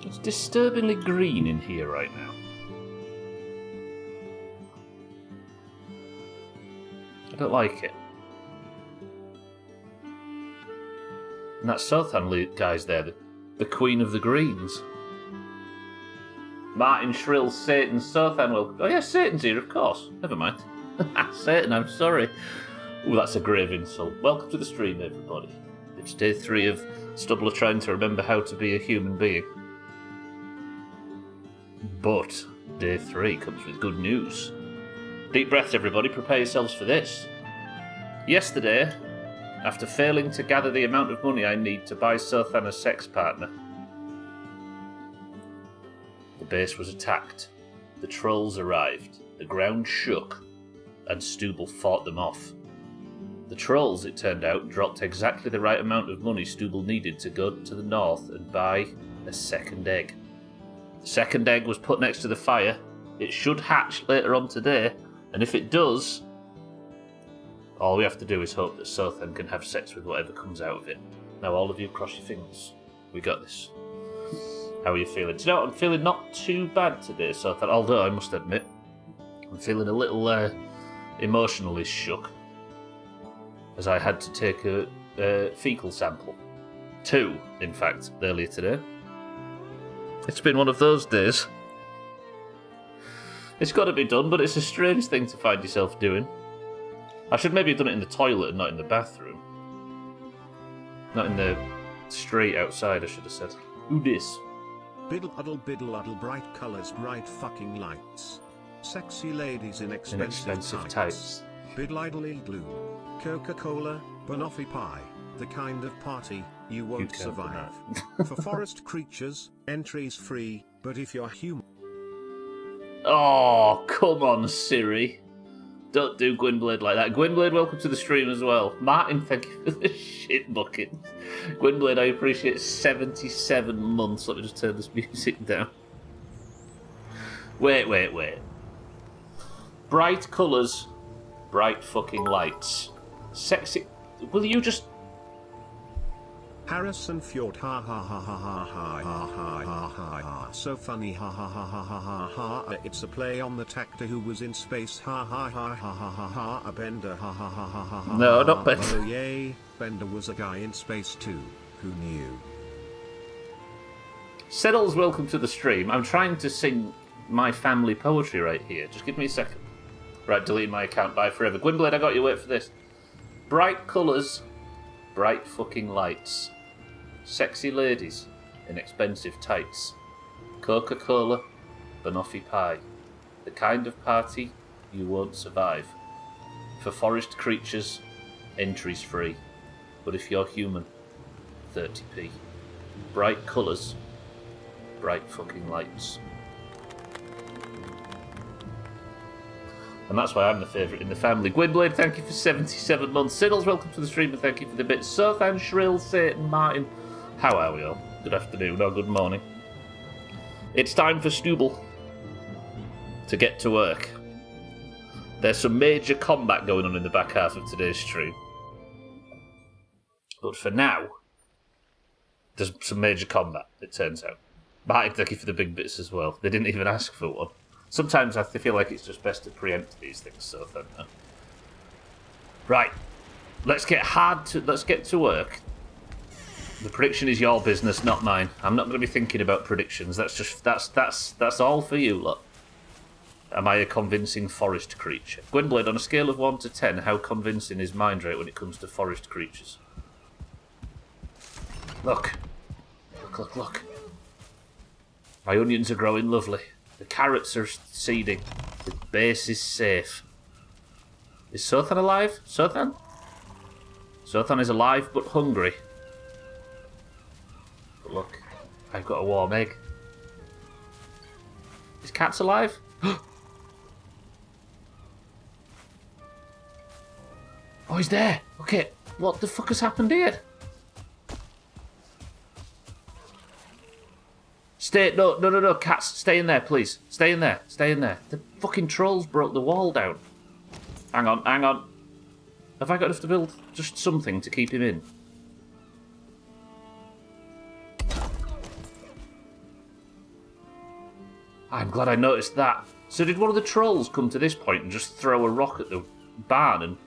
It's disturbingly green in here right now. I don't like it. And that Southan guy's there, the Queen of the Greens. Martin Shrill, Satan, Southan will... Oh yeah, Satan's here, of course. Never mind. Satan, I'm sorry. Ooh, that's a grave insult. Welcome to the stream, everybody. It's day 3 of Stubbler trying to remember how to be a human being. But day 3 comes with good news. Deep breaths, everybody. Prepare yourselves for this. Yesterday, after failing to gather the amount of money I need to buy Southan a sex partner, the base was attacked. The trolls arrived. The ground shook, and Stubble fought them off. The trolls, it turned out, dropped exactly the right amount of money Stubble needed to go to the north and buy a second egg. The second egg was put next to the fire. It should hatch later on today, and if it does, all we have to do is hope that Southan can have sex with whatever comes out of it. Now all of you, cross your fingers. We got this. How are you feeling? Do you know what? I'm feeling not too bad today, Southan, although I must admit, I'm feeling a little emotionally shook, as I had to take a fecal sample. 2, in fact, earlier today. It's been one of those days. It's got to be done, but it's a strange thing to find yourself doing. I should maybe have done it in the toilet and not in the bathroom. Not in the street outside, I should have said. Who dis? Biddle uddle, bright colours, bright fucking lights. Sexy ladies in expensive tights. Biddle glue. Coca-Cola, banoffee pie. The kind of party you won't survive. For forest creatures, entries free, but if you're human... Oh, come on, Siri. Don't do Gwynblade like that. Gwynblade, welcome to the stream as well. Martin, thank you for the shit bucket. Gwynblade, I appreciate 77 months. Let me just turn this music down. Wait. Bright colours, bright fucking lights. Sexy... Will you just... Harrison Fjord, ha ha ha ha ha ha ha ha ha ha ha, so funny, ha ha ha ha ha ha ha. It's a play on the Tactor who was in space, ha ha ha ha ha ha ha. A Bender, ha ha ha ha ha ha. No, not Bender. Oh yay, Bender was a guy in space too. Who knew? Settles, welcome to the stream. I'm trying to sing my family poetry right here. Just give me a second. Right, delete my account. Bye forever. Gwynblade, I got you. Wait for this. Bright colours, bright fucking lights. Sexy ladies in expensive tights. Coca-Cola, banoffee pie. The kind of party you won't survive. For forest creatures, entries free. But if you're human, 30p. Bright colours, bright fucking lights. And that's why I'm the favourite in the family. Gwynblade, thank you for 77 months. Siddles, welcome to the stream and thank you for the bits. Southan, Shrill, Satan, Martin. How are we all? Good afternoon or good morning. It's time for Stubble to get to work. There's some major combat going on in the back half of today's stream. But for now, there's some major combat, it turns out. Martin, thank you for the big bits as well. They didn't even ask for one. Sometimes I feel like it's just best to preempt these things, so then. Right, let's get to work. The prediction is your business, not mine. I'm not going to be thinking about predictions. That's all for you, lot. Am I a convincing forest creature? Gwynblade, on a scale of 1 to 10, how convincing is mind rate when it comes to forest creatures? Look. Look. My onions are growing lovely. The carrots are seeding. The base is safe. Is Southan alive? Southan? Southan is alive but hungry. But look, I've got a warm egg. Is Cat's alive? Oh, he's there. Okay, what the fuck has happened here? No, Cats, stay in there, please. Stay in there. The fucking trolls broke the wall down. Hang on. Have I got enough to build just something to keep him in? I'm glad I noticed that. So did one of the trolls come to this point and just throw a rock at the barn and...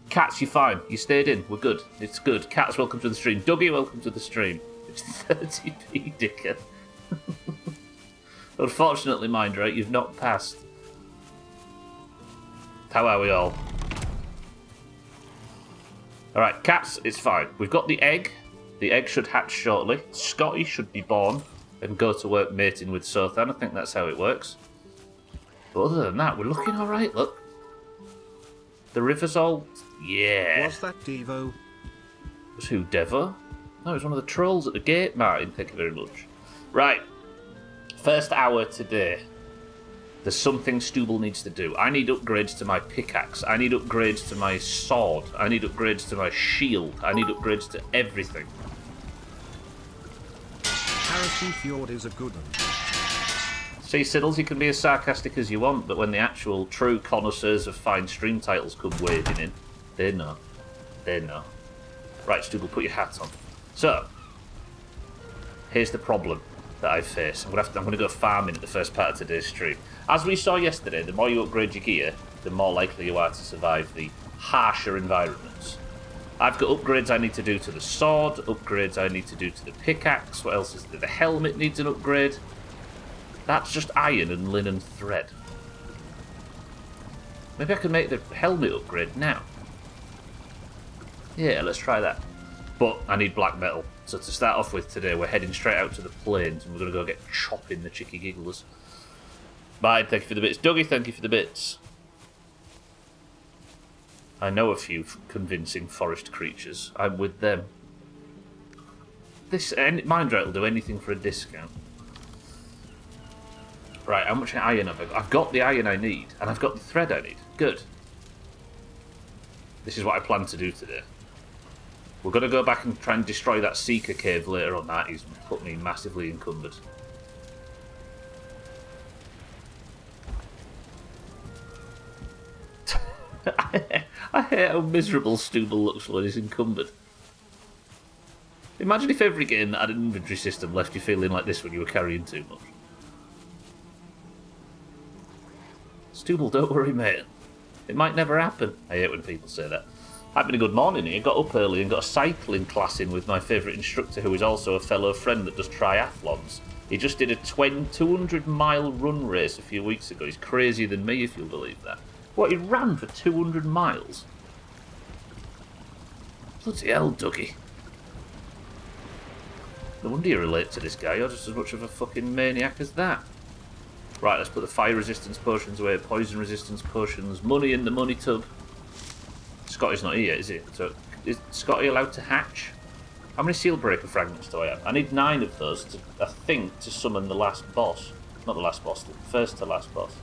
Cats, you're fine. You stayed in. We're good. It's good. Cats, welcome to the stream. Dougie, welcome to the stream. It's 30p, dickhead. Unfortunately, Mindray, you've not passed. How are we all? Alright, cats, it's fine. We've got the egg. The egg should hatch shortly. Scotty should be born and go to work mating with Sothan. I think that's how it works. But other than that, we're looking alright, look. The river's all... Yeah. Was that Devo? Was who, Devo? No, it was one of the trolls at the gate, Martin. Thank you very much. Right. First hour today. There's something Stubble needs to do. I need upgrades to my pickaxe. I need upgrades to my sword. I need upgrades to my shield. I need upgrades to everything. Harrison Fjord is a good one. See, Siddles, you can be as sarcastic as you want, but when the actual true connoisseurs of fine stream titles come wading in, they know. They know. Right, Stubble, put your hat on. So, here's the problem that I face. I'm going to go farming at the first part of today's stream. As we saw yesterday, the more you upgrade your gear, the more likely you are to survive the harsher environments. I've got upgrades I need to do to the sword, upgrades I need to do to the pickaxe. What else is there? The helmet needs an upgrade. That's just iron and linen thread. Maybe I can make the helmet upgrade now. Yeah, let's try that. But I need black metal. So to start off with today, we're heading straight out to the plains and we're going to go get chopping the chicky gigglers. Bye, thank you for the bits. Dougie, thank you for the bits. I know a few convincing forest creatures. I'm with them. This Mindrat will do anything for a discount. Right, how much iron have I got? I've got the iron I need, and I've got the thread I need. Good. This is what I plan to do today. We're going to go back and try and destroy that Seeker cave later on. That he's put me massively encumbered. I hate how miserable Stubble looks when he's encumbered. Imagine if every game that had an inventory system left you feeling like this when you were carrying too much. Stubble, don't worry, mate. It might never happen. I hate when people say that. I've been a good morning here. Got up early and got a cycling class in with my favourite instructor, who is also a fellow friend that does triathlons. He just did a 200-mile run race a few weeks ago. He's crazier than me, if you'll believe that. What, he ran for 200 miles? Bloody hell, Dougie. No wonder you relate to this guy. You're just as much of a fucking maniac as that. Right, let's put the fire resistance potions away, poison resistance potions, money in the money tub. Scotty's not here yet, is he? So, is Scotty allowed to hatch? How many seal breaker fragments do I have? I need 9 of those, to, I think, to summon the last boss. Not the last boss, the first to last boss.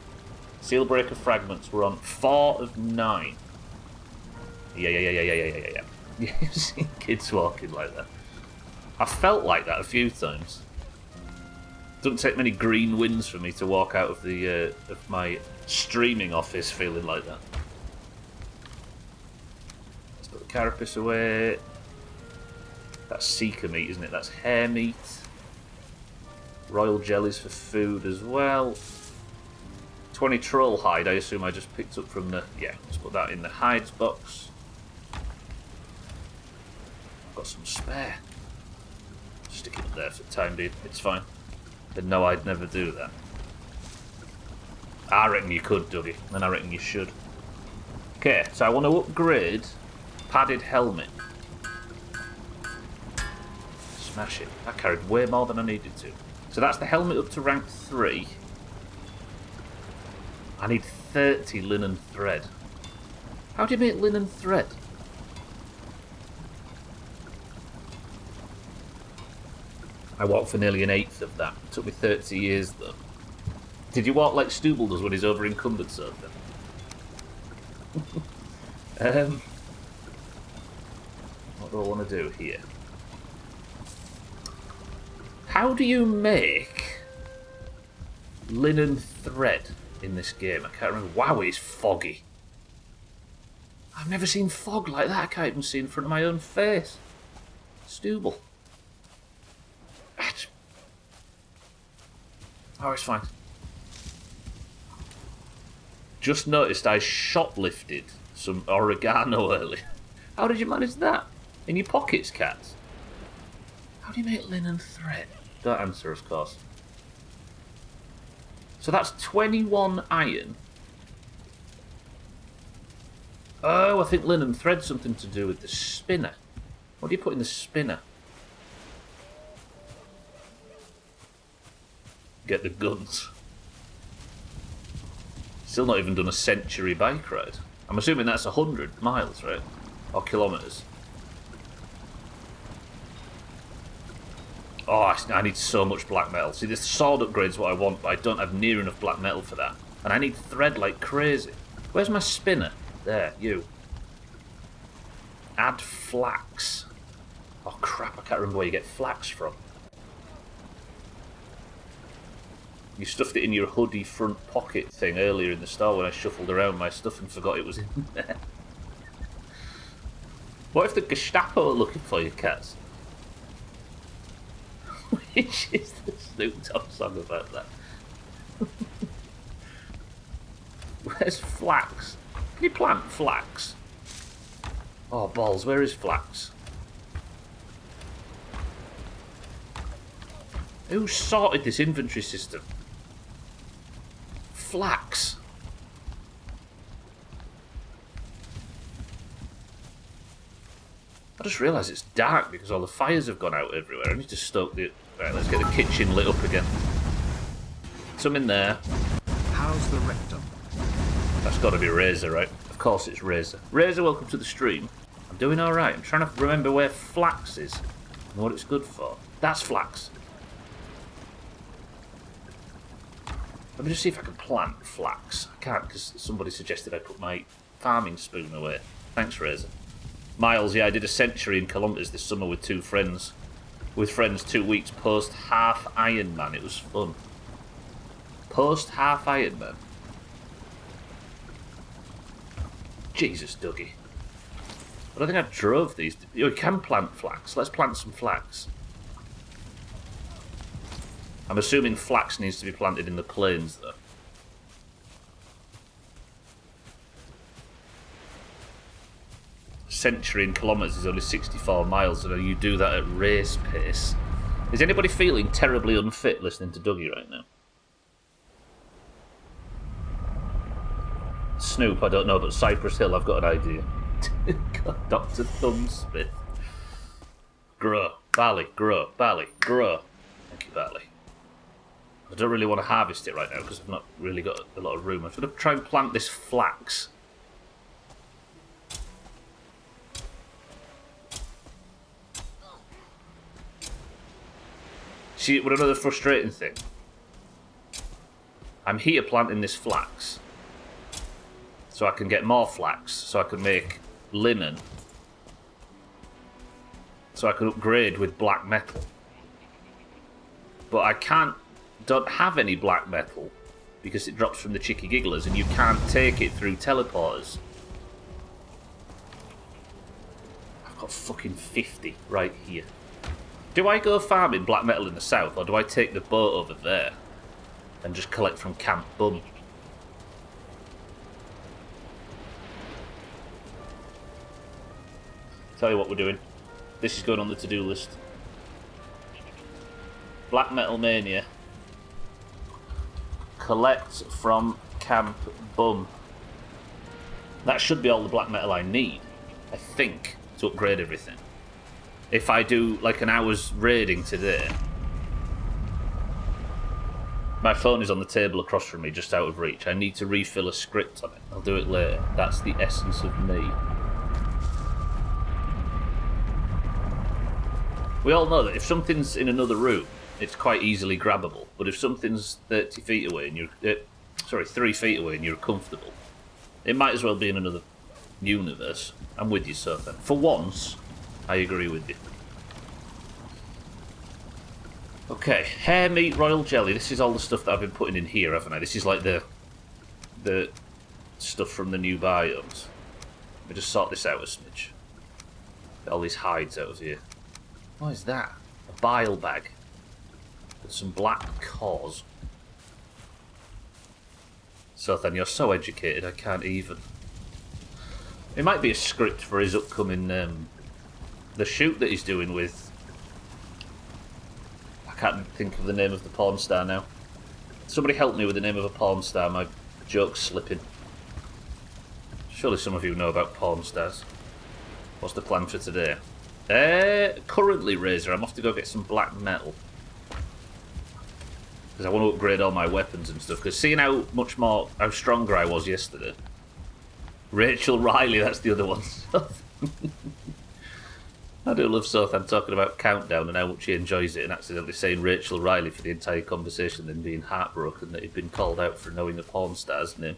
Seal breaker fragments were on 4 of 9. Yeah. You've seen kids walking like that. I felt like that a few times. Doesn't take many green wins for me to walk out of the of my streaming office feeling like that. Let's put the carapace away. That's Seeker meat, isn't it? That's hare meat. Royal jellies for food as well. 20 troll hide, I assume I just picked up from the... Yeah, let's put that in the hides box. Got some spare. Stick it up there for the time being, it's fine. But no, I'd never do that. I reckon you could, Dougie, and I reckon you should. Okay, so I want to upgrade padded helmet. Smash it. That carried way more than I needed to. So that's the helmet up to rank 3. I need 30 linen thread. How do you make linen thread? I walked for nearly an 1/8 of that. It took me 30 years though. Did you walk like Stubble does when he's over encumbered so then? What do I want to do here? How do you make linen thread in this game? I can't remember. Wow, it's foggy. I've never seen fog like that. I can't even see in front of my own face. Stubble. Oh, it's fine. Just noticed I shoplifted some oregano earlier. How did you manage that? In your pockets, cats? How do you make linen thread? Don't answer, of course. So that's 21 iron. Oh, I think linen thread's something to do with the spinner. What do you put in the spinner? Get the guns. Still not even done a century bike ride. I'm assuming that's 100 miles, right? Or kilometres. Oh, I need so much black metal. See, this sword upgrade's what I want, but I don't have near enough black metal for that. And I need thread like crazy. Where's my spinner? There, you. Add flax. Oh crap, I can't remember where you get flax from. You stuffed it in your hoodie front pocket thing earlier in the store when I shuffled around my stuff and forgot it was in there. What if the Gestapo are looking for you, cats? Which is the Snoop Dogg song about that? Where's flax? Can you plant flax? Oh, balls, where is flax? Who sorted this inventory system? Flax. I just realised it's dark because all the fires have gone out everywhere. I need to stoke the... Right, let's get the kitchen lit up again. Some in there. How's the rectum? That's got to be Razor, right? Of course it's Razor. Razor, welcome to the stream. I'm doing alright. I'm trying to remember where flax is and what it's good for. That's flax. Let me just see if I can plant flax. I can't because somebody suggested I put my farming spoon away. Thanks, Razor. Miles, yeah, I did a century in kilometres this summer with 2 friends. With friends 2 weeks post half Iron Man. It was fun. Post half Iron Man. Jesus, Dougie. I don't think I drove these. You can plant flax. Let's plant some flax. I'm assuming flax needs to be planted in the plains, though. Century in kilometres is only 64 miles, and you do that at race pace. Is anybody feeling terribly unfit listening to Dougie right now? Snoop, I don't know, but Cypress Hill, I've got an idea. God, Dr. Thumbsmith. Grow. Barley. Grow. Barley. Grow. Thank you, Barley. I don't really want to harvest it right now because I've not really got a lot of room. I'm going to try and plant this flax. See, what another frustrating thing. I'm here planting this flax. So I can get more flax. So I can make linen. So I can upgrade with black metal. But I don't have any black metal because it drops from the Chicky Gigglers and you can't take it through teleporters. I've got fucking 50 right here. Do I go farming black metal in the south or do I take the boat over there and just collect from Camp Bum? Tell you what we're doing. This is going on the to-do list. Black Metal Mania. Collect from Camp Bum. That should be all the black metal I need, I think, to upgrade everything. If I do like an hour's raiding today. My phone is on the table across from me, just out of reach. I need to refill a script on it. I'll do it later. That's the essence of me. We all know that if something's in another room, it's quite easily grabbable. But if something's 30 feet away and you're... 3 feet away and you're comfortable, it might as well be in another universe. I'm with you, sir. For once, I agree with you. Okay, hair meat, royal jelly. This is all the stuff that I've been putting in here, haven't I? This is like the stuff from the new biomes. Let me just sort this out a smidge. Get all these hides out of here. What is that? A bile bag. With some black cause. So then you're so educated, I can't even. It might be a script for his upcoming the shoot that he's doing with. I can't think of the name of the porn star now. Somebody help me with the name of a porn star. My joke's slipping. Surely some of you know about porn stars. What's the plan for today? Currently, Razor, I'm off to go get some black metal. Because I want to upgrade all my weapons and stuff. Because seeing how stronger I was yesterday. Rachel Riley, that's the other one. I do love Sothan talking about Countdown and how much he enjoys it and accidentally saying Rachel Riley for the entire conversation, then being heartbroken that he'd been called out for knowing a porn star's name.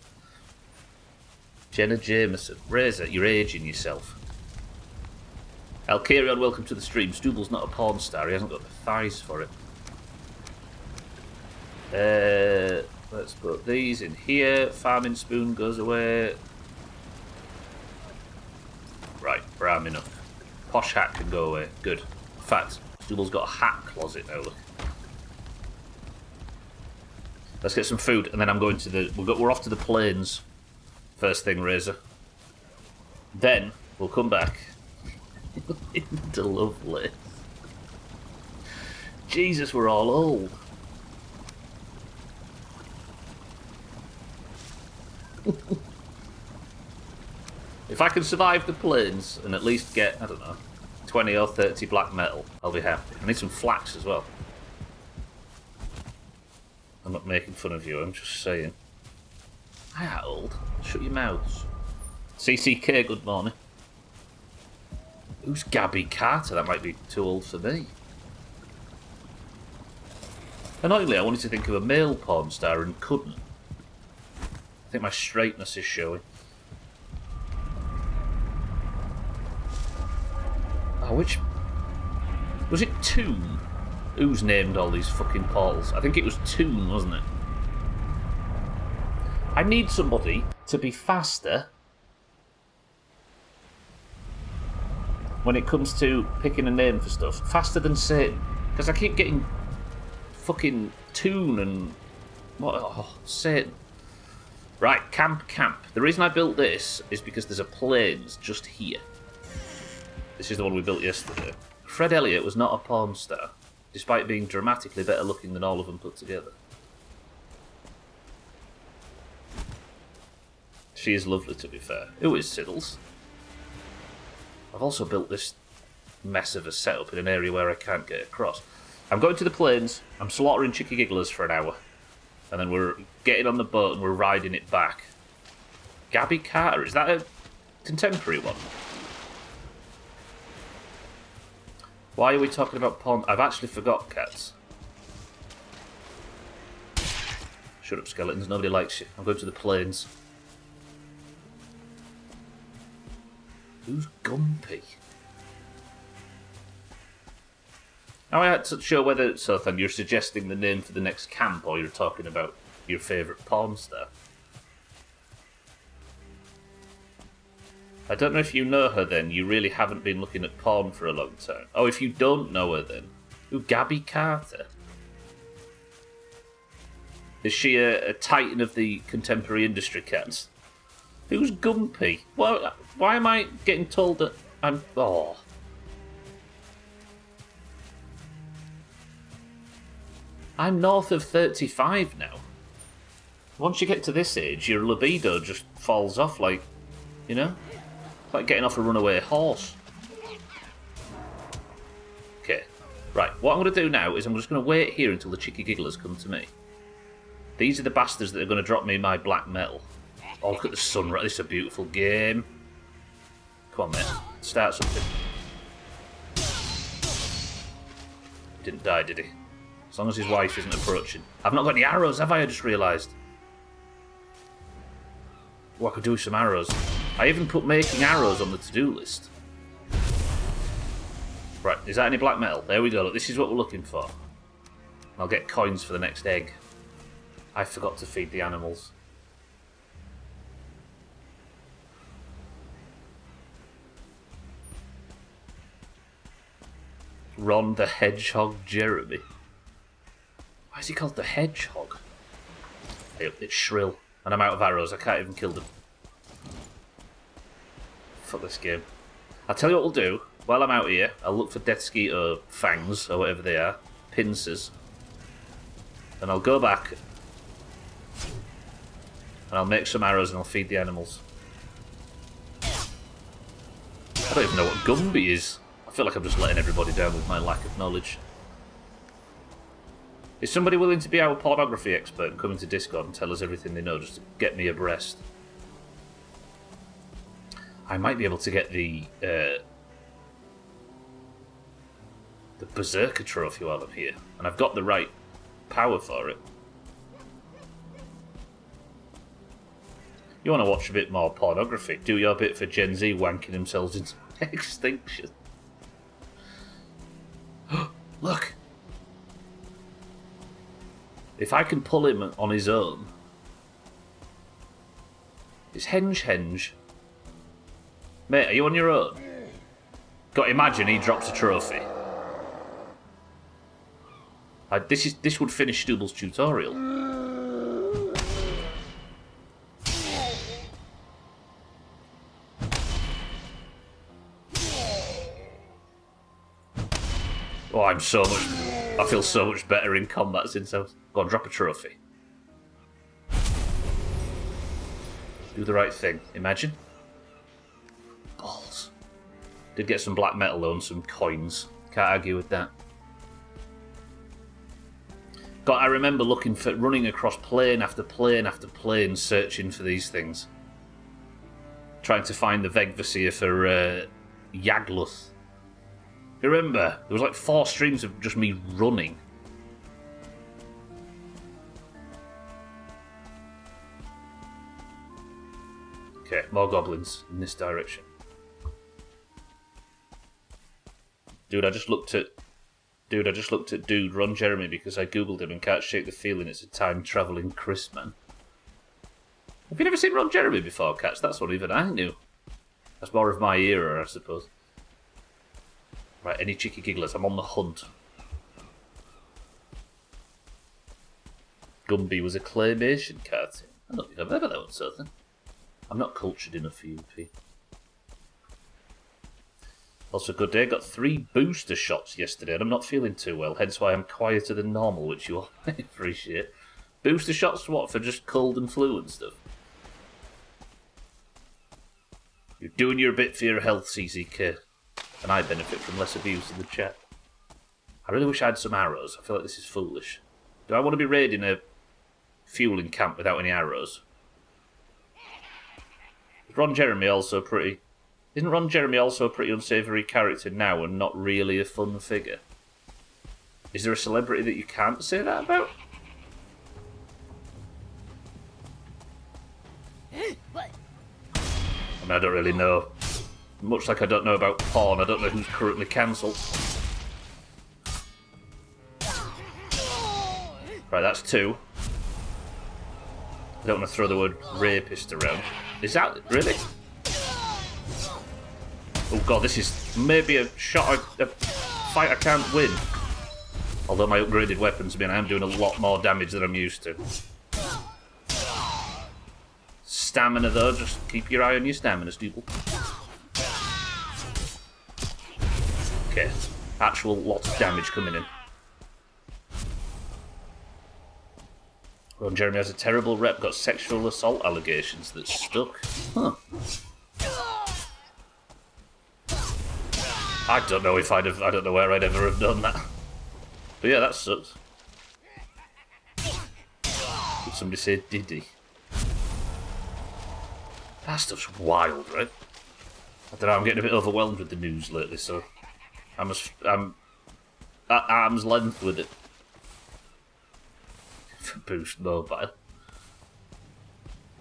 Jenna Jameson. Razor, you're aging yourself. Alcarion, welcome to the stream. Stuble's not a porn star, he hasn't got the thighs for it. Let's put these in here. Farming spoon goes away. Right, ram enough. Posh hat can go away. Good. In fact, Stuble's got a hat closet now, look. Let's get some food, and then I'm going to the... We're off to the plains. First thing, Razor. Then, we'll come back. Into Lovely. Jesus, we're all old. If I can survive the plains and at least get, I don't know, 20 or 30 black metal, I'll be happy. I need some flax as well. I'm not making fun of you, I'm just saying. I old. Shut your mouths. CCK, good morning. Who's Gabby Carter? That might be too old for me. Annoyingly, I wanted to think of a male porn star and couldn't. I think my straightness is showing. Oh, which... Was it Toon? Who's named all these fucking portals? I think it was Toon, wasn't it? I need somebody to be faster when it comes to picking a name for stuff. Faster than Satan. Because I keep getting fucking Toon and... What? Oh, Satan. Right, camp. The reason I built this is because there's a plains just here. This is the one we built yesterday. Fred Elliott was not a porn star, despite being dramatically better looking than all of them put together. She is lovely, to be fair. Who is Siddles? I've also built this mess of a setup in an area where I can't get across. I'm going to the plains, I'm slaughtering chicky gigglers for an hour, and then we're getting on the boat and we're riding it back. Gabby Carter, is that a contemporary one? Why are we talking about porn? I've actually forgot, cats. Shut up, skeletons. Nobody likes you. I'm going to the plains. Who's Gumpy? Now I had to show whether, Sothan, you're suggesting the name for the next camp or you're talking about your favourite porn star. I don't know if you know her then, you really haven't been looking at porn for a long time. Oh, if you don't know her then. Who, Gabby Carter? Is she a titan of the contemporary industry, cats? Who's Gumpy? Well, why am I getting told that I'm... Oh. I'm north of 35 now. Once you get to this age, your libido just falls off like, you know? It's like getting off a runaway horse. Okay, right, what I'm going to do now is I'm just going to wait here until the chicky gigglers come to me. These are the bastards that are going to drop me my black metal. Oh, look at the sunrise, this is a beautiful game. Come on, mate, start something. Didn't die, did he? As long as his wife isn't approaching. I've not got any arrows, have I just realised? Oh, I could do with some arrows. I even put making arrows on the to-do list. Right, is that any black metal? There we go, look, this is what we're looking for. I'll get coins for the next egg. I forgot to feed the animals. Ron the Hedgehog Jeremy. Why is he called the Hedgehog? Hey, it's shrill. And I'm out of arrows. I can't even kill them. Fuck this game. I'll tell you what we'll do. While I'm out here, I'll look for Death Skeeter fangs, or whatever they are. Pincers. And I'll go back. And I'll make some arrows and I'll feed the animals. I don't even know what Gumby is. I feel like I'm just letting everybody down with my lack of knowledge. Is somebody willing to be our pornography expert and come into Discord and tell us everything they know just to get me abreast? I might be able to get the Berserker trophy while I'm here. And I've got the right power for it. You want to watch a bit more pornography? Do your bit for Gen Z wanking themselves into extinction. Look! If I can pull him on his own... It's Henge. Mate, are you on your own? Got to imagine he drops a trophy. This would finish Stubble's tutorial. Oh, I feel so much better in combat since I was... Go on, drop a trophy. Do the right thing. Imagine. Balls. Did get some black metal though and some coins. Can't argue with that. God, I remember running across plane after plane after plane searching for these things. Trying to find the Vegvasir for Yagluth. You remember? There was like 4 streams of just me running. Okay, more goblins in this direction. Dude, I just looked at Dude Ron Jeremy because I googled him and can't shake the feeling it's a time-travelling Chris man. Have you never seen Ron Jeremy before, Cats? That's what even I knew. That's more of my era, I suppose. Right, any cheeky gigglers? I'm on the hunt. Gumby was a claymation cartoon. I don't think I've ever known something. I'm not cultured enough for you, P. Also, good day. Got 3 booster shots yesterday, and I'm not feeling too well, hence why I'm quieter than normal, which you all appreciate. Booster shots, what, for just cold and flu and stuff? You're doing your bit for your health, CCK, and I benefit from less abuse in the chat. I really wish I had some arrows. I feel like this is foolish. Do I want to be raiding a fueling camp without any arrows? Is Ron Jeremy also pretty... Isn't Ron Jeremy also a pretty unsavoury character now and not really a fun figure? Is there a celebrity that you can't say that about? I mean, I don't really know. Much like I don't know about porn, I don't know who's currently cancelled. Right, that's 2. I don't want to throw the word rapist around. Is that... really? Oh god, this is maybe a fight I can't win. Although my upgraded weapons mean I am doing a lot more damage than I'm used to. Stamina though, just keep your eye on your stamina, Stubble. Okay, actual lot of damage coming in. Ron Jeremy has a terrible rep, got sexual assault allegations that stuck. Huh. I don't know if I don't know where I'd ever have done that. But yeah, that sucks. Did somebody say Diddy? That stuff's wild, right? I don't know, I'm getting a bit overwhelmed with the news lately, so I'm at arm's length with it. For Boost Mobile.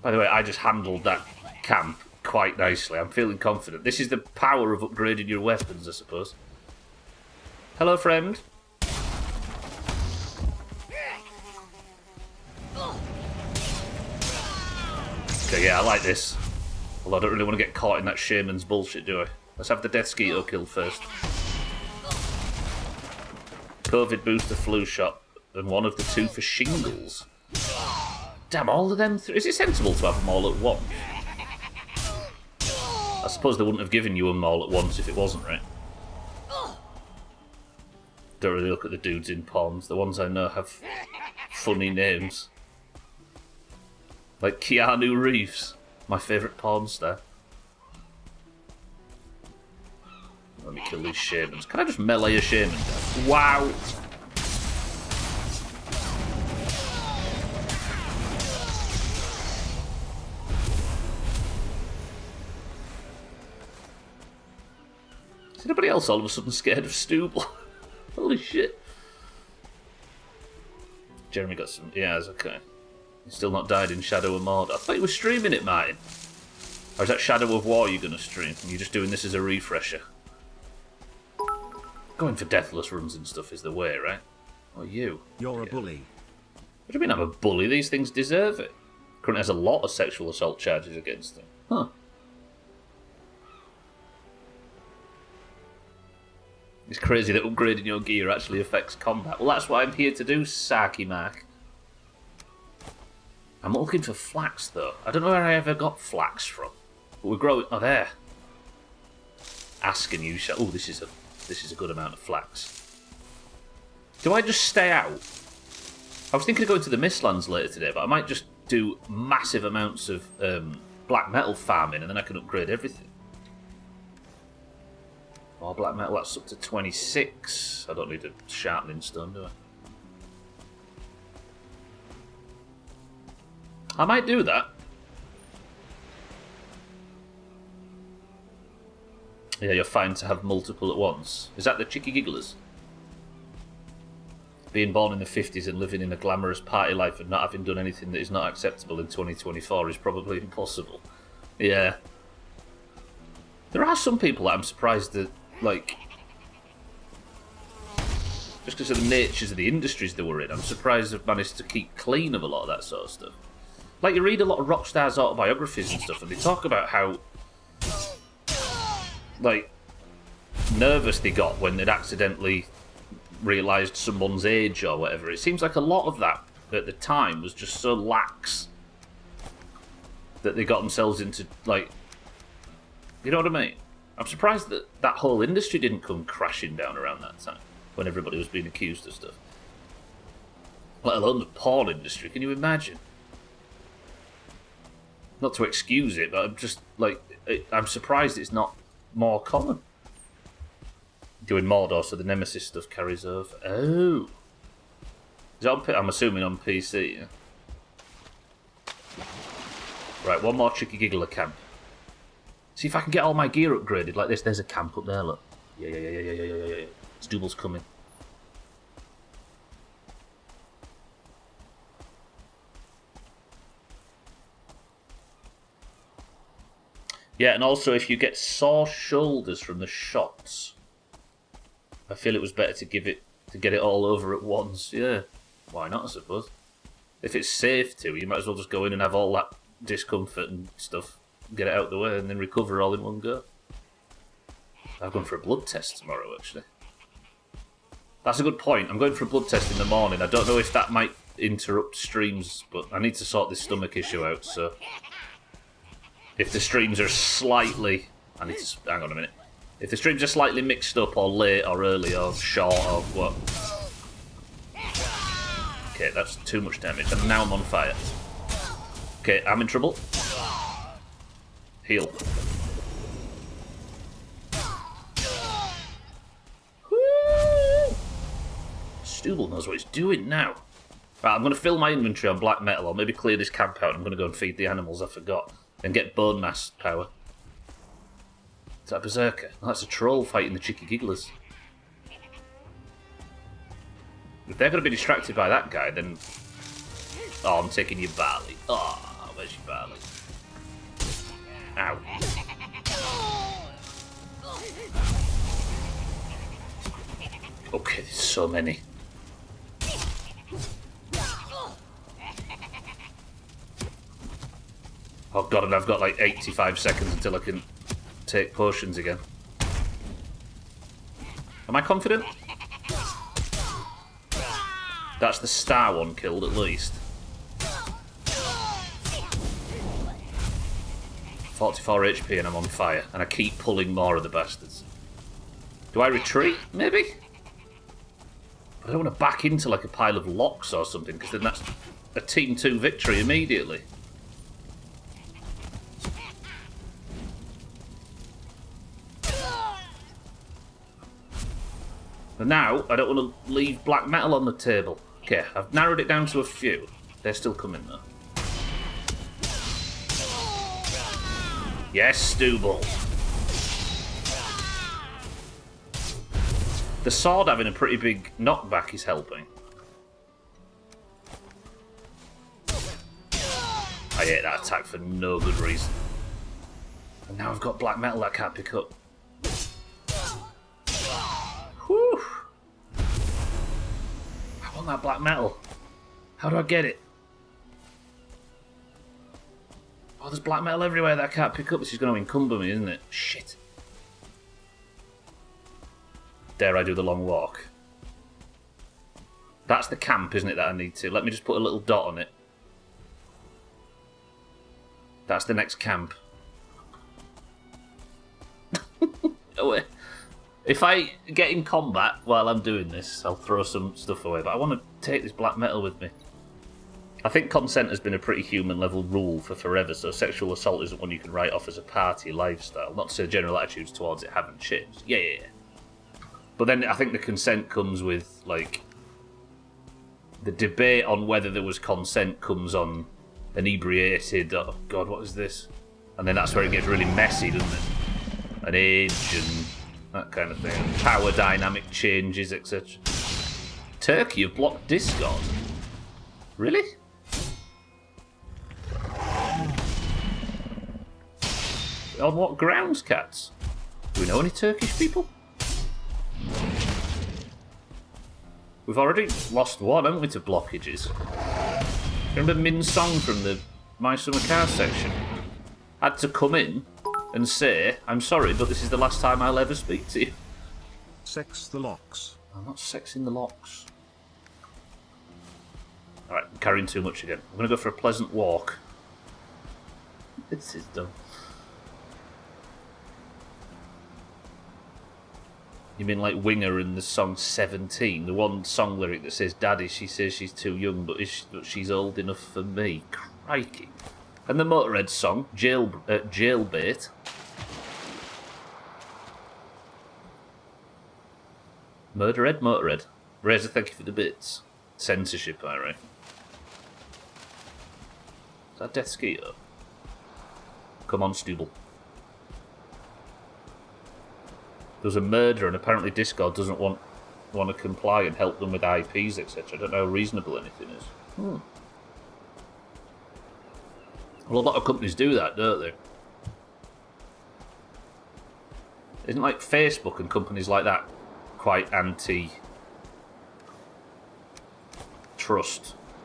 By the way, I just handled that camp quite nicely. I'm feeling confident. This is the power of upgrading your weapons, I suppose. Hello, friend. Okay, yeah, I like this. Although I don't really want to get caught in that shaman's bullshit, do I? Let's have the Death Skeeter kill first. COVID booster flu shot, and one of the 2 for shingles. Damn, all of them. Is it sensible to have them all at once? I suppose they wouldn't have given you them all at once if it wasn't, right? Don't really look at the dudes in pawns. The ones I know have funny names. Like Keanu Reeves, my favourite porn star. Let me kill these shamans. Can I just melee a shaman down? Wow! Is anybody else all of a sudden scared of Stubble? Holy shit. Jeremy got some... Yeah, it's okay. He's still not died in Shadow of Mordor. I thought you were streaming it, Martin. Or is that Shadow of War you're going to stream? And you're just doing this as a refresher? Going for deathless runs and stuff is the way, right? Or you? You're a bully. What do you mean I'm a bully? These things deserve it. Currently has a lot of sexual assault charges against them. Huh. It's crazy that upgrading your gear actually affects combat. Well, that's what I'm here to do, Saki Mark. I'm looking for flax, though. I don't know where I ever got flax from. But we're growing... Oh, there. Ask and you shall... Oh, this is a good amount of flax. Do I just stay out? I was thinking of going to the Mistlands later today, but I might just do massive amounts of black metal farming, and then I can upgrade everything. Oh, black metal, that's up to 26. I don't need a sharpening stone, do I? I might do that. Yeah, you're fine to have multiple at once. Is that the Chicky Gigglers? Being born in the 50s and living in a glamorous party life and not having done anything that is not acceptable in 2024 is probably impossible. Yeah. There are some people that I'm surprised that, like... Just because of the natures of the industries they were in, I'm surprised they've managed to keep clean of a lot of that sort of stuff. Like, you read a lot of rock stars' autobiographies and stuff, and they talk about how... like, nervous they got when they'd accidentally realised someone's age or whatever. It seems like a lot of that at the time was just so lax that they got themselves into, like, you know what I mean? I'm surprised that that whole industry didn't come crashing down around that time when everybody was being accused of stuff. Let alone the porn industry, can you imagine? Not to excuse it, but I'm just, like, I'm surprised it's not more common. Doing Mordor, so the Nemesis stuff carries over. Oh. Is it on, I'm assuming on PC, yeah? Right, one more Tricky Giggler camp. See if I can get all my gear upgraded like this. There's a camp up there, look. Yeah. Stubble's coming. Yeah, and also if you get sore shoulders from the shots, I feel it was better to get it all over at once. Yeah, why not? I suppose. If it's safe to, you might as well just go in and have all that discomfort and stuff, get it out of the way, and then recover all in one go. I'm going for a blood test tomorrow, actually. That's a good point. I'm going for a blood test in the morning. I don't know if that might interrupt streams, but I need to sort this stomach issue out. So, if the streams are slightly, I need to hang on a minute. If the streams are slightly mixed up or late or early or short or what. Okay, that's too much damage. And now I'm on fire. Okay, I'm in trouble. Heal. Woo! Stubble knows what he's doing now. Right, I'm going to fill my inventory on black metal, or maybe clear this camp out. I'm going to go and feed the animals I forgot. And get bone mass power. Is that a berserker? Oh, that's a troll fighting the Chicky Gigglers. If they're going to be distracted by that guy, then... Oh, I'm taking your barley. Oh, where's your barley? Ow. Okay, there's so many. Oh god, and I've got like 85 seconds until I can take potions again. Am I confident? That's the star one killed at least. 44 HP and I'm on fire, and I keep pulling more of the bastards. Do I retreat, maybe? But I don't want to back into like a pile of locks or something, because then that's a Team 2 victory immediately. And now, I don't want to leave black metal on the table. Okay, I've narrowed it down to a few. They're still coming though. Yes, Stooble. The sword having a pretty big knockback is helping. I hate that attack for no good reason. And now I've got black metal that I can't pick up. Whew. I want that black metal. How do I get it? Oh, there's black metal everywhere that I can't pick up. This is going to encumber me, isn't it? Shit. Dare I do the long walk? That's the camp, isn't it, that I need to? Let me just put a little dot on it. That's the next camp. Oh, wait. If I get in combat while I'm doing this, I'll throw some stuff away. But I want to take this black metal with me. I think consent has been a pretty human level rule for forever, so sexual assault isn't one you can write off as a party lifestyle. Not to say general attitudes towards it haven't changed. Yeah. But then I think the consent comes with, like, the debate on whether there was consent comes on inebriated, oh god, what is this? And then that's where it gets really messy, doesn't it? An age and that kind of thing. Power dynamic changes, etc. Turkey have blocked Discord. Really? On what grounds, cats? Do we know any Turkish people? We've already lost one, haven't we, to blockages? Remember Min's song from the My Summer Car section? Had to come in and say, I'm sorry, but this is the last time I'll ever speak to you. Sex the locks. I'm not sexing the locks. Alright, I'm carrying too much again. I'm going to go for a pleasant walk. This is dumb. You mean like Winger in the song 17? The one song lyric that says, Daddy, she says she's too young, but she's old enough for me. Crikey. And the Motorhead song, Jailbait. Motorhead. Razor, thank you for the bits. Censorship, I reckon. Is that Death Skeeter? Come on, Stooble. There's a murder, and apparently Discord doesn't want to comply and help them with IPs, etc. I don't know how reasonable anything is. Well, a lot of companies do that, don't they? Isn't like Facebook and companies like that quite anti-trust?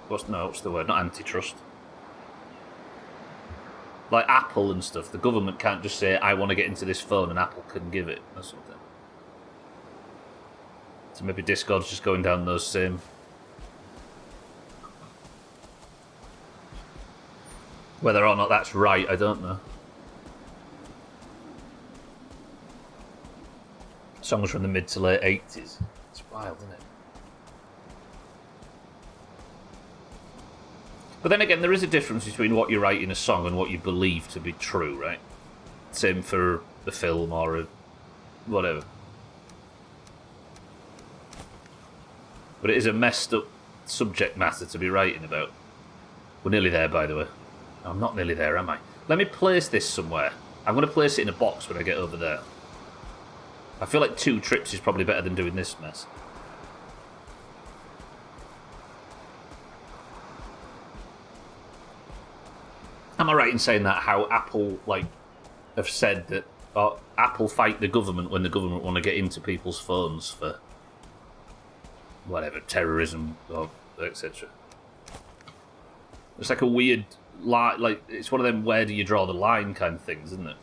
What's the word? Not antitrust. Like Apple and stuff, the government can't just say, I want to get into this phone, and Apple can give it, or something. So maybe Discord's just going down those same... Whether or not that's right, I don't know. Songs from the mid to late 80s. It's wild, isn't it? But then again, there is a difference between what you write in a song and what you believe to be true, right? Same for a film or a whatever. But it is a messed up subject matter to be writing about. We're nearly there, by the way. No, I'm not nearly there, am I? Let me place this somewhere. I'm going to place it in a box when I get over there. I feel like 2 trips is probably better than doing this mess. Am I right in saying that how Apple have said that Apple fight the government when the government want to get into people's phones for whatever, terrorism or etc. It's like a weird like it's one of them where do you draw the line kind of things, isn't it?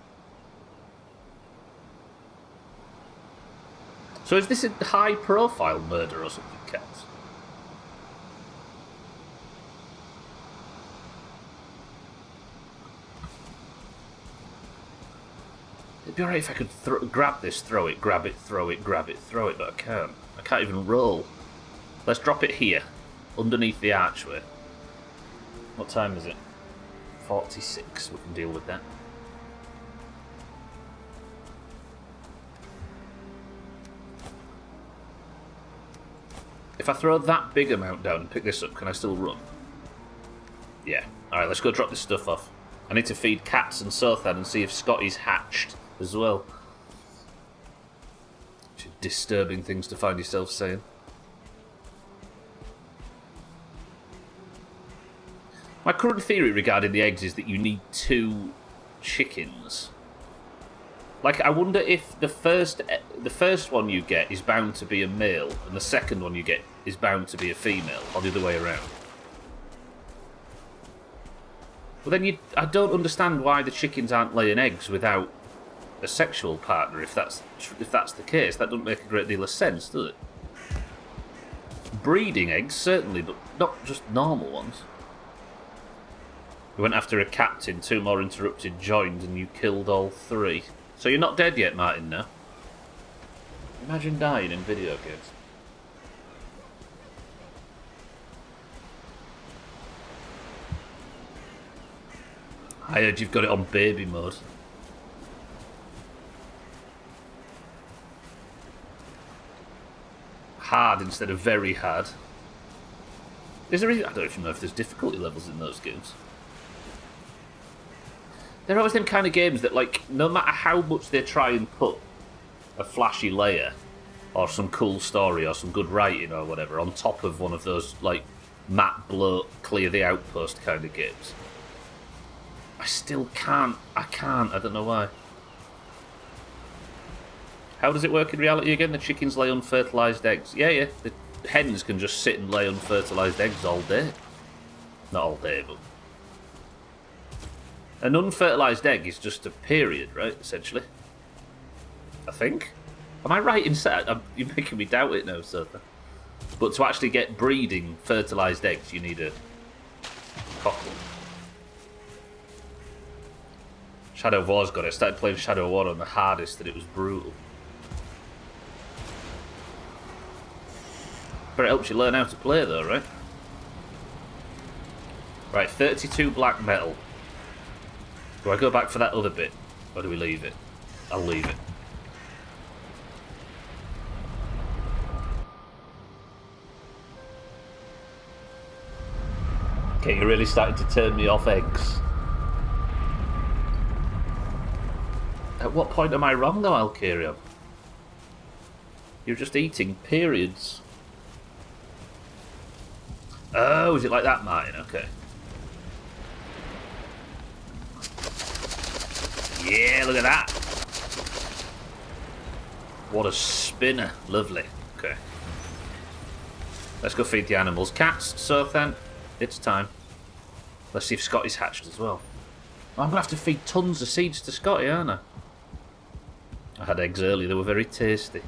So is this a high profile murder or something, Cats? be alright if I could grab this, throw it, grab it, throw it, grab it, throw it, but I can't. I can't even roll. Let's drop it here, underneath the archway. What time is it? 46. We can deal with that. If I throw that big amount down and pick this up, can I still run? Yeah. Alright, let's go drop this stuff off. I need to feed cats and Sothan and see if Scotty's hatched as well. Which are disturbing things to find yourself saying. My current theory regarding the eggs is that you need 2 chickens. Like, I wonder if the first one you get is bound to be a male, and the second one you get is bound to be a female, or the other way around. Well, then I don't understand why the chickens aren't laying eggs without a sexual partner. If that's the case, that doesn't make a great deal of sense, does it? Breeding eggs, certainly, but not just normal ones. We went after a captain, 2 more interrupted joined, and you killed all 3. So you're not dead yet, Martin, no? Imagine dying in video games. I heard you've got it on baby mode. Hard instead of very hard. Is there? I don't even know if there's difficulty levels in those games. They're always them kind of games that, like, no matter how much they try and put a flashy layer or some cool story or some good writing or whatever on top of one of those, like, map bloat, clear the outpost kind of games, I still can't. I don't know why. How does it work in reality again? The chickens lay unfertilised eggs. Yeah. The hens can just sit and lay unfertilised eggs all day. Not all day, but... An unfertilised egg is just a period, right, essentially? I think? Am I right in saying? You're making me doubt it now, Sotha. But to actually get breeding fertilised eggs, you need a cockle. Shadow of War's got it. I started playing Shadow of War on the hardest and it was brutal. But it helps you learn how to play though, right? Right, 32 black metal. Do I go back for that other bit? Or do we leave it? I'll leave it. Okay, you're really starting to turn me off eggs. At what point am I wrong though, Alkirion? You're just eating periods. Oh, is it like that, Martin? Okay. Yeah, look at that. What a spinner. Lovely. Okay. Let's go feed the animals. Cats, Sothan, it's time. Let's see if Scotty's hatched as well. I'm going to have to feed tons of seeds to Scotty, aren't I? I had eggs earlier. They were very tasty.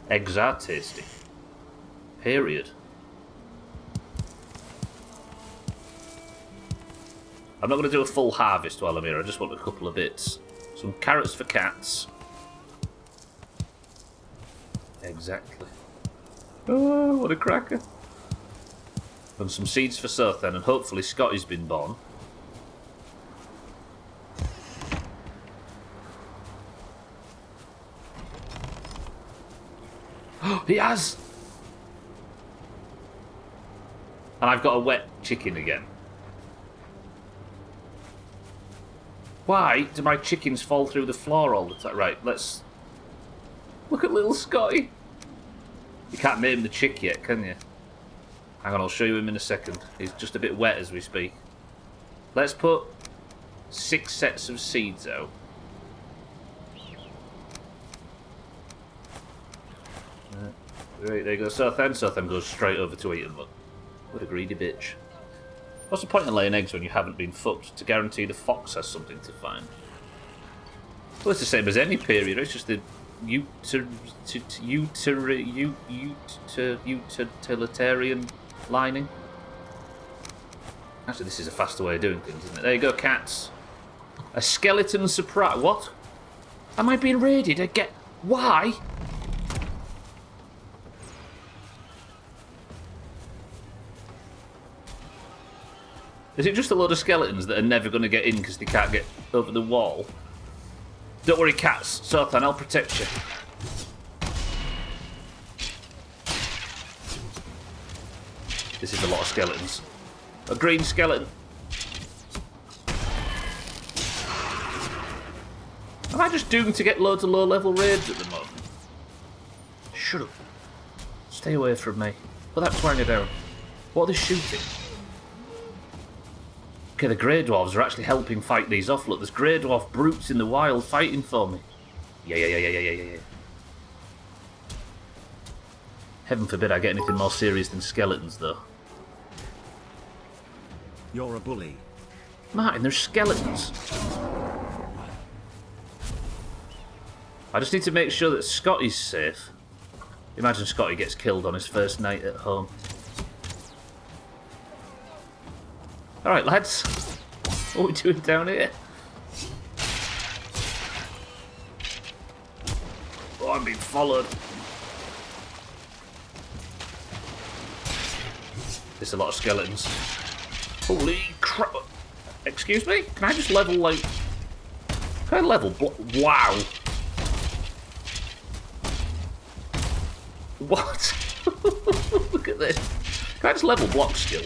Eggs are tasty. Period. I'm not going to do a full harvest while I'm here. I just want a couple of bits. Some carrots for cats. Exactly. Oh, what a cracker. And some seeds for Sothan, and hopefully Scotty's been born. He has! And I've got a wet chicken again. Why do my chickens fall through the floor all the time? Right, let's... Look at little Scotty. You can't name the chick yet, can you? Hang on, I'll show you him in a second. He's just a bit wet as we speak. Let's put 6 sets of seeds out. Right, there you go. Sothan goes straight over to eat them. Look. What a greedy bitch. What's the point in laying eggs when you haven't been fucked? To guarantee the fox has something to find. Well, it's the same as any period. It's just the utilitarian lining. Actually, this is a faster way of doing things, isn't it? There you go, cats. A skeleton surprise. What? Am I being raided again? Why? Is it just a load of skeletons that are never going to get in because they can't get over the wall? Don't worry, cats. Sothan, I'll protect you. This is a lot of skeletons. A green skeleton. Am I just doomed to get loads of low-level raids at the moment? Shut up. Stay away from me. Put that twanger down. What are they shooting? Okay, the Grey Dwarves are actually helping fight these off. Look, there's Grey Dwarf brutes in the wild fighting for me. Yeah. Heaven forbid I get anything more serious than skeletons, though. You're a bully. Martin, there's skeletons. I just need to make sure that Scotty's safe. Imagine Scotty gets killed on his first night at home. Alright, lads. What are we doing down here? Oh, I'm being followed. There's a lot of skeletons. Holy crap. Excuse me? Can I just level, like... Can I level... Wow. What? Look at this. Can I just level block skill?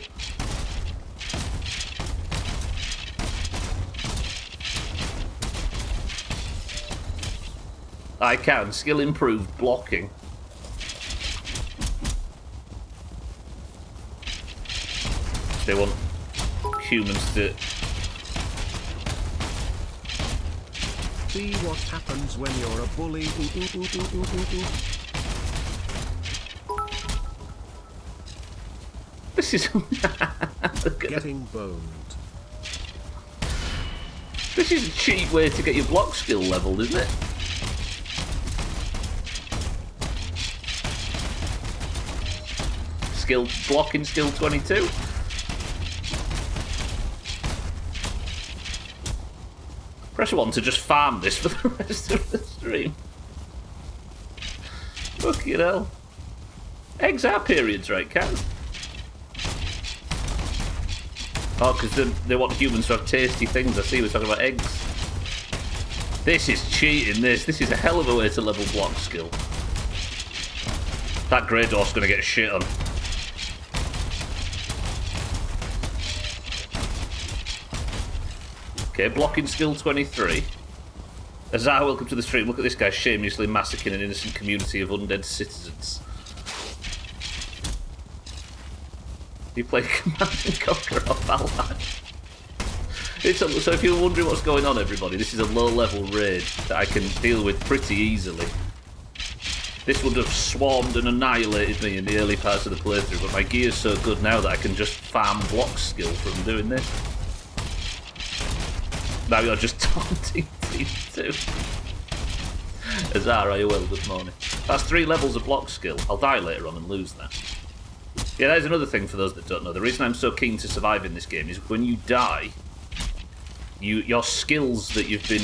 I can. Skill improved blocking. They want humans to... See what happens when you're a bully. This is... Getting boned. This is a cheap way to get your block skill leveled, isn't it? Blocking skill 22. Press 1 to just farm this for the rest of the stream. Fucking hell. Eggs are periods, right, Cat? Oh, because they want humans to have tasty things. I see we're talking about eggs. This is cheating, this. This is a hell of a way to level block skill. That Grey Dwarf's going to get shit on. Okay, blocking skill 23. Azar, welcome to the stream. Look at this guy shamelessly massacring an innocent community of undead citizens. You play Command and Conquer off Valheim. So if you're wondering what's going on, everybody, this is a low-level raid that I can deal with pretty easily. This would have swarmed and annihilated me in the early parts of the playthrough, but my gear's so good now that I can just farm block skill from doing this. Now you're just taunting Team 2. Azar, are you well? Good morning. That's 3 levels of block skill. I'll die later on and lose that. Yeah, there's another thing for those that don't know. The reason I'm so keen to survive in this game is when you die, your skills that you've been...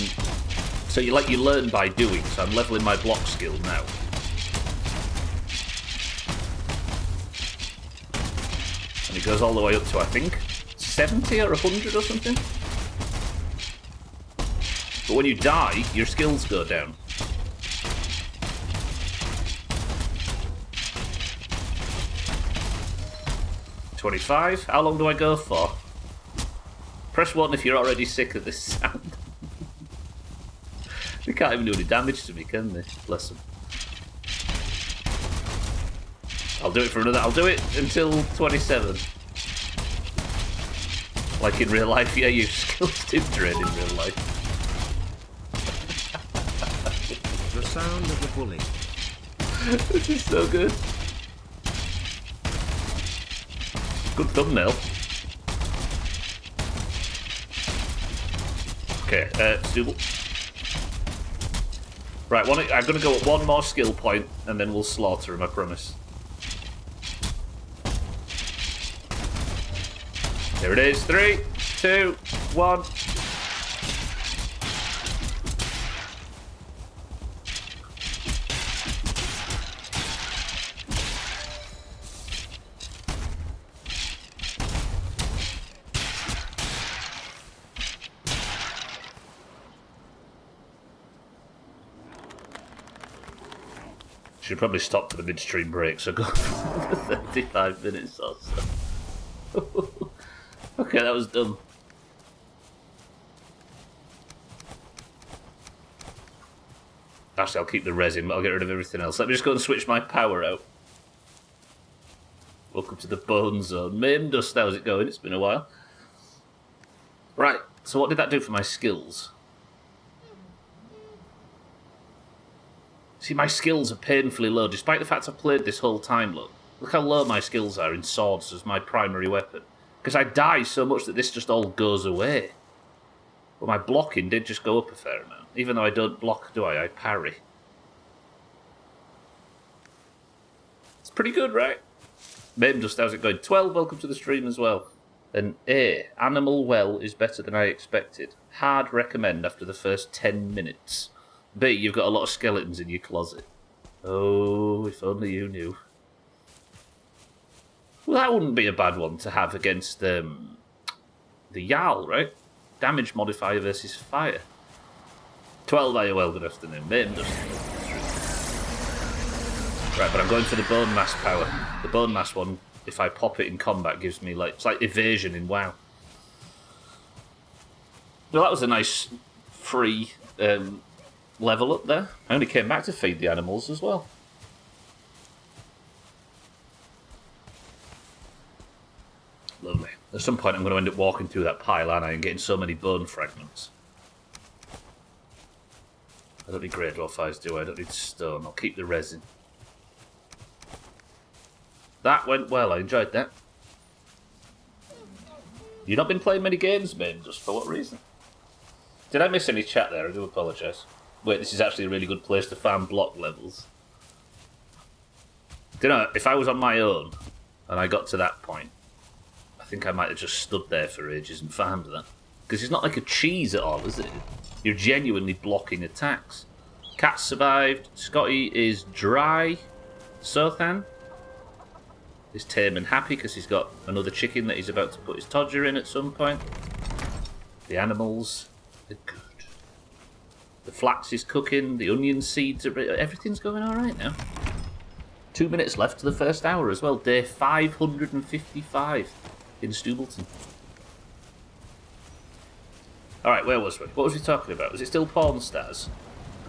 So you learn by doing, so I'm leveling my block skill now. And it goes all the way up to, I think, 70 or 100 or something. But when you die, your skills go down. $25. How long do I go for? Press 1 if you're already sick of this sound. They can't even do any damage to me, can they? Bless them. I'll do it for another... I'll do it until 27. Like in real life, yeah, your skills do drain in real life. The sound of the bully. This is so good. Good thumbnail. Okay, Stubble. Right, I'm going to go at one more skill point and then we'll slaughter him, I promise. Here it is. 3, 2, 1. Should probably stop for the midstream break, so go for 35 minutes or so. Okay, that was dumb. Actually, I'll keep the resin, but I'll get rid of everything else. Let me just go and switch my power out. Welcome to the Bone Zone. Maim Dust, how's it going? It's been a while. Right, so what did that do for my skills? See, my skills are painfully low, despite the fact I've played this whole time, look. Look how low my skills are in swords as my primary weapon. Because I die so much that this just all goes away. But my blocking did just go up a fair amount. Even though I don't block, do I? I parry. It's pretty good, right? Maim Dust, how's it going? 12, welcome to the stream as well. And A, Animal Well is better than I expected. Hard recommend after the first 10 minutes. B, you've got a lot of skeletons in your closet. Oh, if only you knew. Well, that wouldn't be a bad one to have against the Jarl, right? Damage modifier versus fire. 12 IOL, good afternoon. Maim Dust. Right, but I'm going for the Bone Mass power. The Bone Mass one, if I pop it in combat, gives me like... It's like evasion in WoW. Well, that was a nice free level up there. I only came back to feed the animals as well. Lovely. At some point I'm going to end up walking through that pile, aren't I, and getting so many bone fragments. I don't need Grey Dwarf Eyes, do I? I don't need stone. I'll keep the resin. That went well, I enjoyed that. You've not been playing many games, Maim, just for what reason? Did I miss any chat there? I do apologise. Wait, this is actually a really good place to farm block levels. Do you know, if I was on my own, and I got to that point, I think I might have just stood there for ages and farmed that. Because it's not like a cheese at all, is it? You're genuinely blocking attacks. Cat survived. Scotty is dry. Sothan is tame and happy because he's got another chicken that he's about to put his todger in at some point. The animals are good. The flax is cooking. The onion seeds are... Everything's going alright now. 2 minutes left to the first hour as well. Day 555 in Stubleton. Alright, where was we? What was we talking about? Was it still porn stars?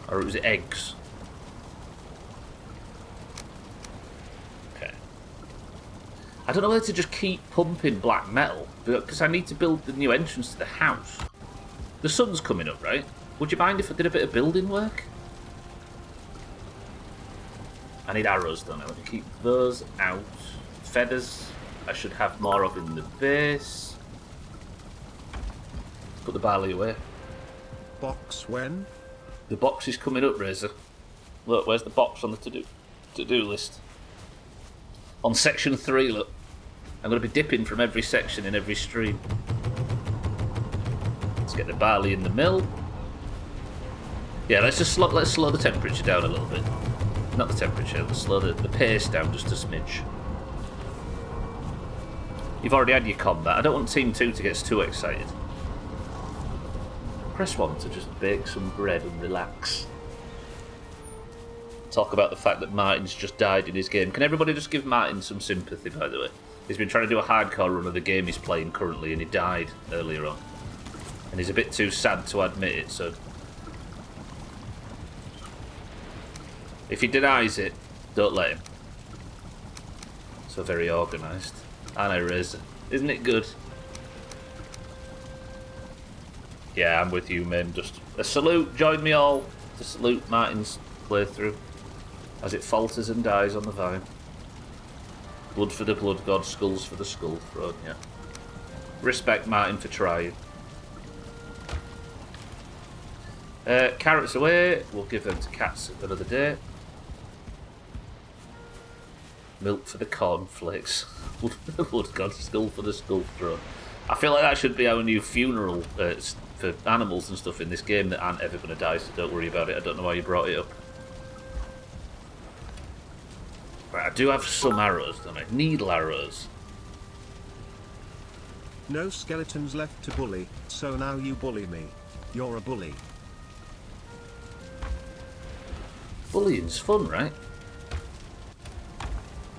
Or was it eggs? Okay. I don't know whether to just keep pumping black metal, because I need to build the new entrance to the house. The sun's coming up, right? Would you mind if I did a bit of building work? I need arrows, don't I? Let me keep those out. Feathers, I should have more of in the base. Put the barley away. Box when? The box is coming up, Razor. Look, where's the box on the to-do list? On section 3, look. I'm going to be dipping from every section in every stream. Let's get the barley in the mill. Yeah, let's slow the temperature down a little bit. Not the temperature, let's slow the pace down just a smidge. You've already had your combat. I don't want Team 2 to get too excited. Press 1 to just bake some bread and relax. Talk about the fact that Martin's just died in his game. Can everybody just give Martin some sympathy, by the way? He's been trying to do a hardcore run of the game he's playing currently, and he died earlier on. And he's a bit too sad to admit it, so... If he denies it, don't let him. So very organised. And I Razor. Isn't it good? Yeah, I'm with you, Maim. Just a salute. Join me all to salute Martin's playthrough as it falters and dies on the vine. Blood for the blood god, skulls for the skull throne, yeah. Respect Martin for trying. Carrots away. We'll give them to cats another day. Milk for the cornflakes. Blood for the blood god, skull for the skull throne. I feel like that should be our new funeral for animals and stuff in this game that aren't ever going to die, so don't worry about it. I don't know why you brought it up. Right, I do have some arrows, don't I? Needle arrows. No skeletons left to bully, so now you bully me. You're a bully. Bullying's fun, right?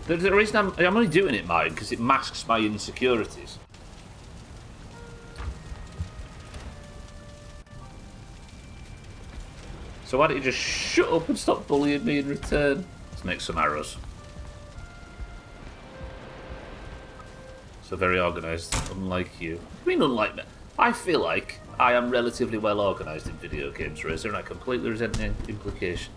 The reason I'm only doing it, mine, because it masks my insecurities. So why don't you just shut up and stop bullying me in return? Let's make some arrows. So very organised, unlike you. I mean, unlike me. I feel like I am relatively well organised in video games, Razor, and I completely resent the implication.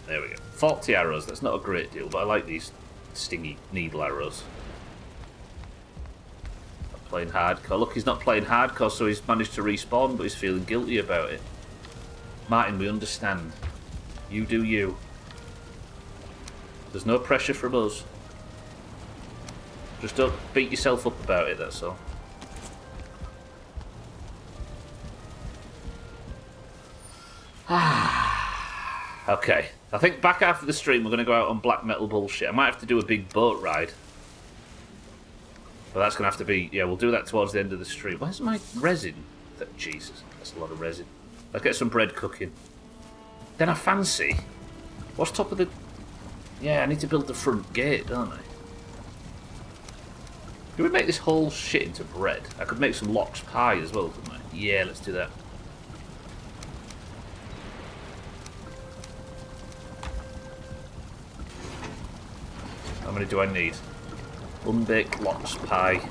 There we go. 40 arrows, that's not a great deal, but I like these stingy needle arrows. Not playing hardcore. Look, he's not playing hardcore, so he's managed to respawn, but he's feeling guilty about it. Martin, we understand. You do you. There's no pressure from us. Just don't beat yourself up about it, that's all. Okay. I think back after the stream we're going to go out on black metal bullshit. I might have to do a big boat ride. But that's going to have to be... Yeah, we'll do that towards the end of the stream. Where's my resin? Jesus, that's a lot of resin. Let's get some bread cooking. Then I fancy... What's top of the... Yeah, I need to build the front gate, don't I? Can we make this whole shit into bread? I could make some lox pie as well, couldn't I? Yeah, let's do that. How many do I need? Unbaked lox pie.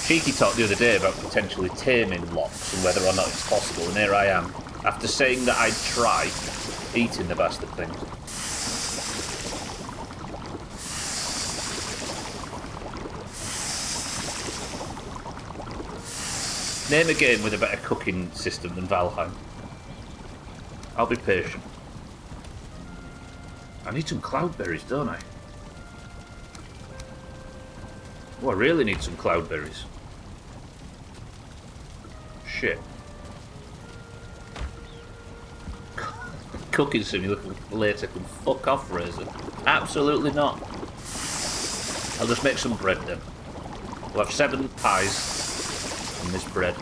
Cheeky talked the other day about potentially taming lox and whether or not it's possible, and here I am, after saying that I'd try, eating the bastard things. Name a game with a better cooking system than Valheim. I'll be patient. I need some cloudberries, don't I? Oh, I really need some cloudberries. Shit. Cooking simulator later can fuck off, Razor. Absolutely not. I'll just make some bread then. We'll have 7 pies and this bread.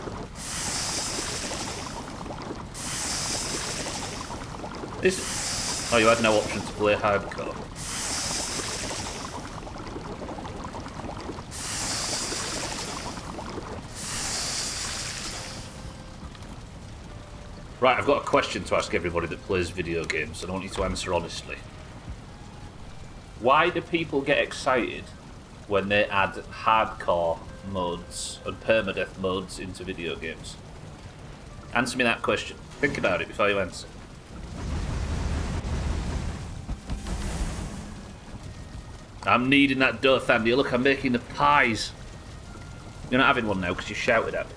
Oh, you had no option to play hardcore. Right, I've got a question to ask everybody that plays video games, and I want you to answer honestly. Why do people get excited when they add hardcore modes and permadeath modes into video games? Answer me that question. Think about it before you answer. I'm kneading that dough, Thandia. Look, I'm making the pies. You're not having one now because you shouted at me.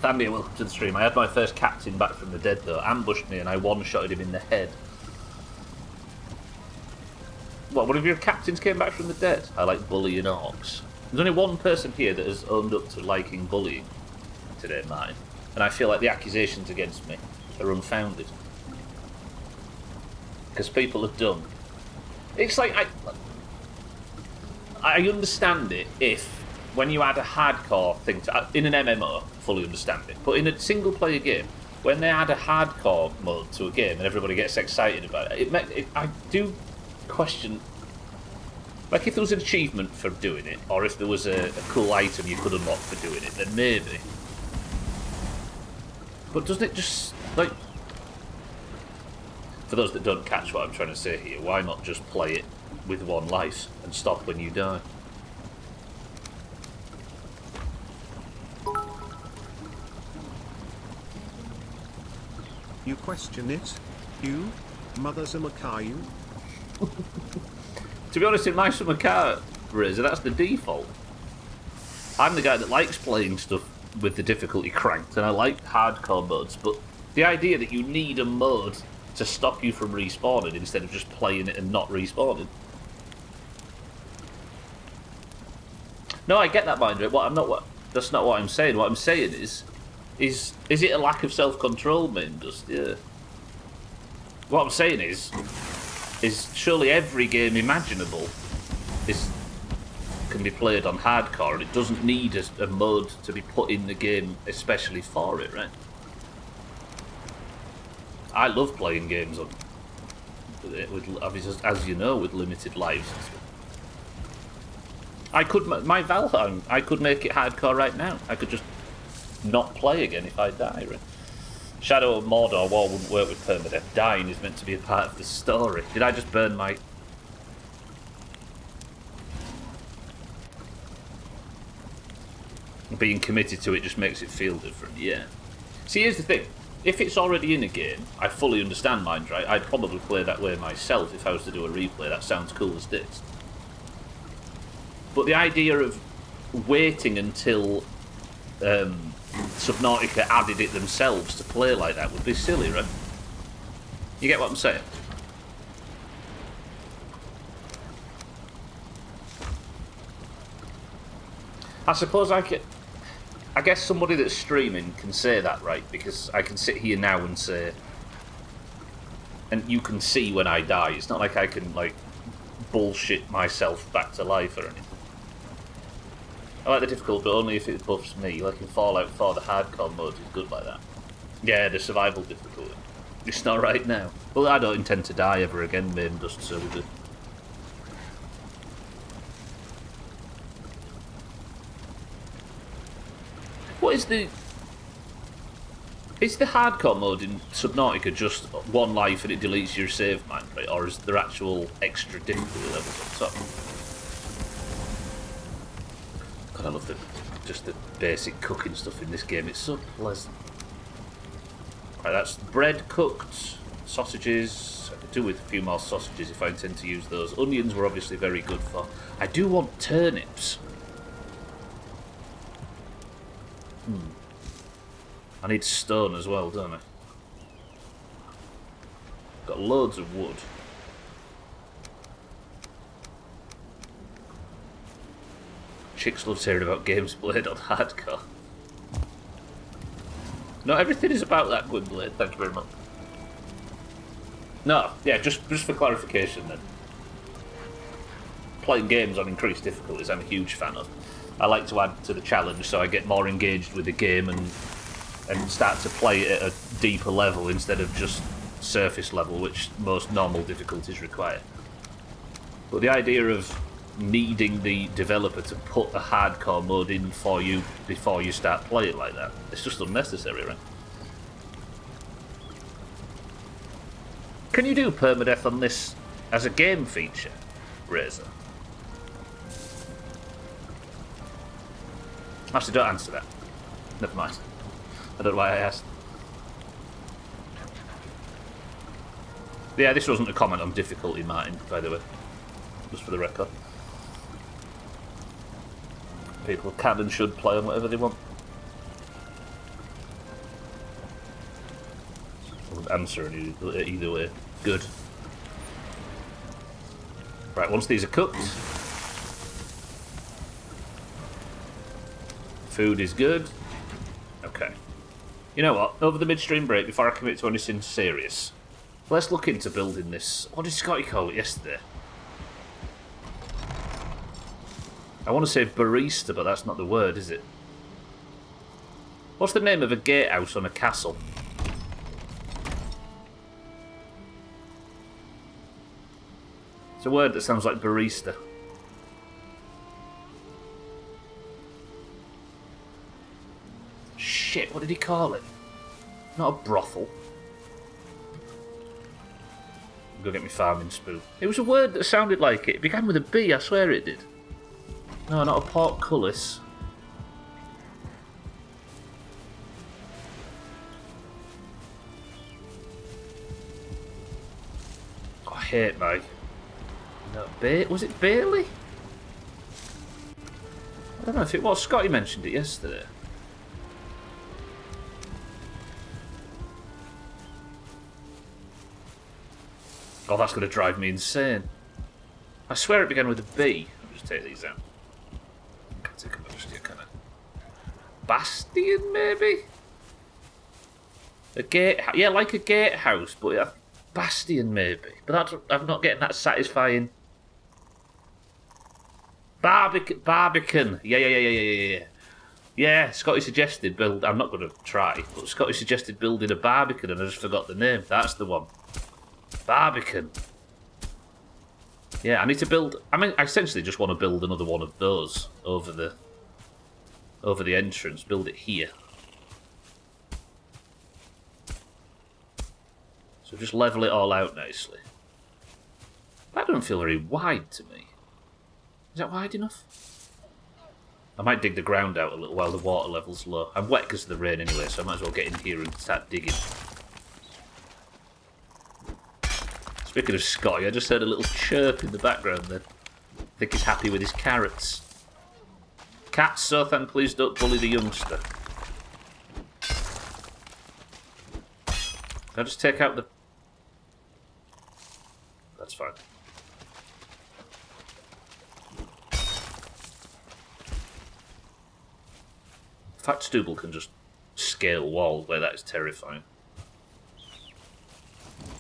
Thandia, welcome to the stream. I had my first captain back from the dead, though. Ambushed me and I one-shotted him in the head. What, one of your captains came back from the dead? I like bullying orcs. There's only one person here that has owned up to liking bullying today, mine. And I feel like the accusations against me are unfounded. Because people are dumb. It's like, I understand it if, when you add a hardcore thing to, in an MMO, fully understand it, but in a single player game, when they add a hardcore mode to a game and everybody gets excited about it, I do question, like if there was an achievement for doing it, or if there was a cool item you could unlock for doing it, then maybe. But doesn't it just, like, for those that don't catch what I'm trying to say here, why not just play it with one life and stop when you die? You question it? You? Mother's a Makayu? To be honest, in my summer car, Razor, that's the default. I'm the guy that likes playing stuff with the difficulty cranked, and I like hardcore modes, but the idea that you need a mode to stop you from respawning instead of just playing it and not respawning. No, I get that, mind you. That's not what I'm saying. What I'm saying is it a lack of self-control, Main Dust? Yeah. What I'm saying is surely every game imaginable can be played on hardcore, and it doesn't need a mode to be put in the game especially for it, right? I love playing games on with it, as you know, with limited lives and stuff. I could my Valheim. I could make it hardcore right now. I could just not play again if I die. Right? Shadow of Mordor War wouldn't work with permadeath. Dying is meant to be a part of the story. Did I just burn my... Being committed to it just makes it feel different, yeah. See, here's the thing. If it's already in a game, I fully understand mine, right? I'd probably play that way myself if I was to do a replay. That sounds cool as this. But the idea of waiting until Subnautica added it themselves to play like that would be silly, right? You get what I'm saying? I suppose I guess somebody that's streaming can say that, right? Because I can sit here now and say... And you can see when I die. It's not like I can, like, bullshit myself back to life or anything. I like the difficult, but only if it buffs me. Like in Fallout 4, the hardcore mode is good like that. Yeah, the survival difficulty. It's not right now. Well, I don't intend to die ever again, main dust, so we do. What is the... Is the hardcore mode in Subnautica just one life and it deletes your save mind, right? Or is there actual extra difficulty levels on top? God, I love just the basic cooking stuff in this game. It's so pleasant. Right, that's bread cooked, sausages. I could do with a few more sausages if I intend to use those. Onions were obviously very good for. I do want turnips. I need stone as well, don't I? Got loads of wood. Chicks loves hearing about games played on hardcore. Not everything is about that, Gwynblade. Thank you very much. No, yeah, just for clarification then. Playing games on increased difficulties, I'm a huge fan of. I like to add to the challenge so I get more engaged with the game and start to play it at a deeper level instead of just surface level, which most normal difficulties require. But the idea of needing the developer to put a hardcore mode in for you before you start playing like that, it's just unnecessary, right? Can you do permadeath on this as a game feature, Razor? Actually, don't answer that. Never mind. I don't know why I asked. Yeah, this wasn't a comment on difficulty, Martin, by the way. Just for the record. People can and should play on whatever they want. I wouldn't answer either way. Good. Right, once these are cooked, food is good. Okay. You know what? Over the midstream break, before I commit to anything serious, let's look into building this. What did Scotty call it yesterday? I want to say barista, but that's not the word, is it? What's the name of a gatehouse on a castle? It's a word that sounds like barista. Shit, what did he call it? Not a brothel. Go get me farming spoon. It was a word that sounded like it. It began with a B, I swear it did. No, not a portcullis. Oh, I hate my... No, was it Bailey? I don't know if it was. Scotty mentioned it yesterday. Oh, that's going to drive me insane. I swear it began with a B. I'll just take these out. Can't take them just yet, can I? Bastion, maybe? A gate... Yeah, like a gatehouse, but a bastion, maybe. But I'm not getting that satisfying... Barbican. Yeah. Yeah, Scotty suggested build... I'm not going to try, but Scotty suggested building a Barbican and I just forgot the name. That's the one. Barbican. Yeah, I need to build... I mean, I essentially just want to build another one of those over the entrance. Build it here. So just level it all out nicely. That doesn't feel very wide to me. Is that wide enough? I might dig the ground out a little while the water level's low. I'm wet because of the rain anyway, so I might as well get in here and start digging. Speaking of Scotty, I just heard a little chirp in the background then. I think he's happy with his carrots. Cat Sothan, please don't bully the youngster. Can I just take out the... That's fine. In fact, Stubble can just scale walls where that is terrifying.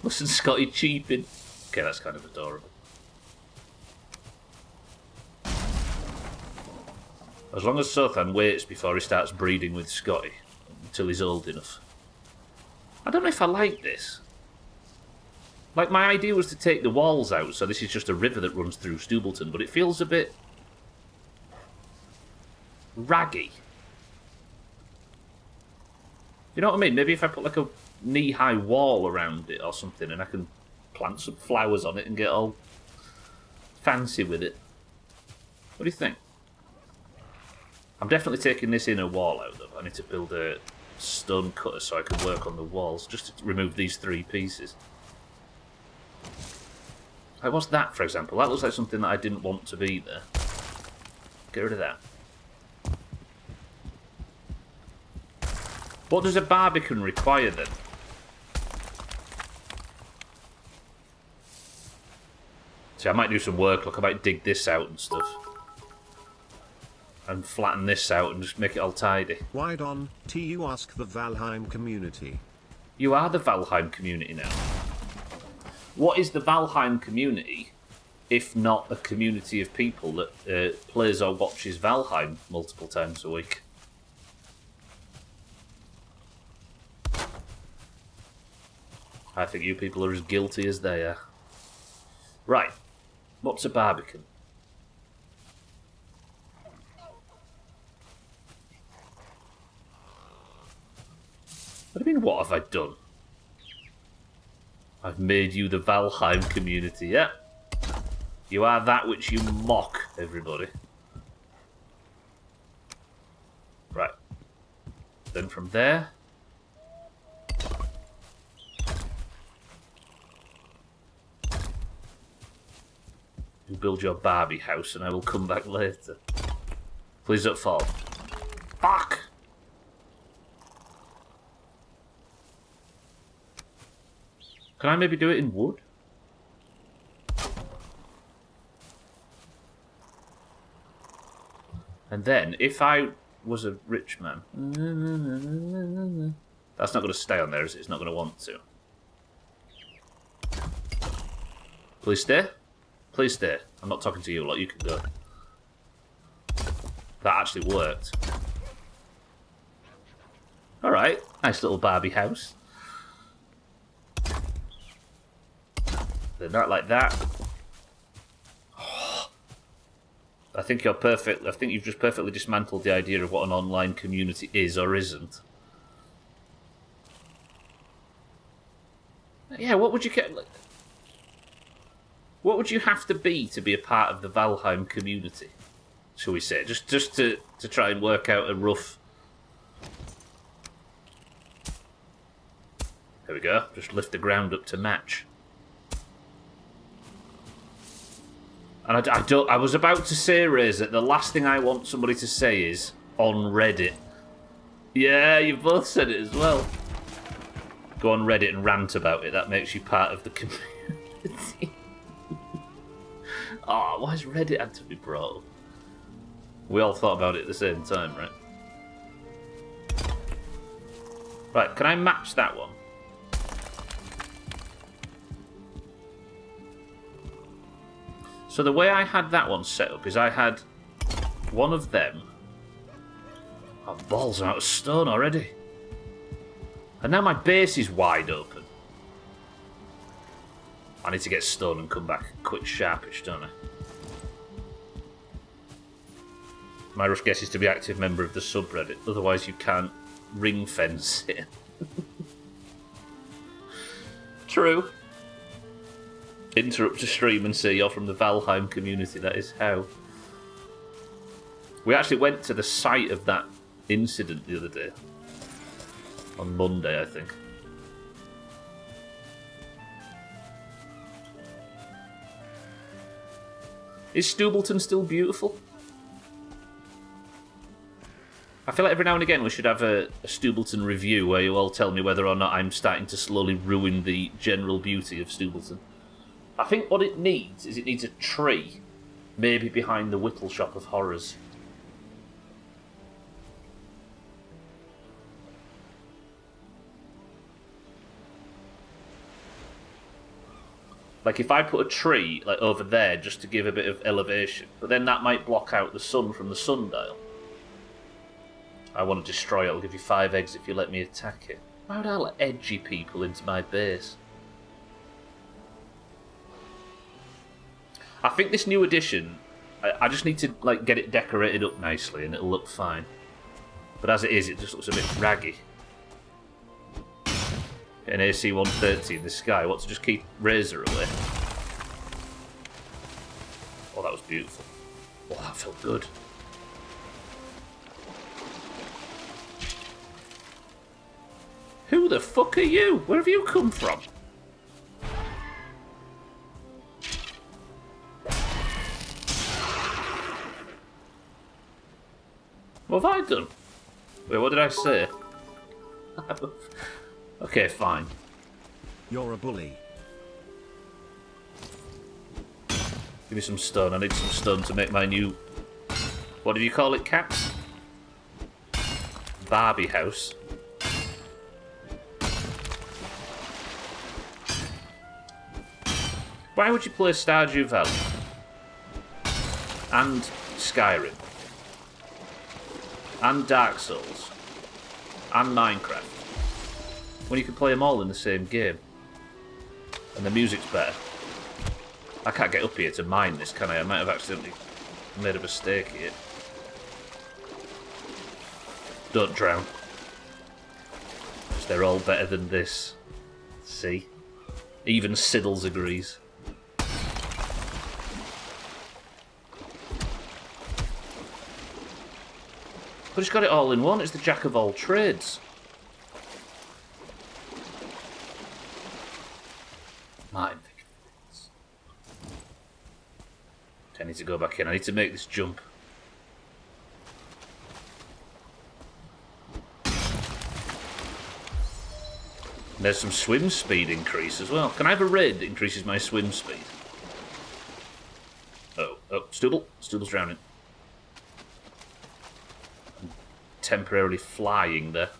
Listen, Scotty cheeping. Okay, that's kind of adorable. As long as Sothan waits before he starts breeding with Scotty, until he's old enough. I don't know if I like this. Like, my idea was to take the walls out, so this is just a river that runs through Stubleton, but it feels a bit... raggy. You know what I mean? Maybe if I put like a knee-high wall around it or something and I can plant some flowers on it and get all fancy with it. What do you think? I'm definitely taking this inner wall out though. I need to build a stone cutter so I can work on the walls just to remove these 3 pieces. Like, what's that, for example? That looks like something that I didn't want to be there. Get rid of that. What does a barbican require then? See, I might do some work. Look, I might dig this out and stuff. And flatten this out and just make it all tidy. Why don't you ask the Valheim community? You are the Valheim community now. What is the Valheim community if not a community of people that plays or watches Valheim multiple times a week? I think you people are as guilty as they are. Right. What's a barbican? What do you mean, what have I done? I've made you the Valheim community, yeah? You are that which you mock, everybody. Right. Then from there... you build your Barbie house and I will come back later. Please don't fall. Fuck! Can I maybe do it in wood? And then, if I was a rich man... that's not going to stay on there, is it? It's not going to want to. Please stay. Please stay. I'm not talking to you, like, you can go. That actually worked. Alright, nice little Barbie house. Then not like that. Oh, I think you're perfect. I think you've just perfectly dismantled the idea of what an online community is or isn't. Yeah, what would you get? What would you have to be a part of the Valheim community? Shall we say? Just to try and work out a rough... There we go. Just lift the ground up to match. And I was about to say, Raz, that the last thing I want somebody to say is on Reddit. Yeah, you both said it as well. Go on Reddit and rant about it. That makes you part of the community. Oh, why has Reddit had to be brought up? We all thought about it at the same time, right? Right, can I match that one? So the way I had that one set up is I had one of them. Oh, balls are out of stone already. And now my base is wide open. I need to get stone and come back quick sharpish, don't I? My rough guess is to be active member of the subreddit, otherwise you can't ring fence it. True. Interrupt a stream and say you're from the Valheim community, that is how. We actually went to the site of that incident the other day. On Monday, I think. Is Stubleton still beautiful? I feel like every now and again we should have a Stubleton review where you all tell me whether or not I'm starting to slowly ruin the general beauty of Stubleton. I think what it needs is it needs a tree, maybe behind the Whittle Shop of Horrors. Like if I put a tree like over there just to give a bit of elevation, but then that might block out the sun from the sundial. I want to destroy it. I'll give you 5 eggs if you let me attack it. Why would I let edgy people into my base? I think this new edition, I just need to like get it decorated up nicely and it'll look fine. But as it is, it just looks a bit raggy. An AC 130 in the sky. What, to just keep Razor away? Oh, that was beautiful. Oh, that felt good. Who the fuck are you? Where have you come from? What have I done? Wait, what did I say? Okay, fine. You're a bully. Give me some stone. I need some stone to make my new... What did you call it, Caps? Barbie house. Why would you play Stardew Valley? And Skyrim? And Dark Souls? And Minecraft? When you can play them all in the same game? And the music's better. I can't get up here to mine this, can I? I might have accidentally made a mistake here. Don't drown. Because they're all better than this. See? Even Siddles agrees. But it's got it all in one. It's the jack of all trades. Mine. I need to go back in. I need to make this jump. And there's some swim speed increase as well. Can I have a raid that increases my swim speed? Oh, Stubble. Stubble's drowning. I'm temporarily flying there.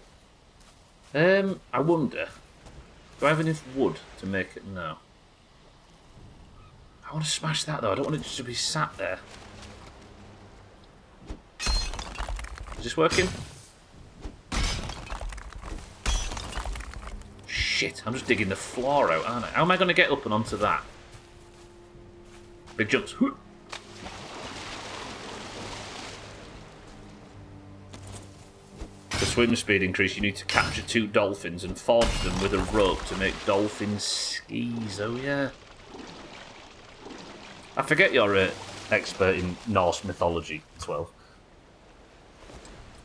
I wonder. Do I have enough wood to make it? No. I want to smash that though. I don't want it just to be sat there. Is this working? Shit, I'm just digging the floor out, aren't I? How am I going to get up and onto that? Big jumps. To swim speed increase, you need to capture 2 dolphins and forge them with a rope to make dolphin skis. Oh yeah. I forget you're an expert in Norse mythology, 12.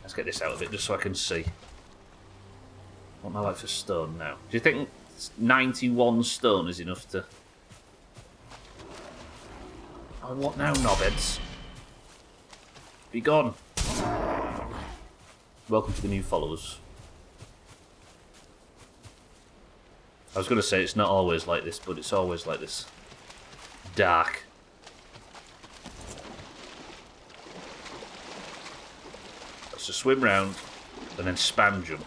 Let's get this out of it just so I can see. What am I like for stone now? Do you think 91 stone is enough to... Oh, what now, knobheads? Be gone. Welcome to the new followers. I was going to say it's not always like this, but it's always like this. Dark. So swim round and then spam jump.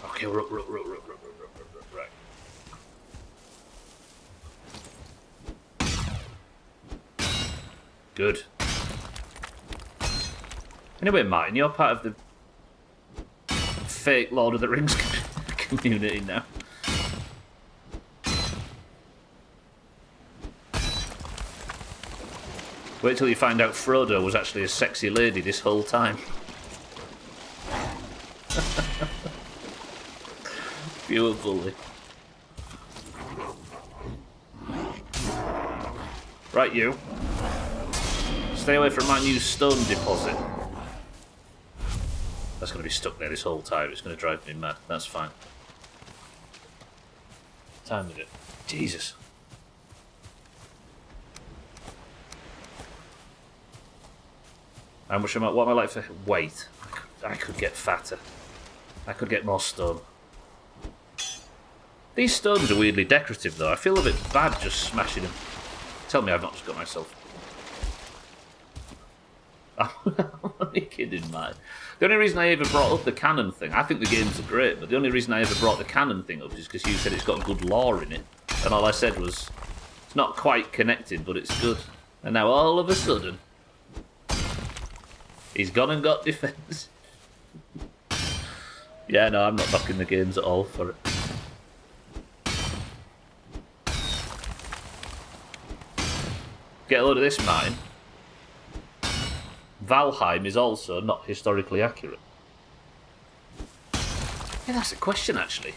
Okay, we're up. Right. Good. Anyway, Martin, you're part of the fake Lord of the Rings community now. Wait till you find out Frodo was actually a sexy lady this whole time. Pure bully. Right, you. Stay away from my new stone deposit. That's going to be stuck there this whole time. It's going to drive me mad. That's fine. Time is it? Jesus. How much am I? What am I like for weight? I could get fatter. I could get more stone. These stones are weirdly decorative, though. I feel a bit bad just smashing them. Tell me I've not just got myself. I'm only kidding, man. The only reason I ever brought up the cannon thing, I think the games are great, but the only reason I ever brought the cannon thing up is because you said it's got good lore in it. And all I said was, it's not quite connected, but it's good. And now all of a sudden, he's gone and got defense. Yeah, no, I'm not backing the games at all for it. Get a load of this, mine. Valheim is also not historically accurate. Yeah, that's a question, actually.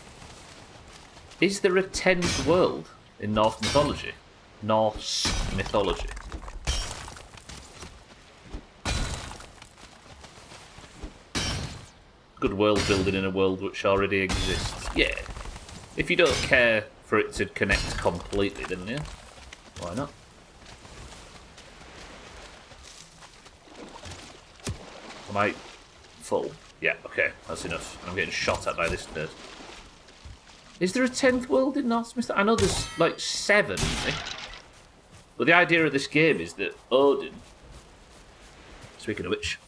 Is there a 10th world in Norse mythology? Norse mythology. Good world building in a world which already exists. Yeah. If you don't care for it to connect completely, then yeah. Why not? Am I full? Yeah, okay, that's enough. I'm getting shot at by this nerd. Is there a 10th world in Norse mythology? I know there's like 7, isn't there? But the idea of this game is that Odin, speaking of which,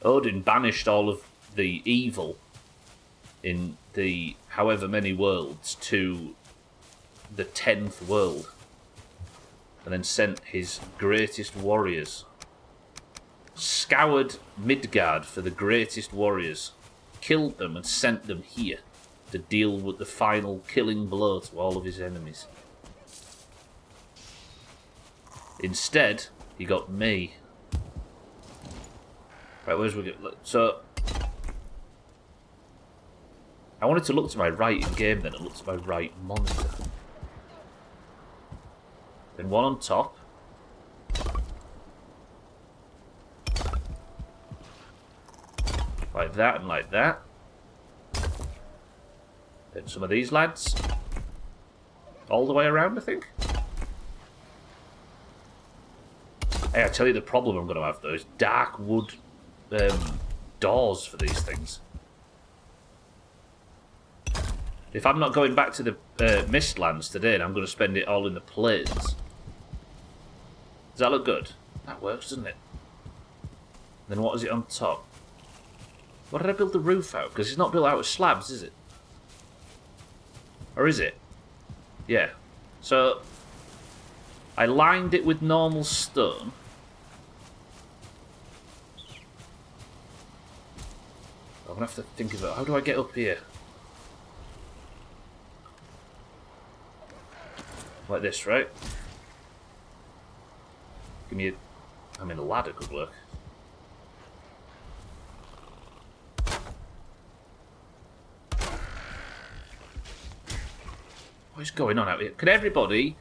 Odin banished all of the evil in the however many worlds to the 10th world. And then sent his greatest warriors. Scoured Midgard for the greatest warriors. Killed them and sent them here to deal with the final killing blow to all of his enemies. Instead, he got me. Right, where's we go? So, I wanted to look to my right in game then and look to my right monitor. Then one on top. Like that and like that. Then some of these lads. All the way around, I think. Hey, I tell you the problem I'm going to have though is dark wood doors for these things. If I'm not going back to the Mistlands today and I'm going to spend it all in the plains. Does that look good? That works, doesn't it? Then what is it on top? What did I build the roof out? Because it's not built out of slabs, is it? Or is it? Yeah. So, I lined it with normal stone. I'm going to have to think of it. How do I get up here? Like this, right? Give me a... I mean, a ladder could work. What is going on out here? Can everybody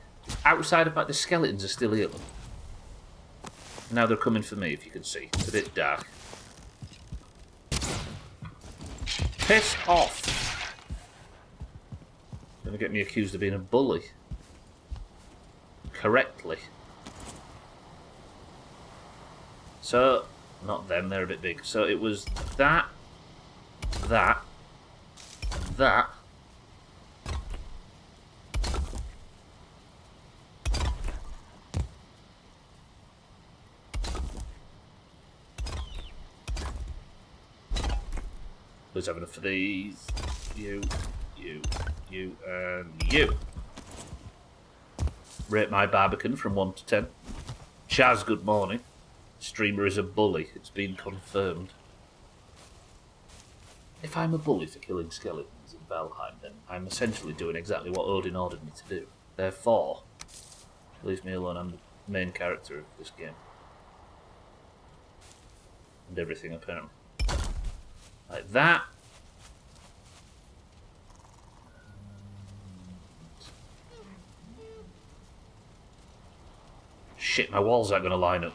outside of the skeletons are still here? Now they're coming for me, if you can see. It's a bit dark. Piss off! Gonna get me accused of being a bully. Correctly. So, not them, they're a bit big. So it was that, that, that. Who's having enough for these? You, and you. Rate my Barbican from 1 to 10. Chaz, good morning. Streamer is a bully. It's been confirmed. If I'm a bully for killing skeletons in Valheim, then I'm essentially doing exactly what Odin ordered me to do. Therefore, leave me alone, I'm the main character of this game. And everything, apparently. Like that. Shit, my walls aren't going to line up.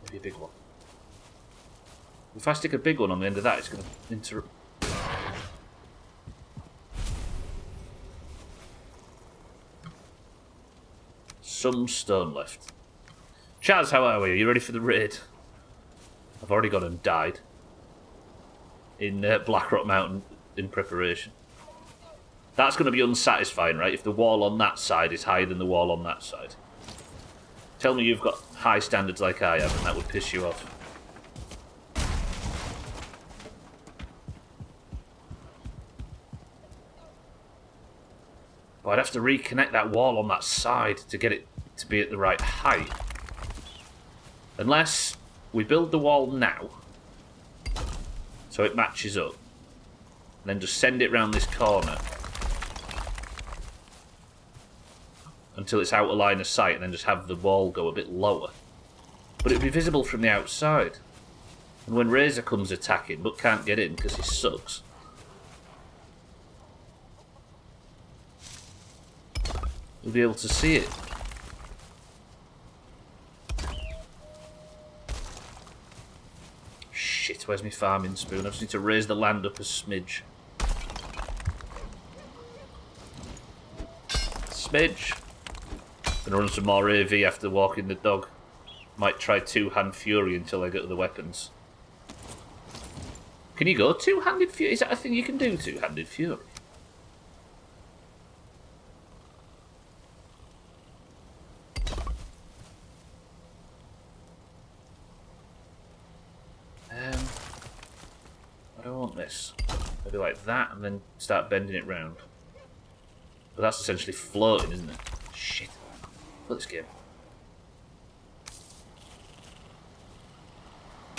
Maybe a big one. If I stick a big one on the end of that, it's going to interrupt. Some stone left. Chaz, how are we? Are you ready for the raid? I've already gone and died. In Blackrock Mountain in preparation. That's going to be unsatisfying, right? If the wall on that side is higher than the wall on that side. Tell me you've got high standards like I have and that would piss you off. But I'd have to reconnect that wall on that side to get it to be at the right height. Unless we build the wall now, so it matches up, and then just send it round this corner until it's out of line of sight, and then just have the wall go a bit lower. But it'd be visible from the outside. And when Razor comes attacking but can't get in because he sucks, we'll be able to see it. Shit, where's my farming spoon? I just need to raise the land up a smidge. Smidge. Gonna run some more AV after walking the dog. Might try two-hand fury until I get to the weapons. Can you go two-handed fury? Is that a thing you can do, two-handed fury? I don't want this. Maybe like that and then start bending it round. But that's essentially floating, isn't it? Shit. Look at this game.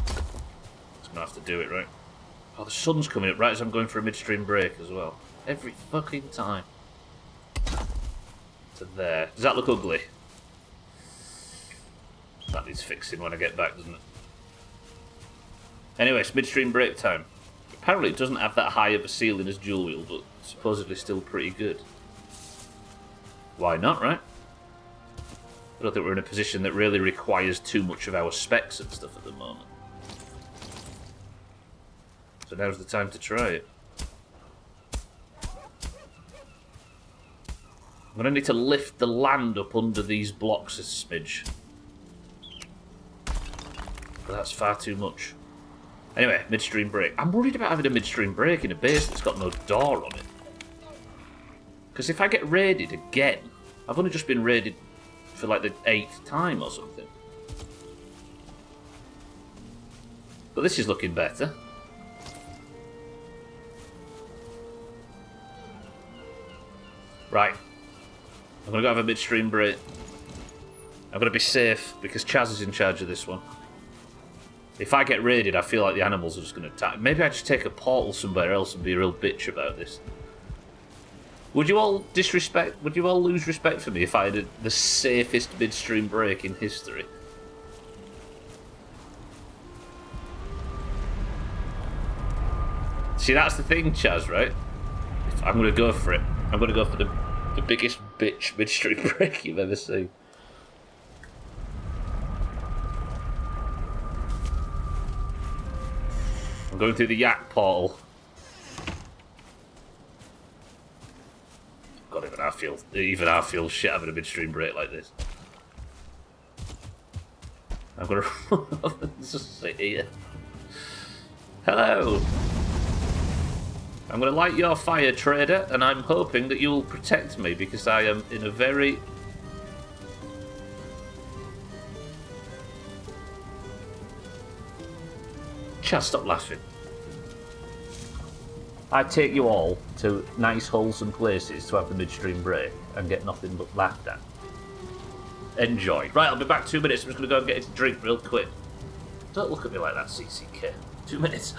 Just gonna have to do it, right? Oh, the sun's coming up right as I'm going for a midstream break as well. Every fucking time. To there. Does that look ugly? That needs fixing when I get back, doesn't it? Anyway, it's midstream break time. Apparently it doesn't have that high of a ceiling as Dual Wheel, but supposedly still pretty good. Why not, right? I don't think we're in a position that really requires too much of our specs and stuff at the moment. So now's the time to try it. I'm going to need to lift the land up under these blocks a smidge. But that's far too much. Anyway, midstream break. I'm worried about having a midstream break in a base that's got no door on it. Because if I get raided again, I've only just been raided for like the 8th time or something. But this is looking better. Right. I'm going to go have a midstream break. I'm going to be safe because Chaz is in charge of this one. If I get raided, I feel like the animals are just going to attack. Maybe I just take a portal somewhere else and be a real bitch about this. Would you all disrespect? Would you all lose respect for me if I had the safest midstream break in history? See, that's the thing, Chaz, right? I'm going to go for it. I'm going to go for the biggest bitch midstream break you've ever seen. I'm going through the yak portal. God, even I feel shit having a midstream break like this. I'm gonna just sit here. Hello. I'm gonna light your fire, trader, and I'm hoping that you will protect me because I am in a very... Chaz, stop laughing. I take you all to nice, wholesome places to have the midstream break and get nothing but laughed at. Enjoy. Right, I'll be back 2 minutes. I'm just going to go and get a drink real quick. Don't look at me like that, CCK. 2 minutes.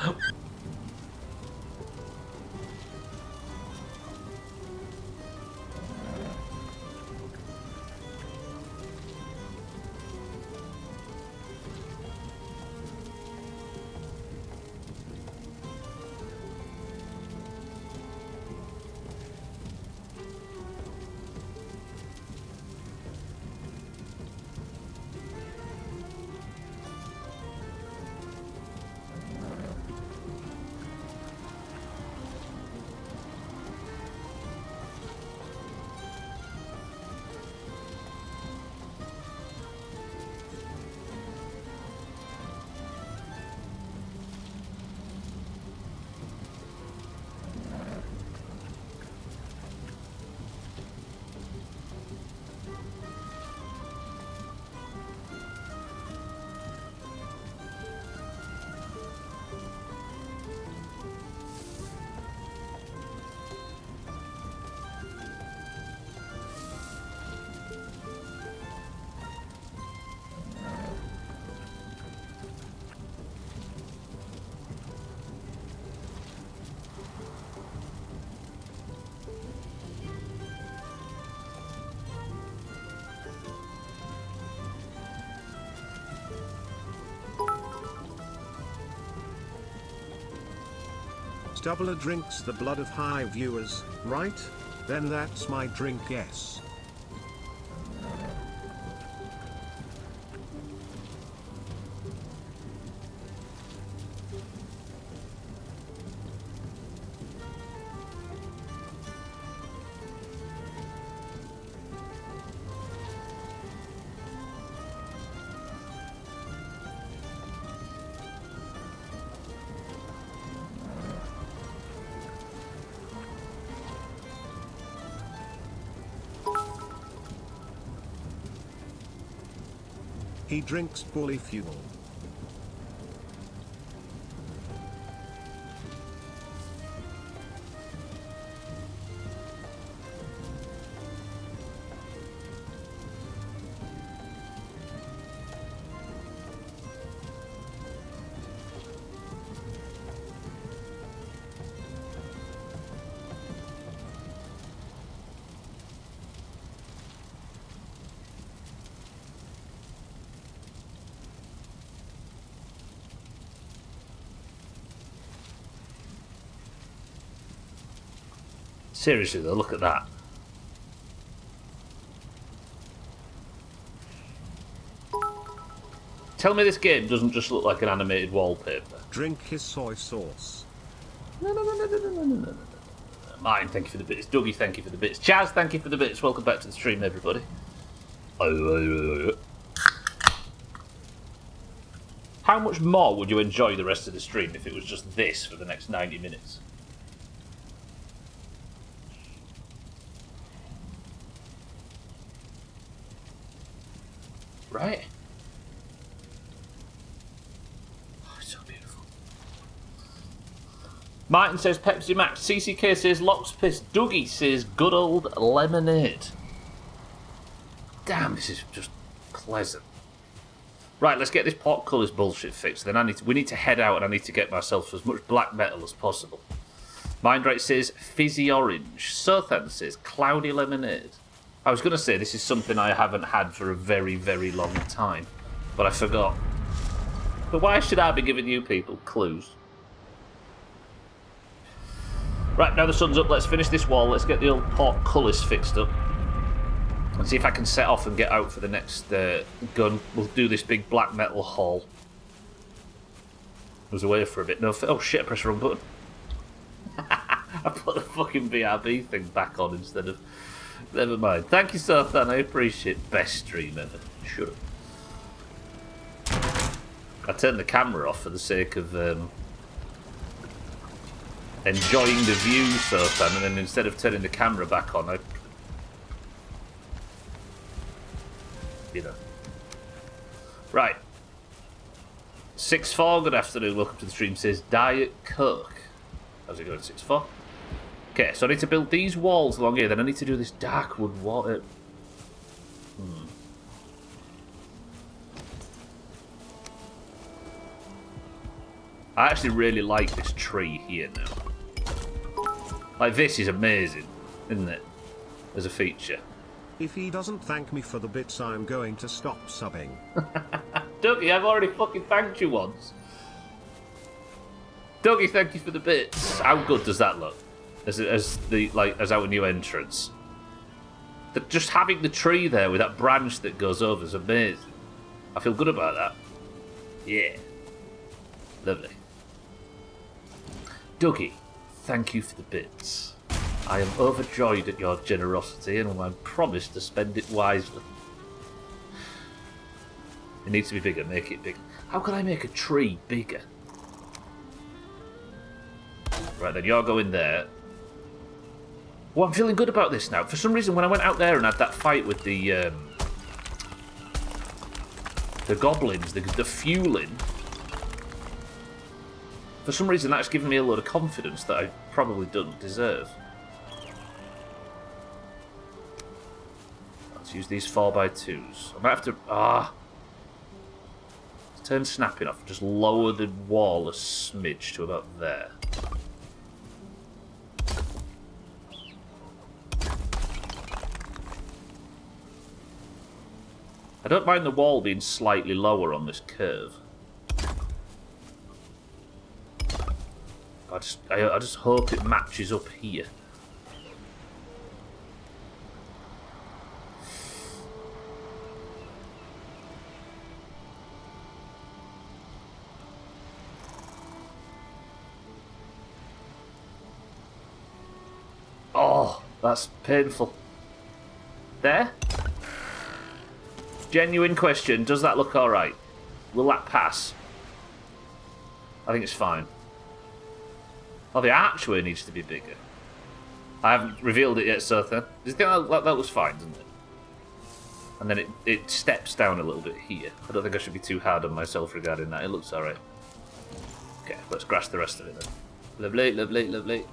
Stubbler drinks the blood of high viewers, right? Then that's my drink, yes. He drinks bully fuel. Seriously though, look at that. Tell me this game doesn't just look like an animated wallpaper. Drink his soy sauce. No. Martin, thank you for the bits. Dougie, thank you for the bits. Chaz, thank you for the bits. Welcome back to the stream, everybody. How much more would you enjoy the rest of the stream if it was just this for the next 90 minutes? Right? Oh, it's so beautiful. Martin says Pepsi Max. CCK says Locks Piss. Dougie says good old lemonade. Damn, this is just pleasant. Right, let's get this portcullis bullshit fixed. Then we need to head out, and I need to get myself as much black metal as possible. Mindrate says fizzy orange. Sothan says cloudy lemonade. I was going to say this is something I haven't had for a very, very long time, but I forgot. But why should I be giving you people clues? Right, now the sun's up, let's finish this wall, let's get the old portcullis fixed up. And see if I can set off and get out for the next gun. We'll do this big black metal haul. I was away for a bit. No, oh shit, I pressed the wrong button. I put the fucking BRB thing back on instead of... Never mind. Thank you, Sothan. I appreciate it. Best stream ever. Shut up. I turned the camera off for the sake of enjoying the view, Sothan, and then instead of turning the camera back on, I... You know. Right. 6-4, good afternoon. Welcome to the stream. Says Diet Coke. How's it going, 6-4? Okay, so I need to build these walls along here, then I need to do this dark wood wall. I actually really like this tree here now. Like, this is amazing, isn't it? As a feature. If he doesn't thank me for the bits, I'm going to stop subbing. Dougie, I've already fucking thanked you once. Dougie, thank you for the bits. How good does that look? As our new entrance. Just having the tree there with that branch that goes over is amazing. I feel good about that. Yeah. Lovely. Dougie, thank you for the bits. I am overjoyed at your generosity and I promise to spend it wisely. It needs to be bigger, make it bigger. How can I make a tree bigger? Right then, you're going there. Well, I'm feeling good about this now. For some reason, when I went out there and had that fight with the goblins, the fueling, for some reason that's given me a lot of confidence that I probably don't deserve. Let's use these 4x2s. I might have to... turn snapping off. Just lower the wall a smidge to about there. I don't mind the wall being slightly lower on this curve. I just hope it matches up here. Oh, that's painful. There? Genuine question, does that look alright? Will that pass? I think it's fine. Oh, the archway needs to be bigger. I haven't revealed it yet, Sotha. Do you think that looks fine, doesn't it? And then it steps down a little bit here. I don't think I should be too hard on myself regarding that. It looks alright. Okay, let's grass the rest of it then. Lovely, lovely, lovely.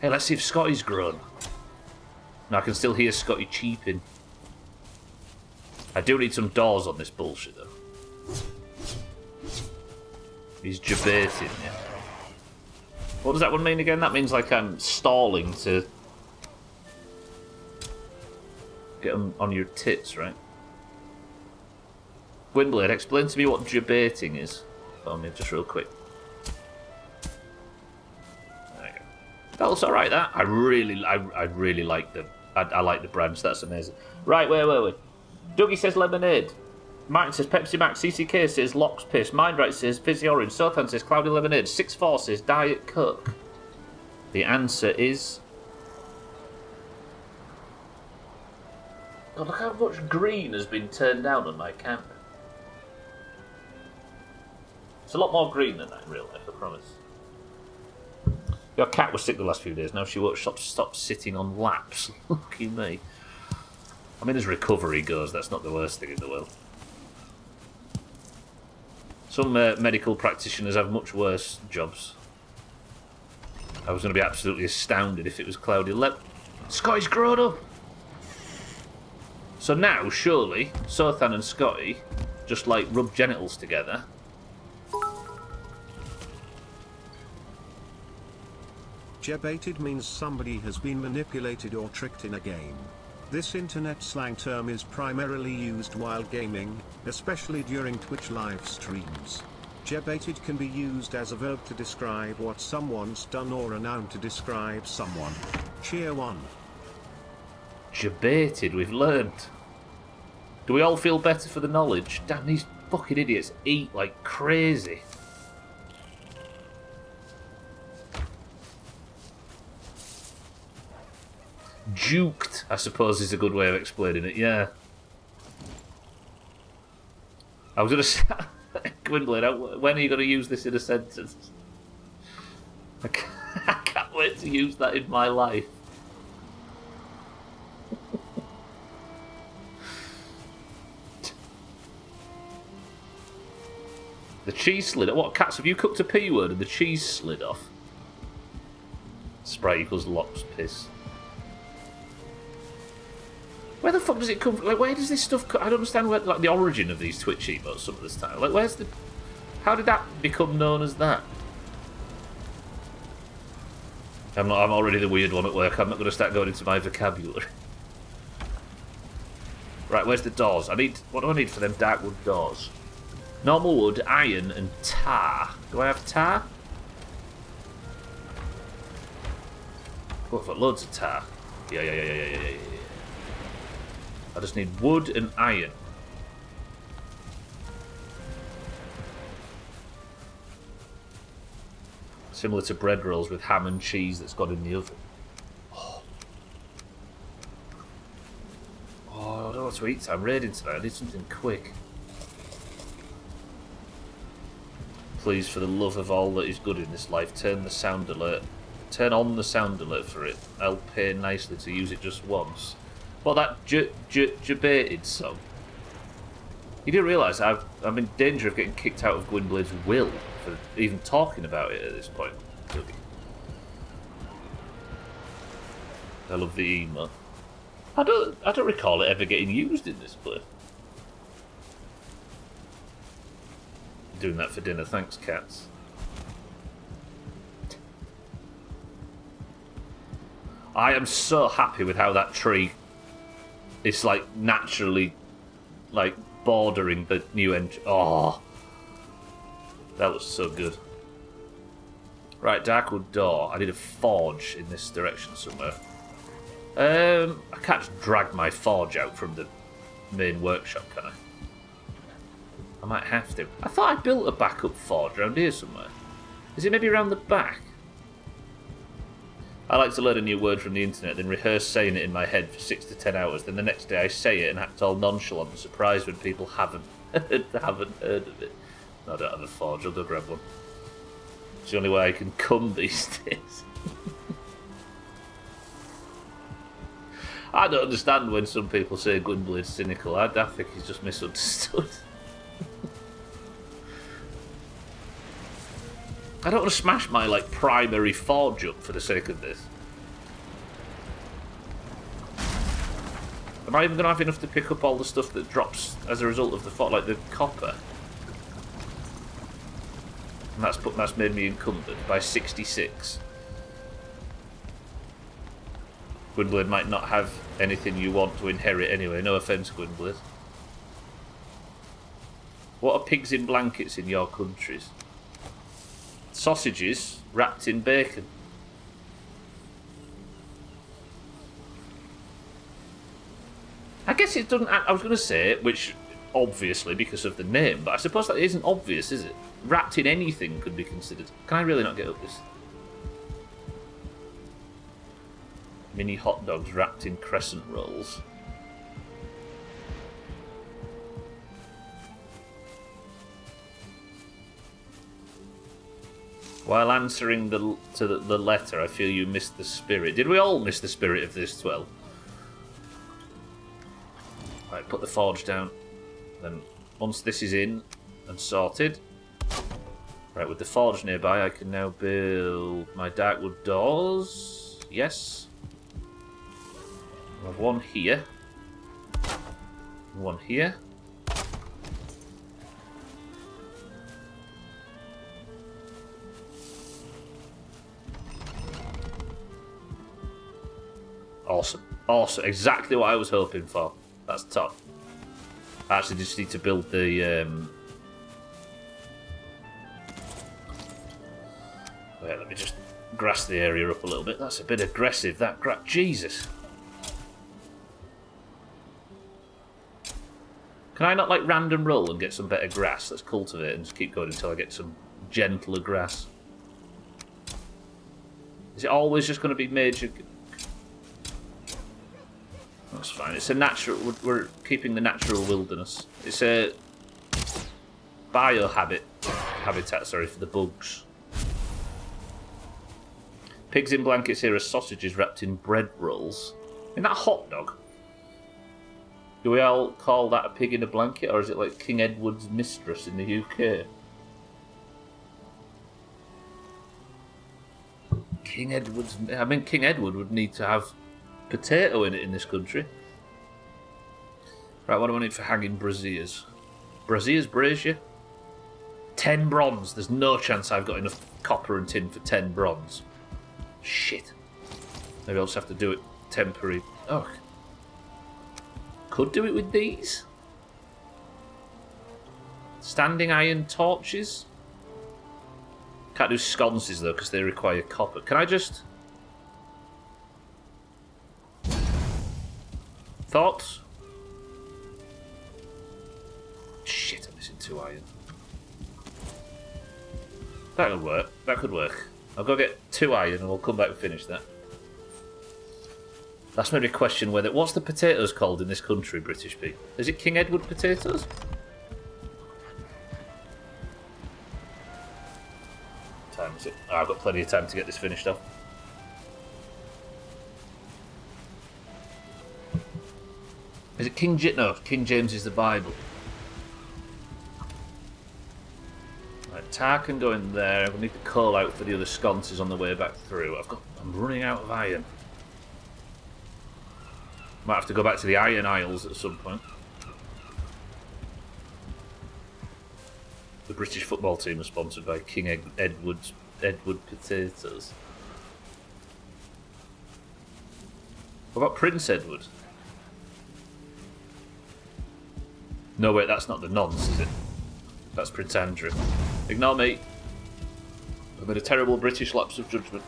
Hey, let's see if Scotty's grown. No, I can still hear Scotty cheeping. I do need some doors on this bullshit, though. He's debating, yeah. What does that one mean again? That means like I'm stalling to get them on your tits, right? Gwynblade, explain to me what debating is. For me, just real quick. There you go. That looks alright, that. I really like the... I like the branch, that's amazing. Right, where were we? Dougie says lemonade. Martin says Pepsi Max. CCK says Locks Piss. Mindright says Fizzy Orange. Sothan says Cloudy Lemonade. 6-4 says Diet Coke. The answer is... God, look how much green has been turned down on my camp. It's a lot more green than that in real life, I promise. Your cat was sick the last few days. Now she won't stop sitting on laps. Lucky me. I mean, as recovery goes, that's not the worst thing in the world. Some medical practitioners have much worse jobs. I was going to be absolutely astounded if it was Cloudy. Scotty's grown up! So now, surely, Sothan and Scotty just, like, rub genitals together. Jebaited means somebody has been manipulated or tricked in a game. This internet slang term is primarily used while gaming, especially during Twitch live streams. Jebaited can be used as a verb to describe what someone's done or a noun to describe someone. Cheer 1. Jebaited, we've learned. Do we all feel better for the knowledge? Damn, these fucking idiots eat like crazy. Juked, I suppose, is a good way of explaining it, yeah. I was going to say, Gwynblade, when are you going to use this in a sentence? I can't wait to use that in my life. The cheese slid. What, cats, have you cooked a P word and the cheese slid off? Sprite equals Locks Piss. Where the fuck does it come from? Like, where does this stuff come? I don't understand where, like, the origin of these Twitch emotes some of this time. Like, where's the... How did that become known as that? I'm already the weird one at work. I'm not going to start going into my vocabulary. Right, where's the doors? What do I need for them dark wood doors? Normal wood, iron, and tar. Do I have tar? Oh, I've got loads of tar. Yeah. I just need wood and iron. Similar to bread rolls with ham and cheese that's gone in the oven. Oh, I don't know what to eat. I'm raiding tonight. I need something quick. Please, for the love of all that is good in this life, turn the sound alert. Turn on the sound alert for it. I'll pay nicely to use it just once. Well, that debated song. You do realise I'm in danger of getting kicked out of Gwynblade's will for even talking about it at this point. I love the emo. I don't recall it ever getting used in this play. Doing that for dinner, thanks, cats. I am so happy with how that tree is like naturally like bordering the new engine. Oh, that was so good. Right, Darkwood door. I need a forge in this direction somewhere. I can't just drag my forge out from the main workshop, can I? I might have to. I thought I built a backup forge around here somewhere. Is it maybe around the back? I like to learn a new word from the internet, then rehearse saying it in my head for 6 to 10 hours. Then the next day I say it and act all nonchalant and surprised when people haven't heard of it. No, I don't have a forge. I'll go grab one. It's the only way I can come these days. I don't understand when some people say Gwynblade's cynical. I think he's just misunderstood. I don't want to smash my primary forge up for the sake of this. Am I even going to have enough to pick up all the stuff that drops as a result of the forge, like the copper? And that's made me encumbered by 66. Gwynblade might not have anything you want to inherit anyway. No offence, Gwynblade. What are pigs in blankets in your countries? Sausages wrapped in bacon. I guess it doesn't. I was going to say, which obviously because of the name, but I suppose that isn't obvious, is it? Wrapped in anything could be considered. Can I really not get up this? Mini hot dogs wrapped in crescent rolls. While answering to the letter, I feel you missed the spirit. Did we all miss the spirit of this 12? Right, put the forge down. Then, once this is in and sorted... Right, with the forge nearby, I can now build my darkwood doors. Yes. I have one here. One here. Awesome. Awesome. Exactly what I was hoping for. That's top. I actually just need to build the... Wait, let me just grass the area up a little bit. That's a bit aggressive, that Jesus. Can I not, random roll and get some better grass? Let's cultivate and just keep going until I get some gentler grass. Is it always just going to be major... That's fine. It's a natural... We're keeping the natural wilderness. It's a habitat, sorry, for the bugs. Pigs in blankets here are sausages wrapped in bread rolls. Isn't that a hot dog? Do we all call that a pig in a blanket, or is it like King Edward's mistress in the UK? King Edward's... I mean, King Edward would need to have potato in it in this country. Right, what do I need for hanging braziers? Braziers, brazier? 10 bronze. There's no chance I've got enough copper and tin for 10 bronze. Shit. Maybe I'll just have to do it temporary. Oh. Could do it with these. Standing iron torches. Can't do sconces though because they require copper. Can I just... Thoughts? Shit, I'm missing 2 iron. That'll work. That could work. I'll go get 2 iron and we'll come back and finish that. That's made me question whether... What's the potatoes called in this country, British people? Is it King Edward potatoes? Time is it? Oh, I've got plenty of time to get this finished off. Is it King James? No, King James is the Bible. Right, tar can go in there. I need to call out for the other sconces on the way back through. I'm running out of iron. Might have to go back to the iron aisles at some point. The British football team is sponsored by King Edward Potatoes. What about Prince Edward? No, wait, that's not the nonce, is it? That's Prince Andrew. Ignore me. I've made a terrible British lapse of judgment.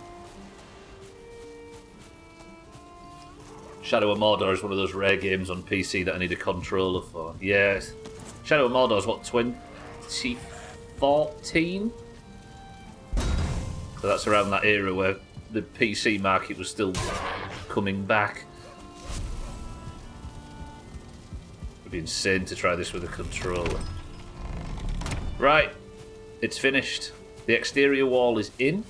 Shadow of Mordor is one of those rare games on PC that I need a controller for. Yes. Shadow of Mordor is what, 2014? So that's around that era where the PC market was still coming back. It'd be insane to try this with a controller. Right. It's finished. The exterior wall is in.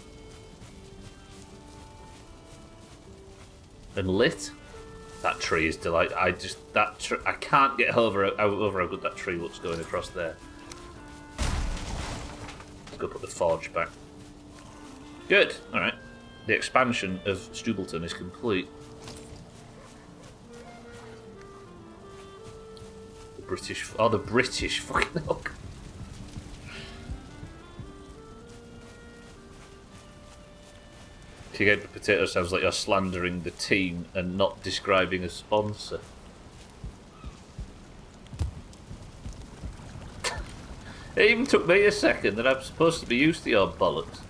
And lit. That tree is delightful. I can't get over how good that tree looks going across there. Let's go put the forge back. Good. All right. The expansion of Stubleton is complete. The British fucking look. King Edward Potato sounds like you're slandering the team and not describing a sponsor. It even took me a second, that I'm supposed to be used to your bollocks.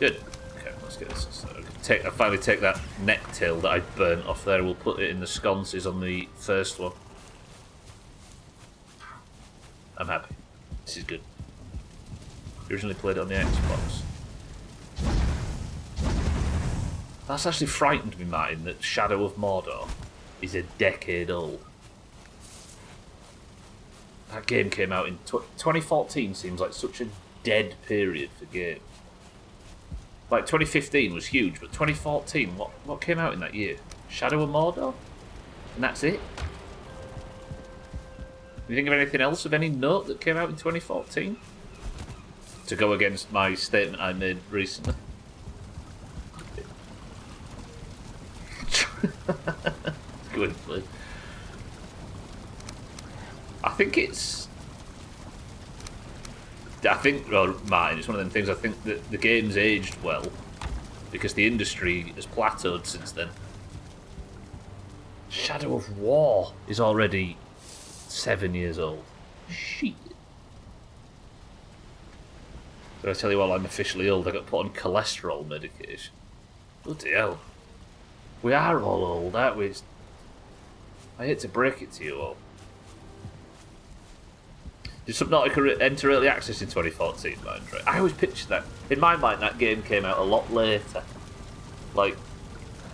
Good. Okay, let's get this. So I finally take that necktail that I burnt off there. We'll put it in the sconces on the first one. I'm happy. This is good. Originally played it on the Xbox. That's actually frightened me, Martin, that Shadow of Mordor is a decade old. That game came out in 2014. Seems like such a dead period for games. Like 2015 was huge, but 2014, what came out in that year? Shadow of Mordor, and that's it. You think of anything else of any note that came out in 2014? To go against my statement I made recently. Go in, please. Well, Martin, it's one of them things. I think that the game's aged well because the industry has plateaued since then. Shadow of War is already 7 years old. Shit. Did I tell you while I'm officially old, I got put on cholesterol medication? Bloody hell. We are all old, aren't we? I hate to break it to you all. Did Subnautica enter early access in 2014, mind, right? I always picture that. In my mind, that game came out a lot later. Like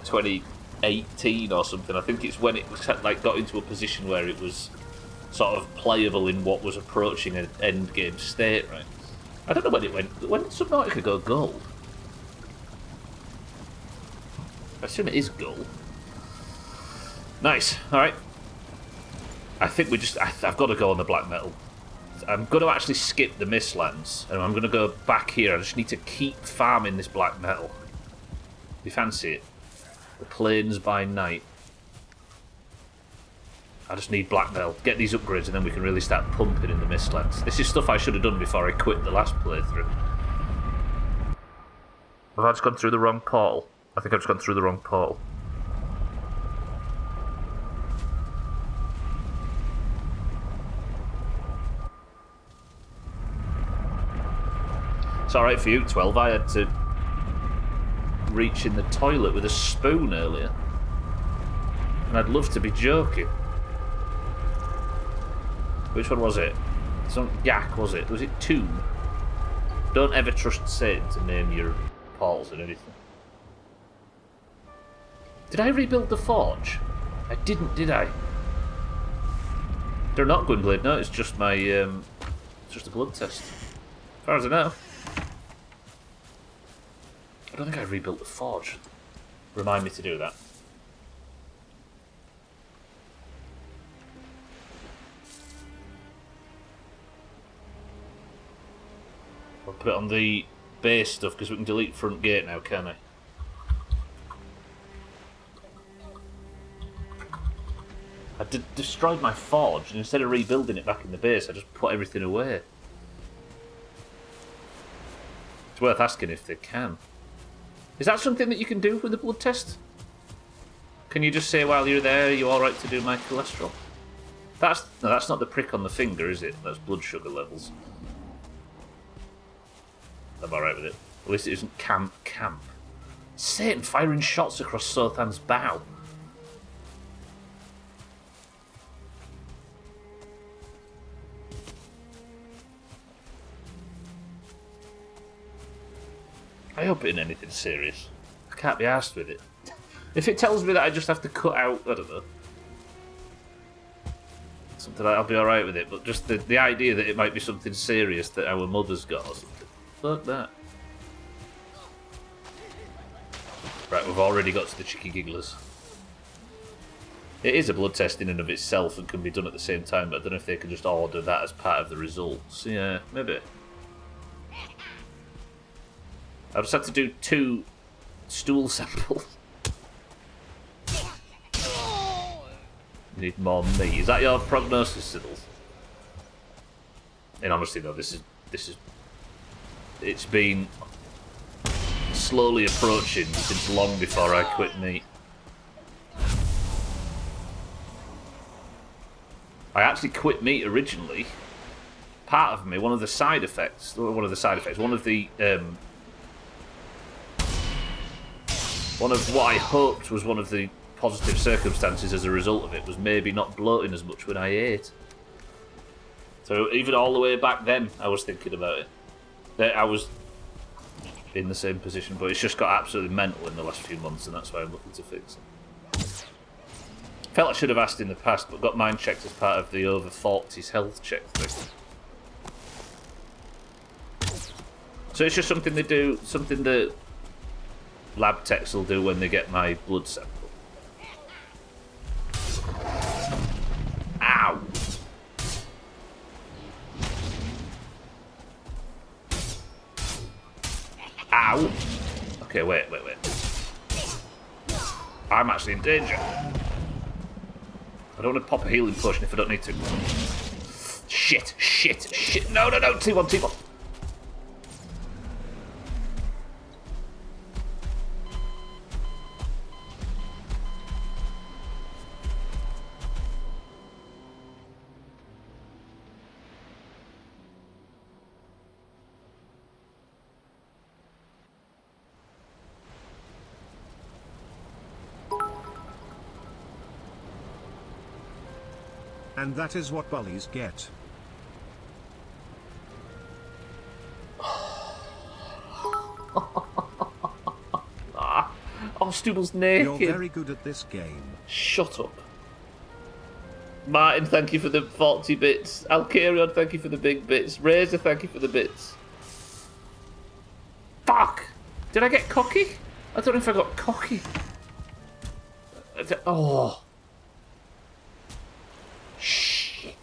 2018 or something. I think it's when it was like got into a position where it was sort of playable in what was approaching an end game state, right? I don't know when it went. When did Subnautica go gold? I assume it is gold. Nice. All right. I think we just. I've got to go on the black metal. I'm going to actually skip the Mistlands, and I'm going to go back here. I just need to keep farming this black metal. You fancy it? The Plains by Night. I just need blackmail. Get these upgrades and then we can really start pumping in the Mistlands. This is stuff I should have done before I quit the last playthrough. Have I just gone through the wrong portal? I think I've just gone through the wrong portal. It's alright for you, 12. I had to reach in the toilet with a spoon earlier. And I'd love to be joking. Which one was it? It's not Yak, was it? Was it Tomb? Don't ever trust Satan to name your portals and anything. Did I rebuild the forge? I didn't, did I? They're not Gwynblade, no, it's just my, it's just a blood test. As far as I know. I don't think I rebuilt the forge. Remind me to do that. I'll put it on the base stuff because we can delete front gate now, can I? I destroyed my forge, and instead of rebuilding it back in the base, I just put everything away. It's worth asking if they can. Is that something that you can do with the blood test? Can you just say while you're there, are you alright to do my cholesterol? No, that's not the prick on the finger, is it? That's blood sugar levels. I'm alright with it. At least it isn't camp. Satan firing shots across Sothan's bow. I hope it ain't anything serious. I can't be arsed with it. If it tells me that I just have to cut out, I don't know, something like, I'll be alright with it, but just the idea that it might be something serious that our mother's got or something. Fuck that. Right, we've already got to the Chicky Gigglers. It is a blood test in and of itself and can be done at the same time, but I don't know if they can just order that as part of the results. Yeah, maybe. I just had to do 2 stool samples. You need more meat. Is that your prognosis, Siddles? And honestly though, this is it's been slowly approaching since long before I quit meat. I actually quit meat originally. Part of me, one of the what I hoped was one of the positive circumstances as a result of it was maybe not bloating as much when I ate. So even all the way back then, I was thinking about it. I was in the same position, but it's just got absolutely mental in the last few months, and that's why I'm looking to fix it. Felt I should have asked in the past, but got mine checked as part of the over 40s health check thing. So it's just something they do, something that lab techs will do when they get my blood sample. Ow! Ow! Okay, wait. I'm actually in danger. I don't want to pop a healing potion if I don't need to. Shit! No! T1. And that is what bullies get. Oh, Stooble's naked. You're very good at this game. Shut up. Martin, thank you for the 40 bits. Alcarion, thank you for the big bits. Razor, thank you for the bits. Fuck! Did I get cocky? I don't know if I got cocky. Oh. Shit.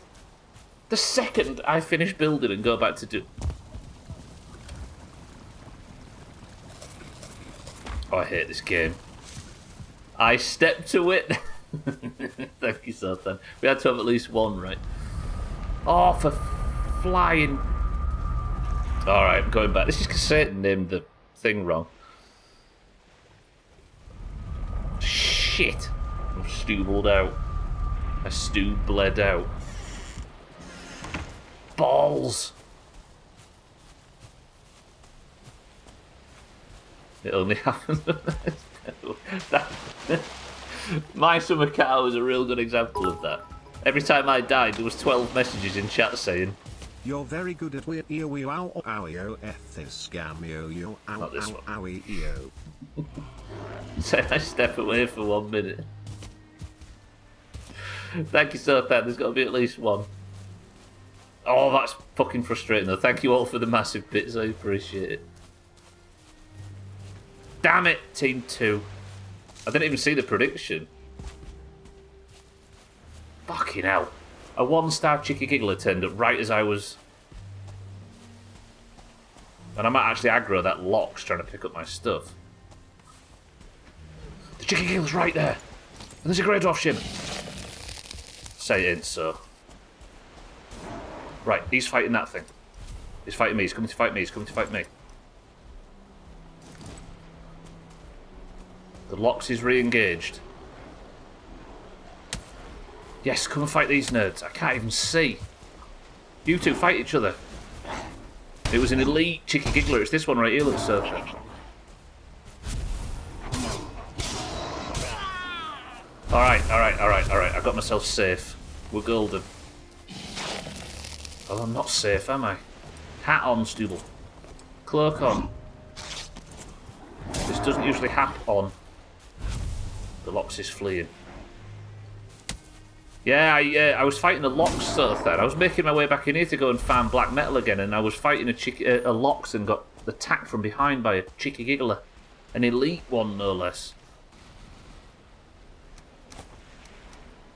The second I finish building and go back to do... Oh, I hate this game. I step to it. Thank you, Sultan. We had to have at least one, right? Oh, for flying. Alright, I'm going back. This is because Satan named the thing wrong. Shit! I'm stoobled out. I bled out. Balls! It only happened. My summer car was a real good example of that. Every time I died, there was 12 messages in chat saying, "You're very good at scamio. Not this one. Ow. Say I step away for 1 minute. Thank you, Sultan. There's got to be at least one. Oh, that's fucking frustrating though. Thank you all for the massive bits. I appreciate it. Damn it, Team 2. I didn't even see the prediction. Fucking hell. A 1-star Chicky Giggler turned up right as I was... And I might actually aggro that Lox trying to pick up my stuff. The Chicky Giggler's right there. And there's a Grey Dwarf ship. Say it ain't so. Right, he's fighting that thing. He's fighting me, he's coming to fight me, he's coming to fight me. The Lox is re-engaged. Yes, come and fight these nerds. I can't even see. You two fight each other. It was an elite Chicky Giggler. It's this one right here, looks so. Alright. I got myself safe. We're golden. Oh, I'm not safe, am I? Hat on, Stubble. Cloak on. This doesn't usually happen on. The Lox is fleeing. Yeah, I was fighting a Lox sort of thing. I was making my way back in here to go and farm black metal again, and I was fighting a Lox and got attacked from behind by a Chicky Giggler. An elite one, no less.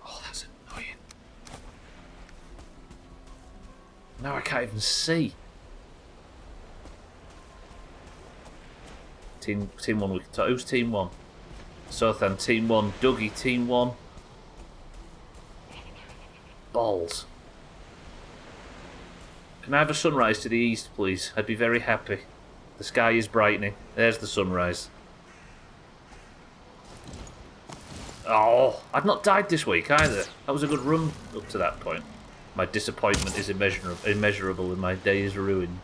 Oh, that's annoying. Now I can't even see. Team 1, we can talk. Who's Team 1? Sothan, Team 1. Dougie, Team 1. Balls. Can I have a sunrise to the east, please? I'd be very happy. The sky is brightening. There's the sunrise. Oh, I've not died this week either. That was a good run up to that point. My disappointment is immeasurable and my day is ruined.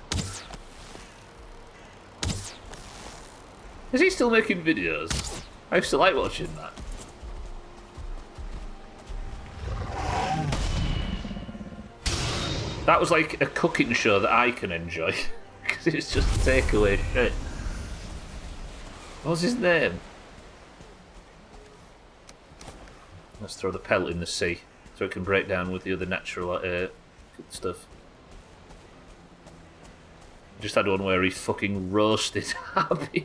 Is he still making videos? I used to like watching that. That was like a cooking show that I can enjoy. Because it's just takeaway shit. What's his name? Let's throw the pelt in the sea so it can break down with the other natural stuff. Just had one where he fucking roasted Harpies.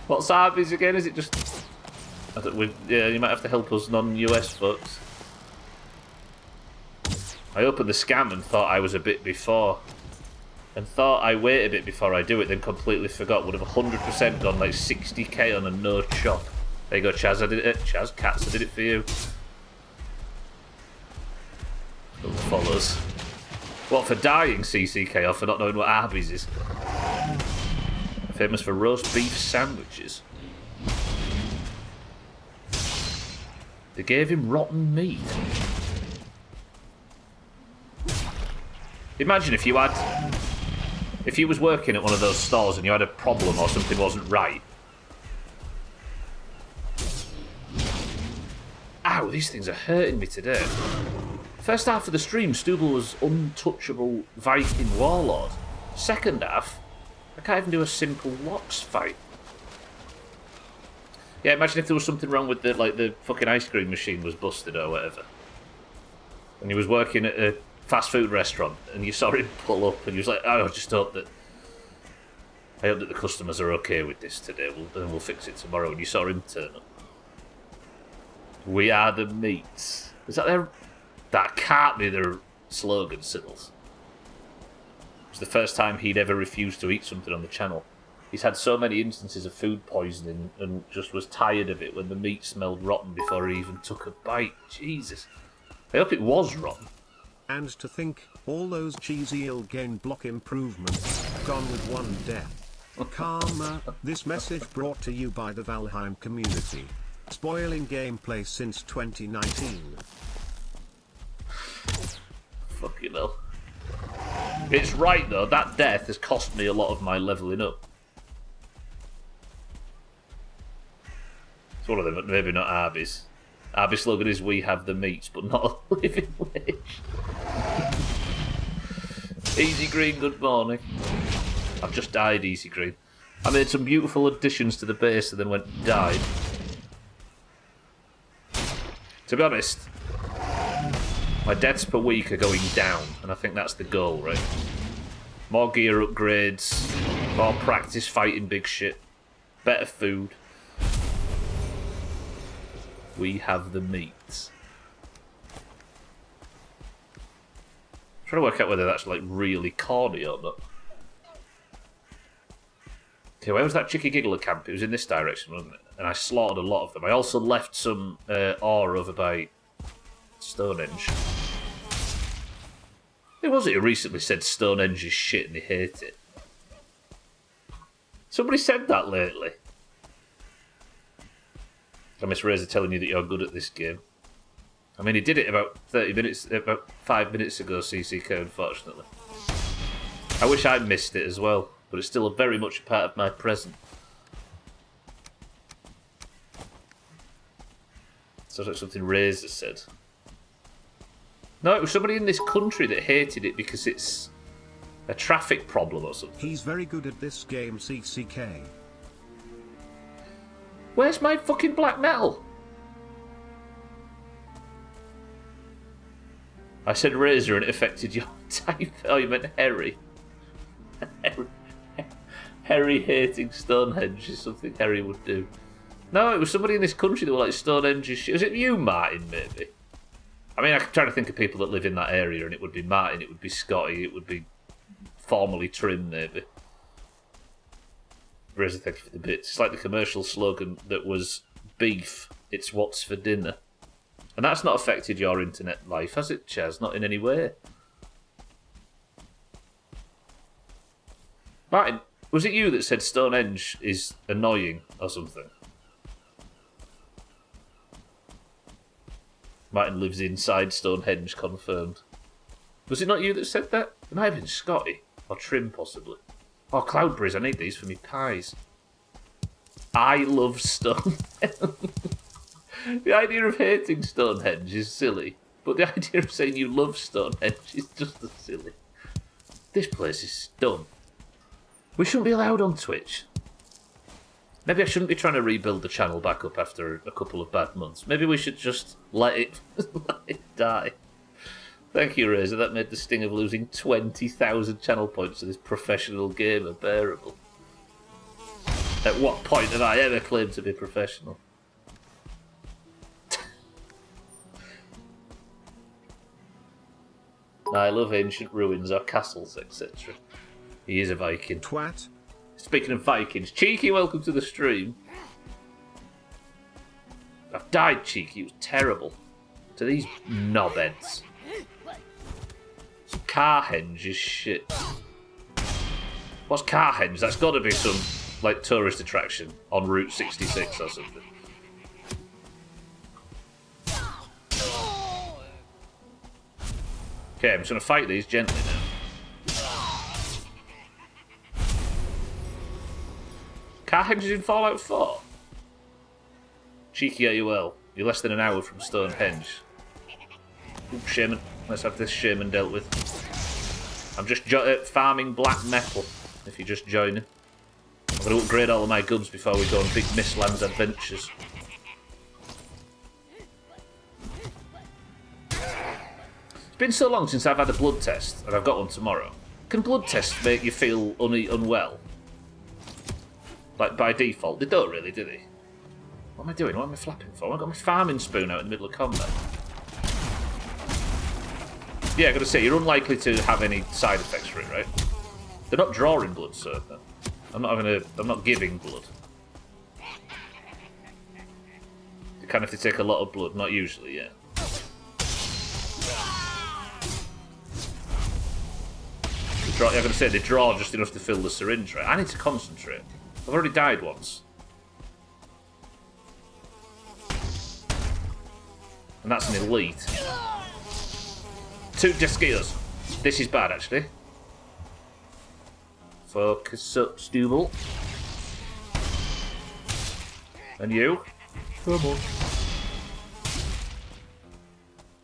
What's Harpies again? Is it just... yeah, you might have to help us non-US folks. I opened the scam and thought I was a bit before. And thought I wait a bit before I do it, then completely forgot. Would have 100% gone like 60k on a no chop. There you go, Chaz, I did it. Chaz, Cats, I did it for you. Follows. What, for dying CCK or for not knowing what Arby's is? Famous for roast beef sandwiches. They gave him rotten meat. Imagine if you had... If you was working at one of those stores and you had a problem or something wasn't right. Ow, these things are hurting me today. First half of the stream, Stubble was untouchable Viking warlord. Second half, I can't even do a simple Lox fight. Yeah, imagine if there was something wrong with the fucking ice cream machine was busted or whatever. And he was working at a fast food restaurant and you saw him pull up and you was like, oh, I just hope that the customers are okay with this today, we'll fix it tomorrow. And you saw him turn up. We are the meats. Is that their... That can't be their slogan, Siddles. It was the first time he'd ever refused to eat something on the channel. He's had so many instances of food poisoning and just was tired of it when the meat smelled rotten before he even took a bite. Jesus. I hope it was rotten. And to think, all those cheesy ill-gain block improvements, gone with one death. Karma, this message brought to you by the Valheim community. Spoiling gameplay since 2019. Fucking hell. It's right though, that death has cost me a lot of my levelling up. It's one of them, but maybe not Arby's. Arby's slogan is "We have the meats, but not a living wage." Easy Green, good morning. I've just died, Easy Green. I made some beautiful additions to the base and then went and died. To be honest, my deaths per week are going down, and I think that's the goal, right? More gear upgrades, more practice fighting big shit, better food. We have the meats. I'm trying to work out whether that's like really corny or not. Okay, where was that Chicky Giggler camp? It was in this direction, wasn't it? And I slaughtered a lot of them. I also left some ore over by Stonehenge. Who was it who recently said Stonehenge is shit and they hate it? Somebody said that lately. I miss Razor telling you that you're good at this game. I mean, he did it about 5 minutes ago, CCK, unfortunately. I wish I missed it as well, but it's still very much a part of my present. Sounds like something Razor said. No, it was somebody in this country that hated it because it's a traffic problem or something. He's very good at this game, CCK. Where's my fucking black metal? I said Razor and it affected your type. Oh, you meant Harry. Harry hating Stonehenge is something Harry would do. No, it was somebody in this country that were like Stonehenge is shit. Was it you, Martin, maybe? I mean, I'm trying to think of people that live in that area, and it would be Martin, it would be Scotty, it would be formerly Trim, maybe. Razor, thank you for the bits. It's like the commercial slogan that was beef, it's what's for dinner. And that's not affected your internet life, has it, Chaz? Not in any way. Martin, was it you that said Stonehenge is annoying or something? Martin lives inside Stonehenge, confirmed. Was it not you that said that? It might have been Scotty. Or Trim, possibly. Oh, Cloudberries, I need these for me pies. I love Stonehenge. The idea of hating Stonehenge is silly, but the idea of saying you love Stonehenge is just as silly. This place is done. We shouldn't be allowed on Twitch. Maybe I shouldn't be trying to rebuild the channel back up after a couple of bad months. Maybe we should just let it die. Thank you, Razor. That made the sting of losing 20,000 channel points to this professional gamer bearable. At what point have I ever claimed to be professional? I love ancient ruins or castles, etc. He is a Viking. Twat. Speaking of Vikings, Cheeky, welcome to the stream. I've died, Cheeky. It was terrible. To these knobheads. Carhenge is shit. What's Carhenge? That's got to be some like tourist attraction on Route 66 or something. Okay, I'm just going to fight these gently now. Carhenge is in Fallout 4. Cheeky AUL. You're less than an hour from Stonehenge. Ooh, Shaman. Let's have this Shaman dealt with. I'm just farming black metal, if you're just joining. I'm going to upgrade all of my guns before we go on big Mistlands adventures. It's been so long since I've had a blood test, and I've got one tomorrow. Can blood tests make you feel unwell? Like, by default? They don't really, do they? What am I doing? What am I flapping for? I've got my farming spoon out in the middle of combat. Yeah, I've got to say, you're unlikely to have any side effects for it, right? They're not drawing blood, so... I'm not giving blood. You can if they take a lot of blood, not usually, yeah. I'm going to say they draw just enough to fill the syringe, right? I need to concentrate. I've already died once. And that's an elite. 2 Jesquios. This is bad, actually. Focus up, Stubble. And you? Come on.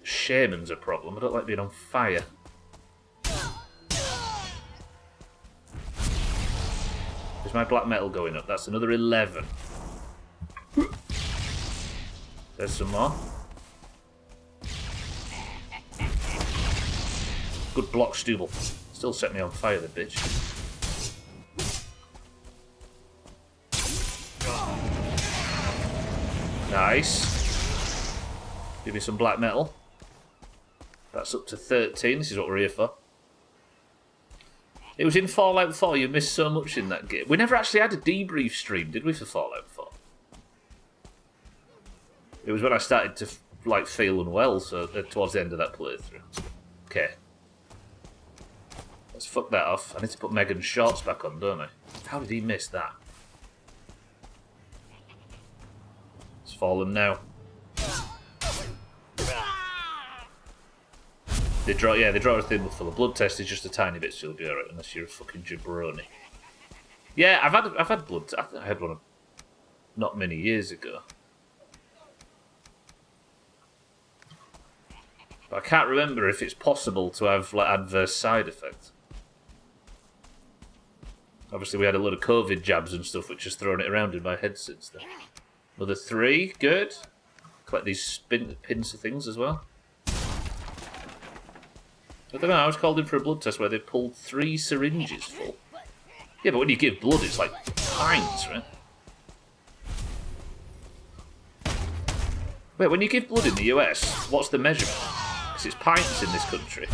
Shaman's a problem. I don't like being on fire. Is my black metal going up? That's another 11. There's some more. Good block, Stubble. Still set me on fire, the bitch. Nice. Give me some black metal. That's up to 13. This is what we're here for. It was in Fallout 4. You missed so much in that game. We never actually had a debrief stream, did we, for Fallout 4? It was when I started to like feel unwell, so towards the end of that playthrough. Okay. Let's fuck that off. I need to put Megan's shorts back on, don't I? How did he miss that? It's fallen now. They draw a thimble full of blood test is just a tiny bit, so you'll be alright unless you're a fucking jabroni. Yeah, I've had blood. I had one not many years ago, but I can't remember if it's possible to have like adverse side effects. Obviously, we had a lot of COVID jabs and stuff, which has thrown it around in my head since then. Another 3, good. Collect these pincer things as well. I don't know, I was called in for a blood test where they pulled 3 syringes full. Yeah, but when you give blood, it's like pints, right? Wait, when you give blood in the US, what's the measurement? Because it's pints in this country.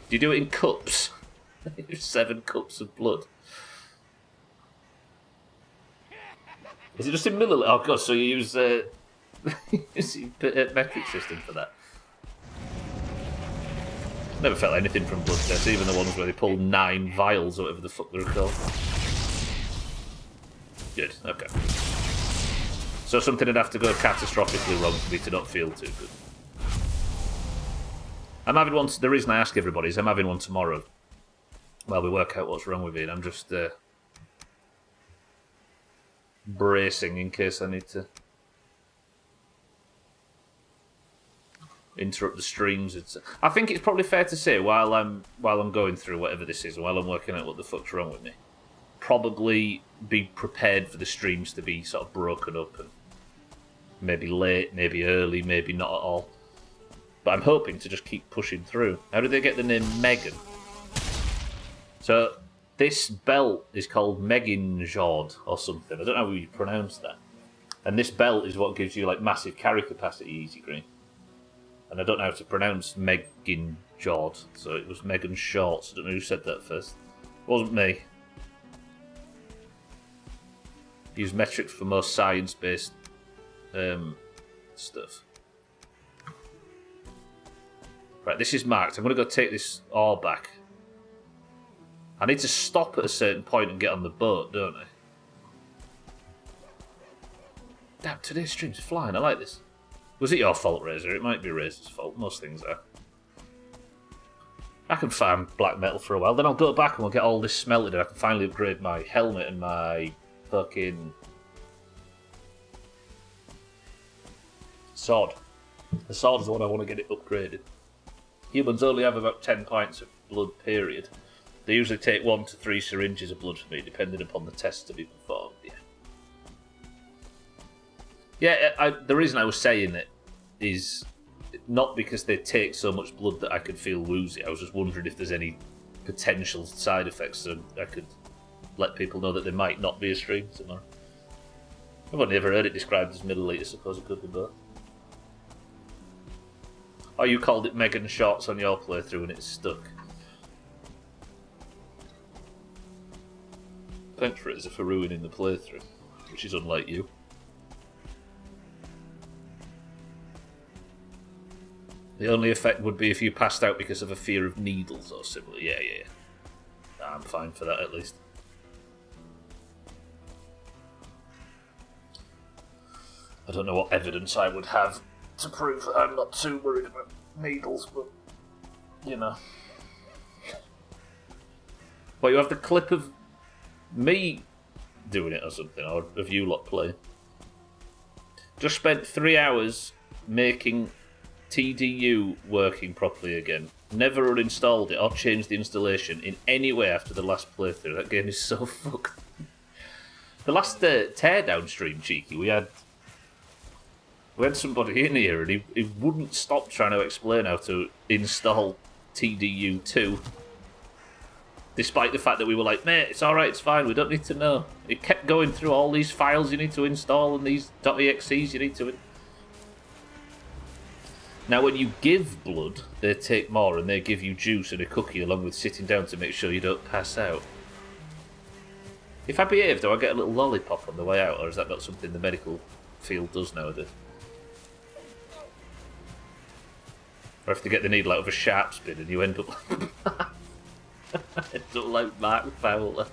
Do you do it in cups? 7 cups of blood. Is it just in milliliters? Oh god, so you use a metric system for that. Never felt anything from blood tests, even the ones where they pull 9 vials or whatever the fuck they're called. Good, okay. So something would have to go catastrophically wrong for me to not feel too good. I'm having one, the reason I ask everybody is I'm having one tomorrow. While we work out what's wrong with me, and I'm just bracing in case I need to interrupt the streams. I think it's probably fair to say while I'm going through whatever this is, while I'm working out what the fuck's wrong with me, probably be prepared for the streams to be sort of broken up and maybe late, maybe early, maybe not at all. But I'm hoping to just keep pushing through. How did they get the name Megan? So this belt is called Fjord or something. I don't know how you pronounce that. And this belt is what gives you like massive carry capacity, Easy Green. And I don't know how to pronounce Fjord, so it was Megan's Shorts. I don't know who said that first. It wasn't me. Use metrics for most science-based stuff. Right, this is marked. I'm going to go take this ore back. I need to stop at a certain point and get on the boat, don't I? Damn, today's stream's flying. I like this. Was it your fault, Razor? It might be Razor's fault. Most things are. I can farm black metal for a while. Then I'll go back and we'll get all this smelted and I can finally upgrade my helmet and my fucking sword. The sword is the one I want to get it upgraded. Humans only have about 10 pints of blood, period. They usually take 1 to 3 syringes of blood from me, depending upon the test to be performed. Yeah, the reason I was saying it is not because they take so much blood that I could feel woozy. I was just wondering if there's any potential side effects so I could let people know that there might not be a stream tomorrow. I've only ever heard it described as milliliters. I suppose it could be both. Oh, you called it Megan Shorts on your playthrough and it's stuck. Thanks, Rizza, for ruining the playthrough, which is unlike you. The only effect would be if you passed out because of a fear of needles or similar. Yeah. I'm fine for that, at least. I don't know what evidence I would have to prove that I'm not too worried about needles, but, you know. Well, you have the clip of me doing it or something, or of you lot playing. Just spent 3 hours making TDU working properly again. Never uninstalled it or changed the installation in any way after the last playthrough. That game is so fucked. The last teardown stream, Cheeky, we had somebody in here and he wouldn't stop trying to explain how to install TDU2. Despite the fact that we were like, mate, it's alright, it's fine, we don't need to know. It kept going through all these files you need to install and these .exes you need to... Now, when you give blood, they take more and they give you juice and a cookie along with sitting down to make sure you don't pass out. If I behave, do I get a little lollipop on the way out, or is that not something the medical field does nowadays? Or if they get the needle out of a sharp spin and you end up like Mark Fowler.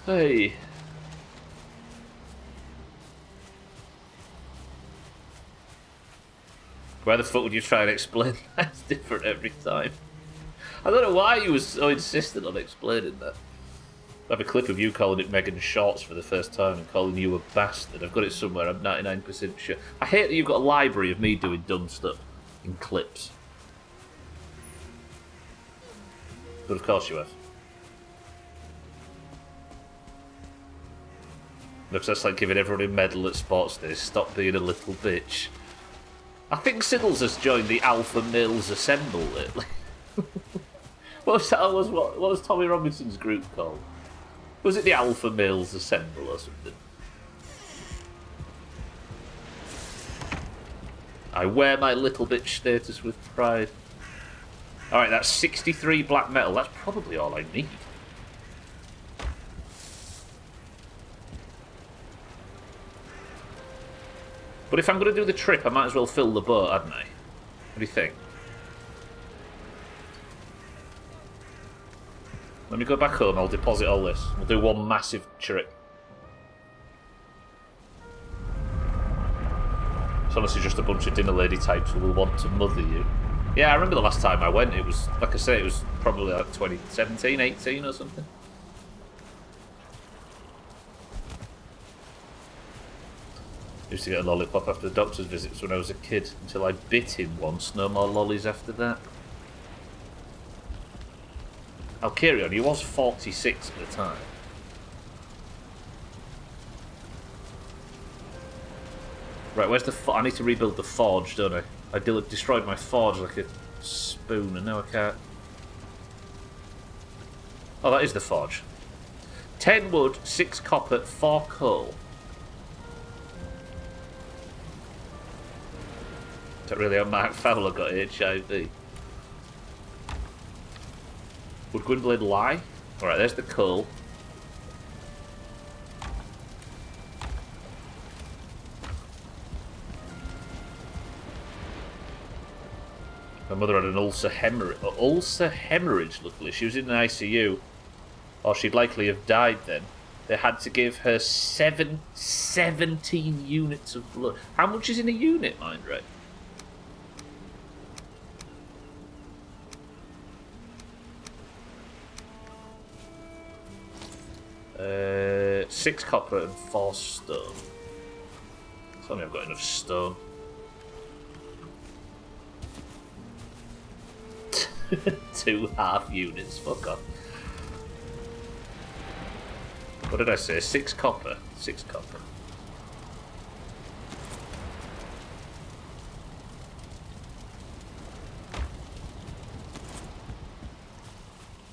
Hey. Why the fuck would you try and explain that? It's different every time. I don't know why you was so insistent on explaining that. I have a clip of you calling it Megan Shorts for the first time and calling you a bastard. I've got it somewhere, I'm 99% sure. I hate that you've got a library of me doing dumb stuff in clips. But of course you have. Looks that's like giving everyone a medal at Sports Day. Stop being a little bitch. I think Siddles has joined the Alpha Males Assemble lately. What was Tommy Robinson's group called? Was it the Alpha Males Assemble or something? I wear my little bitch status with pride. Alright, that's 63 black metal. That's probably all I need. But if I'm going to do the trip, I might as well fill the boat, hadn't I? What do you think? Let me go back home, I'll deposit all this. We'll do one massive trip. It's honestly just a bunch of dinner lady types who will want to mother you. Yeah, I remember the last time I went, it was, like I say, it was probably like 2017, 18 or something. I used to get a lollipop after the doctor's visits when I was a kid, until I bit him once. No more lollies after that. Alkirion, he was 46 at the time. Right, where's the... I need to rebuild the forge, don't I? I destroyed my forge like a spoon, and now I can't... Oh, that is the forge. 10 wood, 6 copper, 4 coal. Is that really how Mark Fowler got HIV? Would Gwynblade lie? Alright, there's the coal. My mother had an ulcer hemorrhage, luckily. She was in an ICU. Or she'd likely have died then. They had to give her 17 units of blood. How much is in a unit, mind, right? Uh, 6 copper and 4 stone. Tell me I've got enough stone. 2 half units, fuck off. What did I say? 6 copper. 6 copper.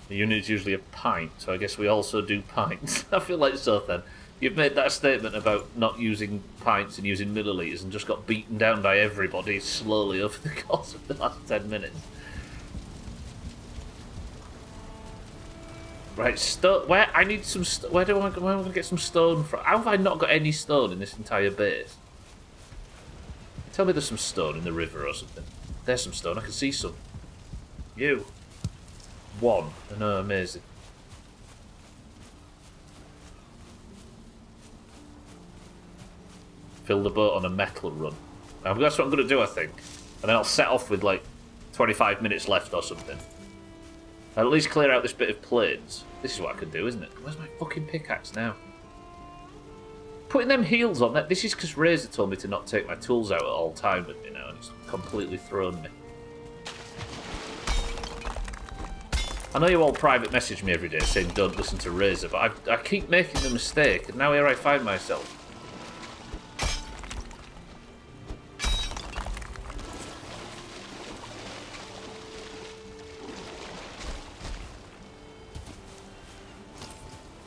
The unit is usually a pint, so I guess we also do pints. I feel like so then. You've made that statement about not using pints and using millilitres and just got beaten down by everybody slowly over the course of the last 10 minutes. Right, stone. Where I need some. Where am I going to get some stone from? How have I not got any stone in this entire base? Tell me there's some stone in the river or something. There's some stone. I can see some. You. One. I know, amazing. Fill the boat on a metal run. That's what I'm going to do, I think. And then I'll set off with like 25 minutes left or something. I'll at least clear out this bit of plains. This is what I can do, isn't it? Where's my fucking pickaxe now? Putting them heels on that. This is because Razor told me to not take my tools out at all time with me now, and it's completely thrown me. I know you all private message me every day saying don't listen to Razor, but I keep making the mistake, and now here I find myself.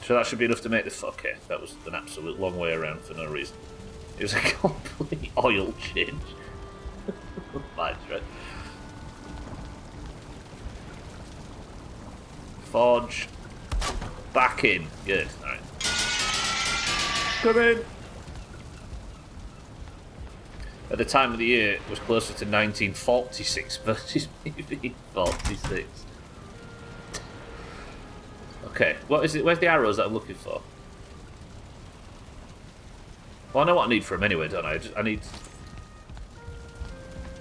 So that should be enough to make the... Okay, that was an absolute long way around for no reason. It was a complete oil change. Right. Forge. Back in. Good. Alright. Come in! At the time of the year, it was closer to 1946 versus maybe 46. Okay, what is it? Where's the arrows that I'm looking for? Well, I know what I need for them anyway, don't I? I need...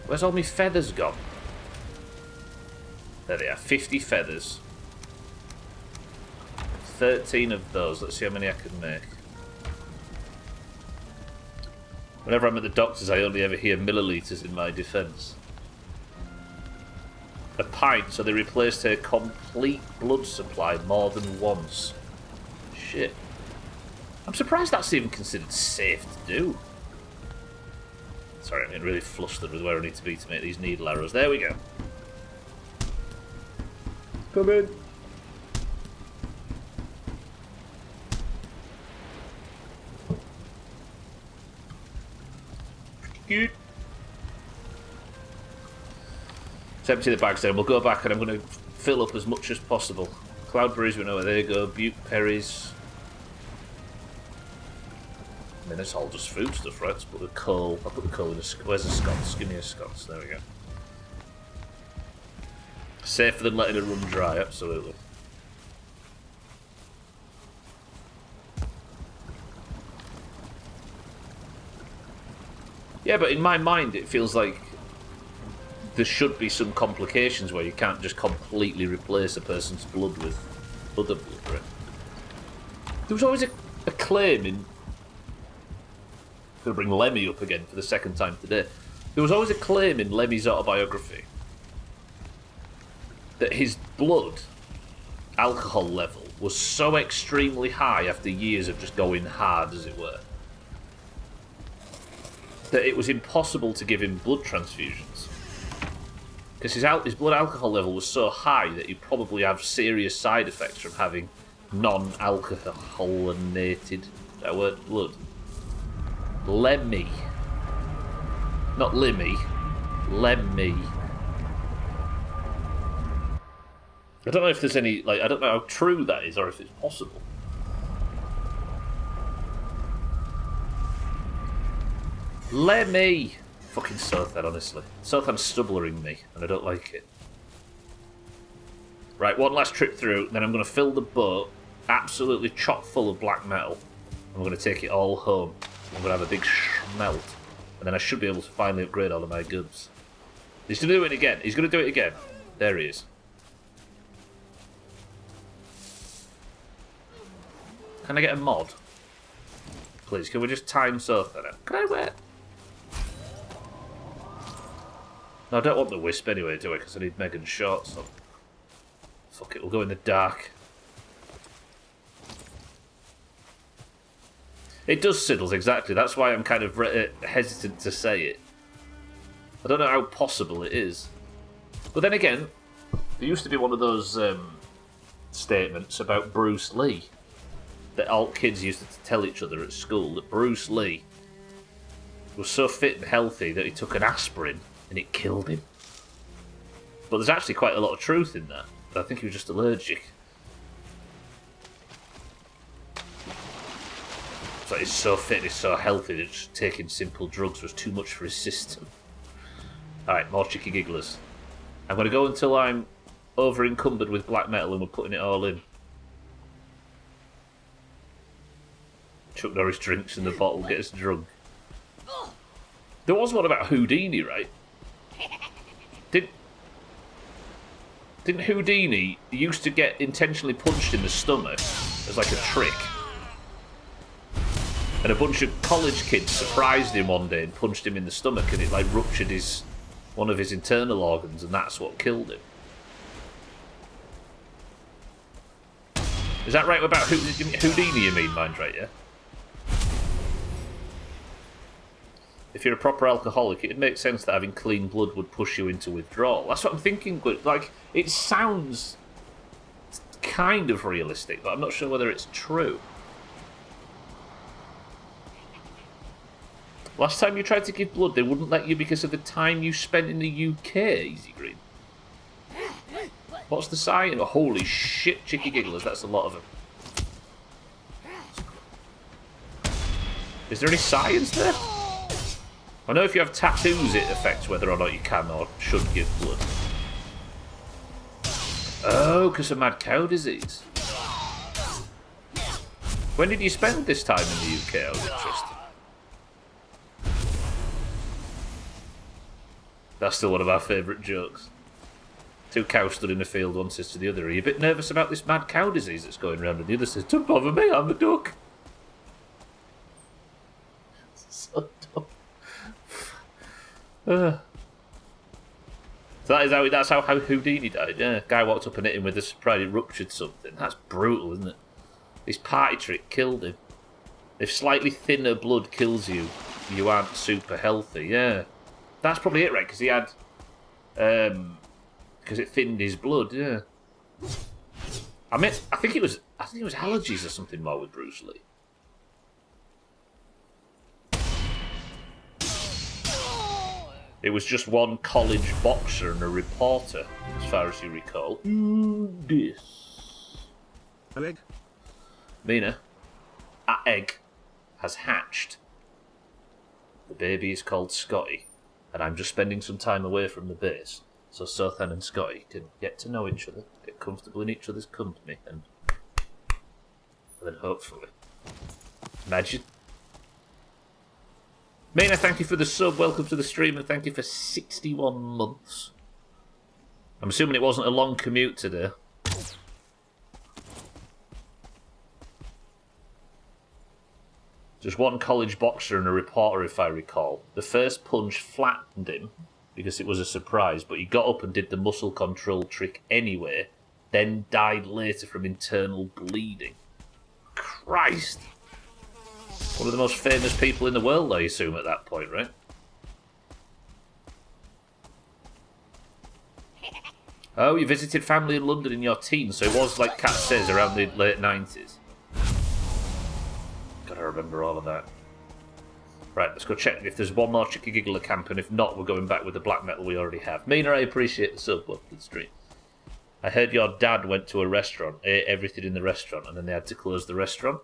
Where's all my feathers gone? There they are, 50 feathers. 13 of those. Let's see how many I can make. Whenever I'm at the doctor's, I only ever hear millilitres in my defence. A pint, so they replaced her complete blood supply more than once. Shit. I'm surprised that's even considered safe to do. Sorry, I'm getting really flustered with where I need to be to make these needle arrows. There we go. Come in. Good. Let's empty the bags then. We'll go back and I'm going to fill up as much as possible. Cloudberries, we know where they go. Buteberries. I mean, that's all just food stuff, right? Let's put the coal. I'll put the coal in a... Where's the sconce? Give me a sconce. There we go. Safer than letting it run dry, absolutely. Yeah, but in my mind it feels like there should be some complications where you can't just completely replace a person's blood with other blood, right? There was always a claim in... I'm going to bring Lemmy up again for the second time today. There was always a claim in Lemmy's autobiography that his blood alcohol level was so extremely high after years of just going hard, as it were, that it was impossible to give him blood transfusions. Because his blood alcohol level was so high that he'd probably have serious side effects from having non-alcoholinated, that word, blood. Lemmy. Not Limmy. Lemmy. I don't know if there's any, like, I don't know how true that is or if it's possible. Lemmy! Fucking Sothan, honestly. Sothan's stublering me, and I don't like it. Right, one last trip through, then I'm going to fill the boat absolutely chock full of black metal. I'm going to take it all home. I'm going to have a big smelt. And then I should be able to finally upgrade all of my goods. He's going to do it again. He's going to do it again. There he is. Can I get a mod? Please, can we just time Sothan out? Can I wait? No, I don't want the wisp anyway, do I? Because I need Megan's shorts on. Fuck it, we'll go in the dark. It does sizzles, exactly. That's why I'm kind of hesitant to say it. I don't know how possible it is. But then again, there used to be one of those statements about Bruce Lee that all kids used to tell each other at school, that Bruce Lee was so fit and healthy that he took an aspirin and it killed him. But there's actually quite a lot of truth in that. I think he was just allergic. It's like he's so fit, he's so healthy that just taking simple drugs was too much for his system. Alright, more cheeky gigglers. I'm going to go until I'm over encumbered with black metal and we're putting it all in. Chuck Norris drinks in the bottle, get us drunk. There was one about Houdini, right? Didn't Houdini used to get intentionally punched in the stomach as like a trick? And a bunch of college kids surprised him one day and punched him in the stomach, and it like ruptured one of his internal organs, and that's what killed him. Is that right about Houdini, you mean, mind right, yeah? If you're a proper alcoholic, it'd make sense that having clean blood would push you into withdrawal. That's what I'm thinking, but like, it sounds kind of realistic, but I'm not sure whether it's true. Last time you tried to give blood, they wouldn't let you because of the time you spent in the UK, Easy Green. What's the sign? Oh, holy shit, cheeky gigglers, that's a lot of them. Is there any science there? I know if you have tattoos it affects whether or not you can or should give blood. Oh, because of mad cow disease. When did you spend this time in the UK? I was interested. That's still one of our favourite jokes. Two cows stood in a field, one says to the other, "Are you a bit nervous about this mad cow disease that's going round?" And the other says, "Don't bother me, I'm a duck." So dumb. So that's how Houdini died, yeah. Guy walked up and hit him with a surprise, it ruptured something. That's brutal, isn't it? His party trick killed him. If slightly thinner blood kills you, you aren't super healthy, yeah. That's probably it, right? Because he had, because it thinned his blood. Yeah. I think it was allergies or something more with Bruce Lee. It was just one college boxer and a reporter, as far as you recall. This. Egg? Mina, an egg has hatched. The baby is called Scotty. And I'm just spending some time away from the base, so Sothan and Scotty can get to know each other, get comfortable in each other's company, and then hopefully, imagine. Mina, thank you for the sub, welcome to the stream, and thank you for 61 months. I'm assuming it wasn't a long commute today. Just one college boxer and a reporter, if I recall. The first punch flattened him because it was a surprise, but he got up and did the muscle control trick anyway, then died later from internal bleeding. Christ! One of the most famous people in the world, I assume, at that point, right? Oh, you visited family in London in your teens, so it was, like Kat says, around the late 90s. Gotta remember all of that. Right, let's go check if there's one more Chicky Giggler camp, and if not, we're going back with the black metal we already have. Mina, I appreciate the sub. Welcome to the stream. I heard your dad went to a restaurant, ate everything in the restaurant, and then they had to close the restaurant.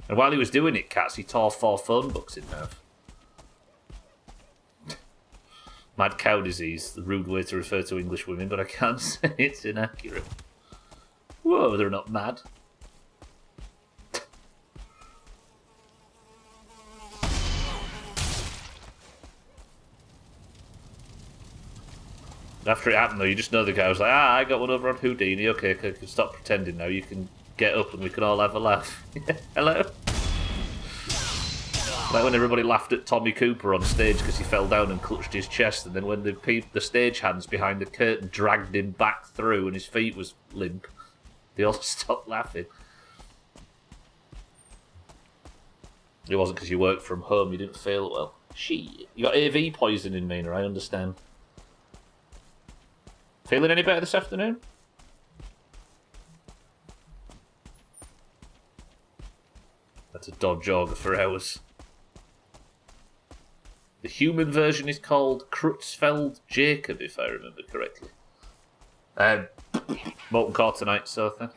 And while he was doing it, Cats, he tore 4 phone books in half. Mad cow disease, the rude way to refer to English women, but I can't say it's inaccurate. Whoa, they're not mad. After it happened, though, you just know the guy was like, I got one over on Houdini. Okay, stop pretending now. You can get up and we can all have a laugh. Hello? Like when everybody laughed at Tommy Cooper on stage because he fell down and clutched his chest, and then when the stage hands behind the curtain dragged him back through and his feet was limp, they all stopped laughing. It wasn't because you worked from home, you didn't feel well. Shit. You got AV poisoning, Mina, I understand. Feeling any better this afternoon? That's a dodge auger for hours. The human version is called Creutzfeldt Jacob, if I remember correctly. Molten Core tonight, Sotha.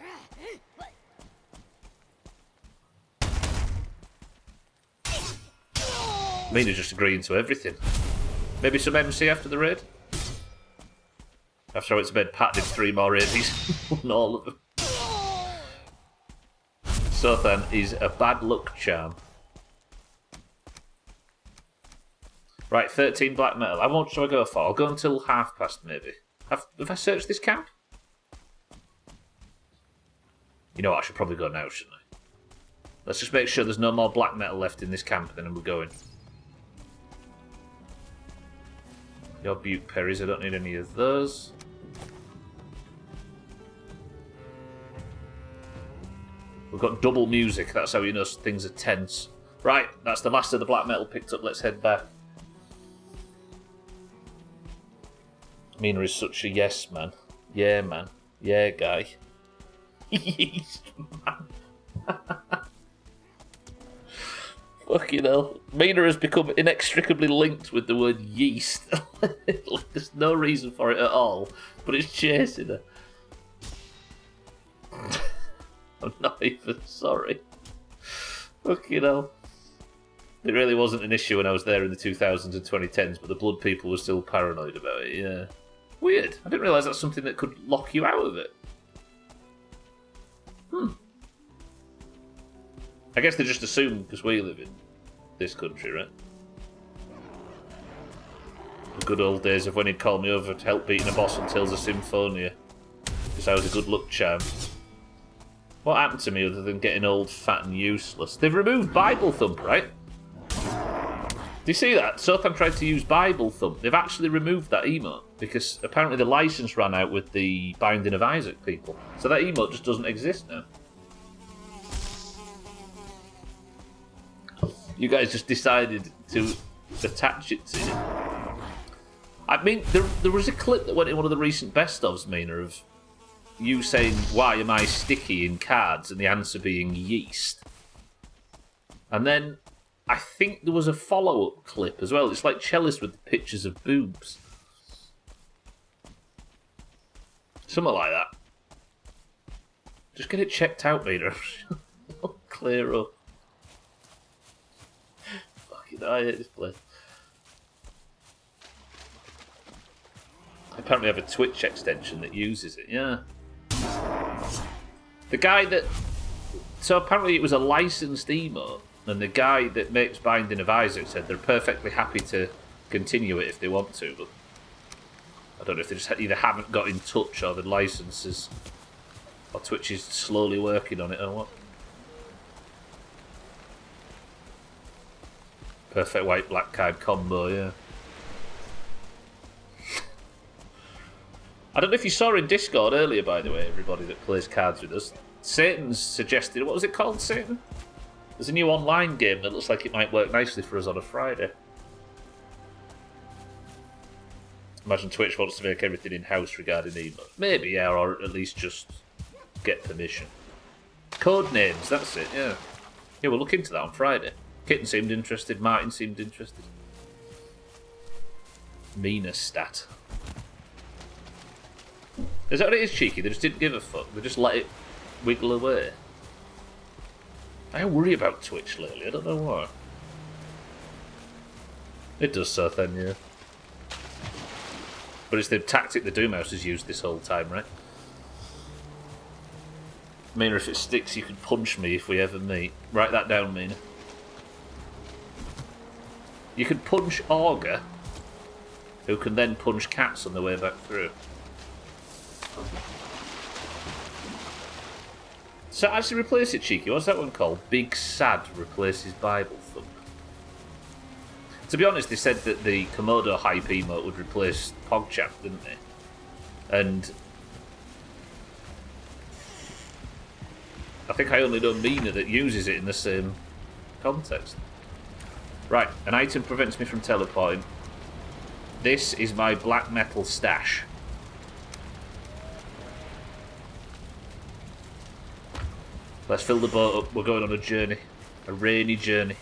Mina's just agreeing to everything. Maybe some MC after the raid? After I went to bed, Pat did 3 more raids. He's won all of them. Sothan is a bad luck charm. Right, 13 black metal. How much do I go for? I'll go until past, maybe. Have I searched this camp? You know what, I should probably go now, shouldn't I? Let's just make sure there's no more black metal left in this camp, and then we're going. Your butte perries, I don't need any of those. We've got double music, that's how you know things are tense. Right, that's the last of the black metal picked up, let's head back. Mina is such a yes man. Yeah man. Yeah guy. Yeast man. Fucking hell. Mina has become inextricably linked with the word yeast. There's no reason for it at all, but it's chasing her. I'm not even sorry. Fucking hell. It really wasn't an issue when I was there in the 2000s and 2010s, but the blood people were still paranoid about it, yeah. Weird. I didn't realise that's something that could lock you out of it. I guess they just assume because we live in this country, right? The good old days of when he'd call me over to help beating a boss on Tales of Symphonia. Because I was a good luck charm. What happened to me other than getting old, fat and useless? They've removed Bible Thump, right? Do you see that? Sothan tried to use Bible Thump. They've actually removed that emote because apparently the license ran out with the Binding of Isaac people. So that emote just doesn't exist now. You guys just decided to attach it to it. I mean, there was a clip that went in one of the recent best-ofs, Mina, of you saying, "Why am I sticky in cards?" and the answer being yeast. And then I think there was a follow-up clip as well. It's like Cellist with the pictures of boobs. Something like that. Just get it checked out, Mina. Clear up. Fucking I hate this place. I apparently have a Twitch extension that uses it, yeah. The guy that... So apparently it was a licensed emote, and the guy that makes Binding of Isaac said they're perfectly happy to continue it if they want to, but I don't know if they just either haven't got in touch or the licenses, or Twitch is slowly working on it or what. Perfect white black card combo, yeah. I don't know if you saw in Discord earlier, by the way, everybody that plays cards with us. Satan's suggested, what was it called, Satan? There's a new online game that looks like it might work nicely for us on a Friday. Imagine Twitch wants to make everything in-house regarding emotes. Maybe, yeah, or at least just get permission. Code names, that's it, yeah. Yeah, we'll look into that on Friday. Kitten seemed interested, Martin seemed interested. Mina stat. Is that what it is, Cheeky? They just didn't give a fuck. They just let it wiggle away. I worry about Twitch lately. I don't know why. It does so then, yeah. But it's the tactic the Doomhaus has used this whole time, right? Mina, if it sticks, you can punch me if we ever meet. Write that down, Mina. You can punch Augur, who can then punch cats on the way back through. So actually replace it, Cheeky. What's that one called? Big Sad replaces Bible Thump. To be honest, they said that the Komodo hype emote would replace PogChamp, didn't they? And I think I only know Mina that uses it in the same context. Right, an item prevents me from teleporting. This is my black metal stash. Let's fill the boat up. We're going on a journey. A rainy journey.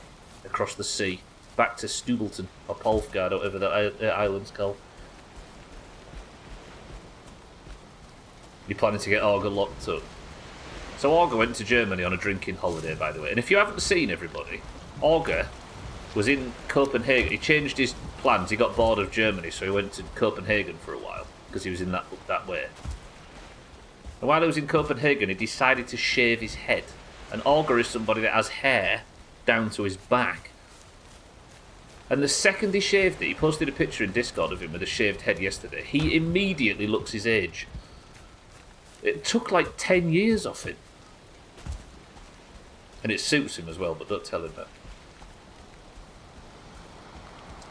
Across the sea. Back to Stubleton. Or Polfgard, or whatever that island's called. You're planning to get Augur locked up. So Augur went to Germany on a drinking holiday, by the way. And if you haven't seen, everybody, Augur was in Copenhagen. He changed his plans. He got bored of Germany, so he went to Copenhagen for a while because he was in that way. And while he was in Copenhagen, he decided to shave his head. An augur is somebody that has hair down to his back. And the second he shaved it, he posted a picture in Discord of him with a shaved head yesterday. He immediately looks his age. It took like 10 years off him. And it suits him as well, but don't tell him that.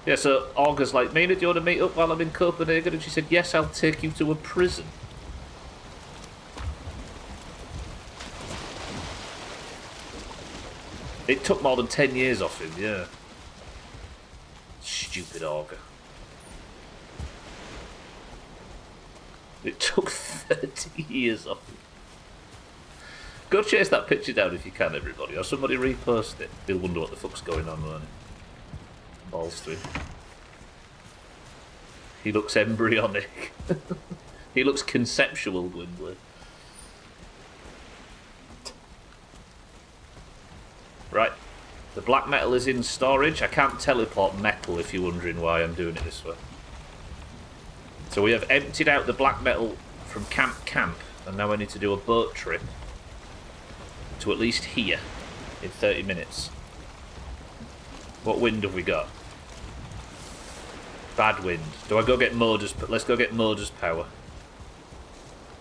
Yeah, so Augur's like, Mina, do you want to meet up while I'm in Copenhagen? And she said, yes, I'll take you to a prison. It took more than 10 years off him, yeah. Stupid augur. It took 30 years off him. Go chase that picture down if you can, everybody, or somebody repost it. They'll wonder what the fuck's going on, won't it? Balls to him. He looks embryonic. He looks conceptual, Gwynblade. Right. The black metal is in storage. I can't teleport metal if you're wondering why I'm doing it this way. So we have emptied out the black metal from Camp, and now I need to do a boat trip to at least here in 30 minutes. What wind have we got? Bad wind. Do I go get Moda's? Let's go get Moda's power.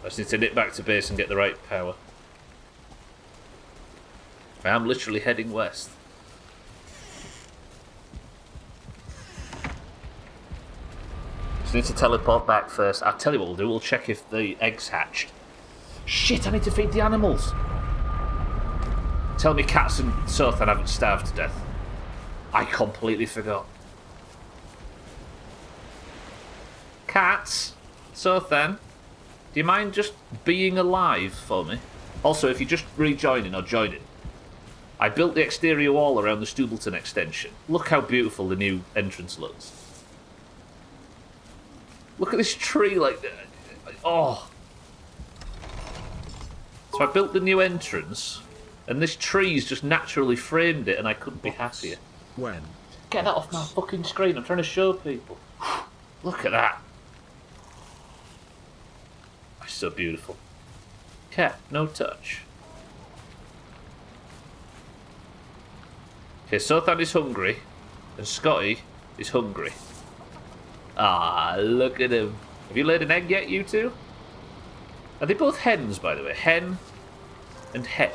I just need to nip back to base and get the right power. I am literally heading west. Just need to teleport back first. I'll tell you what we'll do. We'll check if the eggs hatched. Shit, I need to feed the animals. Tell me cats and Sothan haven't starved to death. I completely forgot. Cats, Sothan, do you mind just being alive for me? Also, if you're just rejoining or joining, I built the exterior wall around the Stubleton extension. Look how beautiful the new entrance looks. Look at this tree like that. Oh. So I built the new entrance, and this tree's just naturally framed it, and I couldn't be happier. When? Get that off my fucking screen. I'm trying to show people. Look at that. That's so beautiful. Cat, no touch. Okay, Sothan is hungry, and Scotty is hungry. Ah, look at him. Have you laid an egg yet, you two? Are they both hens, by the way? Hen and hen.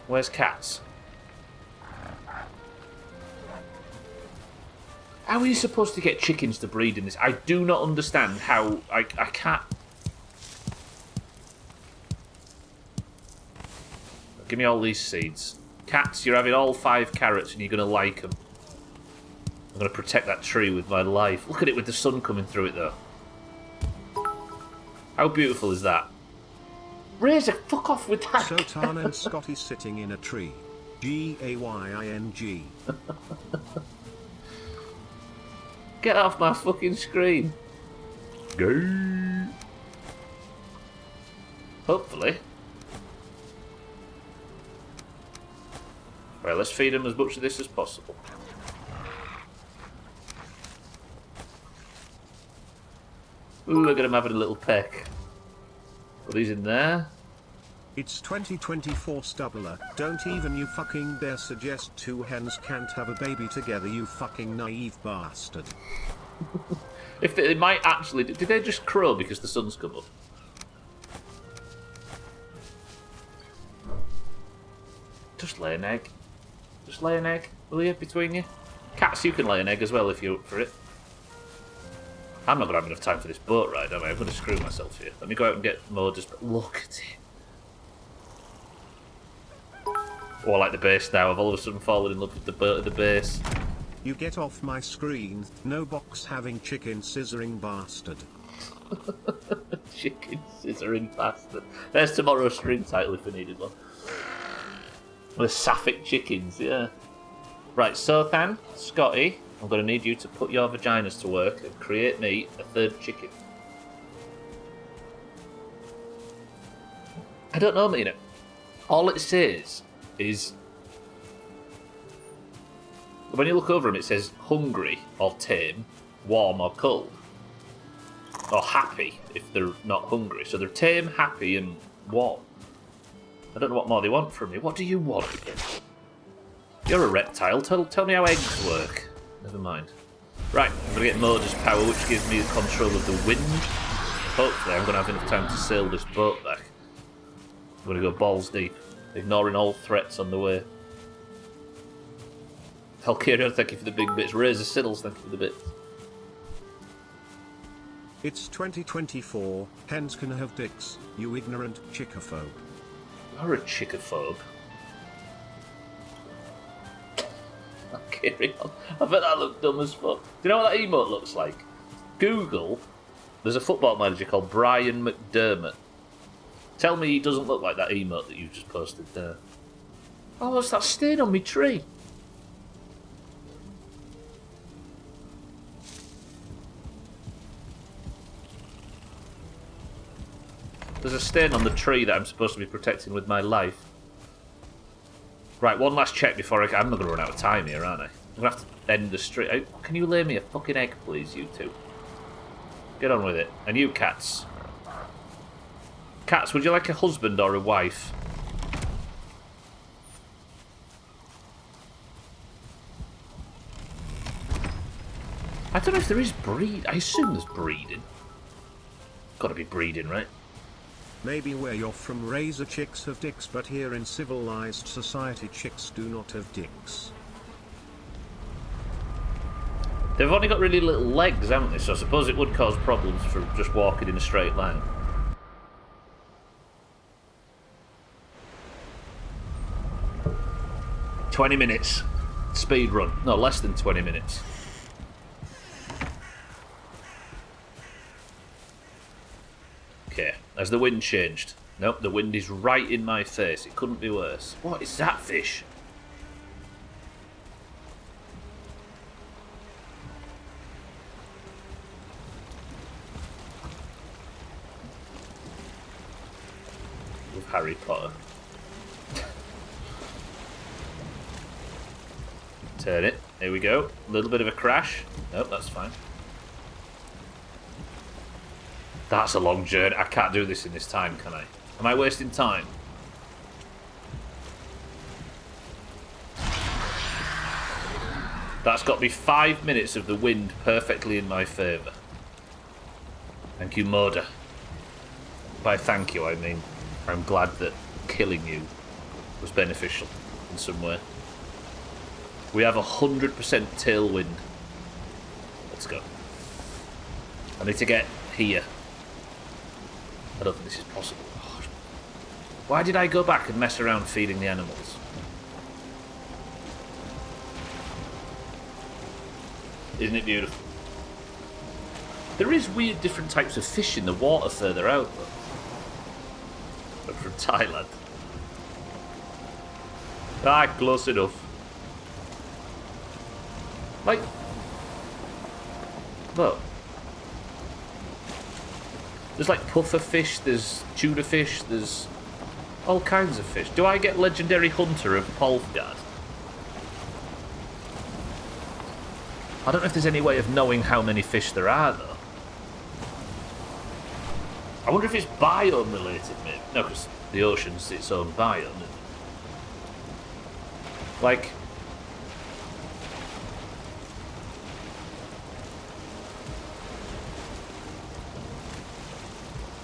Where's cats? How are you supposed to get chickens to breed in this? I do not understand how... I can't... Give me all these seeds. Cats, you're having all 5 carrots and you're going to like them. I'm going to protect that tree with my life. Look at it with the sun coming through it, though. How beautiful is that? Razor, fuck off with that. Sothan and Scotty sitting in a tree. G-A-Y-I-N-G. Get off my fucking screen. Go. Hopefully. Right, let's feed him as much of this as possible. Ooh, look at him having a little peck. But he's in there. It's 2024 Stubbler. Don't even you fucking dare suggest 2 hens can't have a baby together, you fucking naive bastard. If they might actually... Did they just crow because the sun's come up? Just lay an egg. Just lay an egg, will you, between you? Cats, you can lay an egg as well if you're up for it. I'm not going to have enough time for this boat ride, am I? I'm going to screw myself here. Let me go out and get Moda's... Look at it. Oh, I like the base now. I've all of a sudden fallen in love with the boat at the base. You get off my screen, no box having chicken scissoring bastard. Chicken scissoring bastard. There's tomorrow's stream title if we needed one. The sapphic chickens, yeah. Right, Sothan, Scotty, I'm going to need you to put your vaginas to work and create me a third chicken. I don't know, you know. All it says is... When you look over them, it says hungry or tame, warm or cold. Or happy, if they're not hungry. So they're tame, happy, and warm. I don't know what more they want from me. What do you want? You're a reptile. Tell me how eggs work. Never mind. Right, I'm going to get Moda's power, which gives me control of the wind. Hopefully I'm going to have enough time to sail this boat back. I'm going to go balls deep, ignoring all threats on the way. Valkyria, thank you for the big bits. Razor Siddles, thank you for the bits. It's 2024, hens can have dicks, you ignorant chickophobe. You're a chickophobe. Carry on. I bet that looked dumb as fuck. Do you know what that emote looks like? Google, there's a football manager called Brian McDermott. Tell me he doesn't look like that emote that you've just posted there. Oh, what's that stain on me tree? There's a stain on the tree that I'm supposed to be protecting with my life. Right, one last check before I'm not going to run out of time here, aren't I? I'm going to have to end the street. Can you lay me a fucking egg, please, you two? Get on with it. And you, cats. Cats, would you like a husband or a wife? I don't know if there is breed. I assume there's breeding. Gotta be breeding, right? Maybe where you're from razor chicks have dicks, but here in civilized society chicks do not have dicks. They've only got really little legs, haven't they? So I suppose it would cause problems for just walking in a straight line. "20 minutes. Speed run. No, less than 20 minutes. Okay, has the wind changed? Nope, the wind is right in my face. It couldn't be worse. What is that fish? With Harry Potter. Turn it. Here we go. A little bit of a crash. Nope, that's fine. That's a long journey. I can't do this in this time, can I? Am I wasting time? That's got me 5 minutes of the wind perfectly in my favour. Thank you, Moda. By thank you, I mean I'm glad that killing you was beneficial in some way. We have 100% tailwind. Let's go. I need to get here. I don't think this is possible. Oh, why did I go back and mess around feeding the animals? Isn't it beautiful? There is weird different types of fish in the water further out, though. But from Thailand. Ah, close enough. Like... Look. There's like puffer fish, there's tuna fish, there's all kinds of fish. Do I get Legendary Hunter of Polfgard? I don't know if there's any way of knowing how many fish there are, though. I wonder if it's biome related, maybe. No, because the ocean's its own biome, isn't it? Like...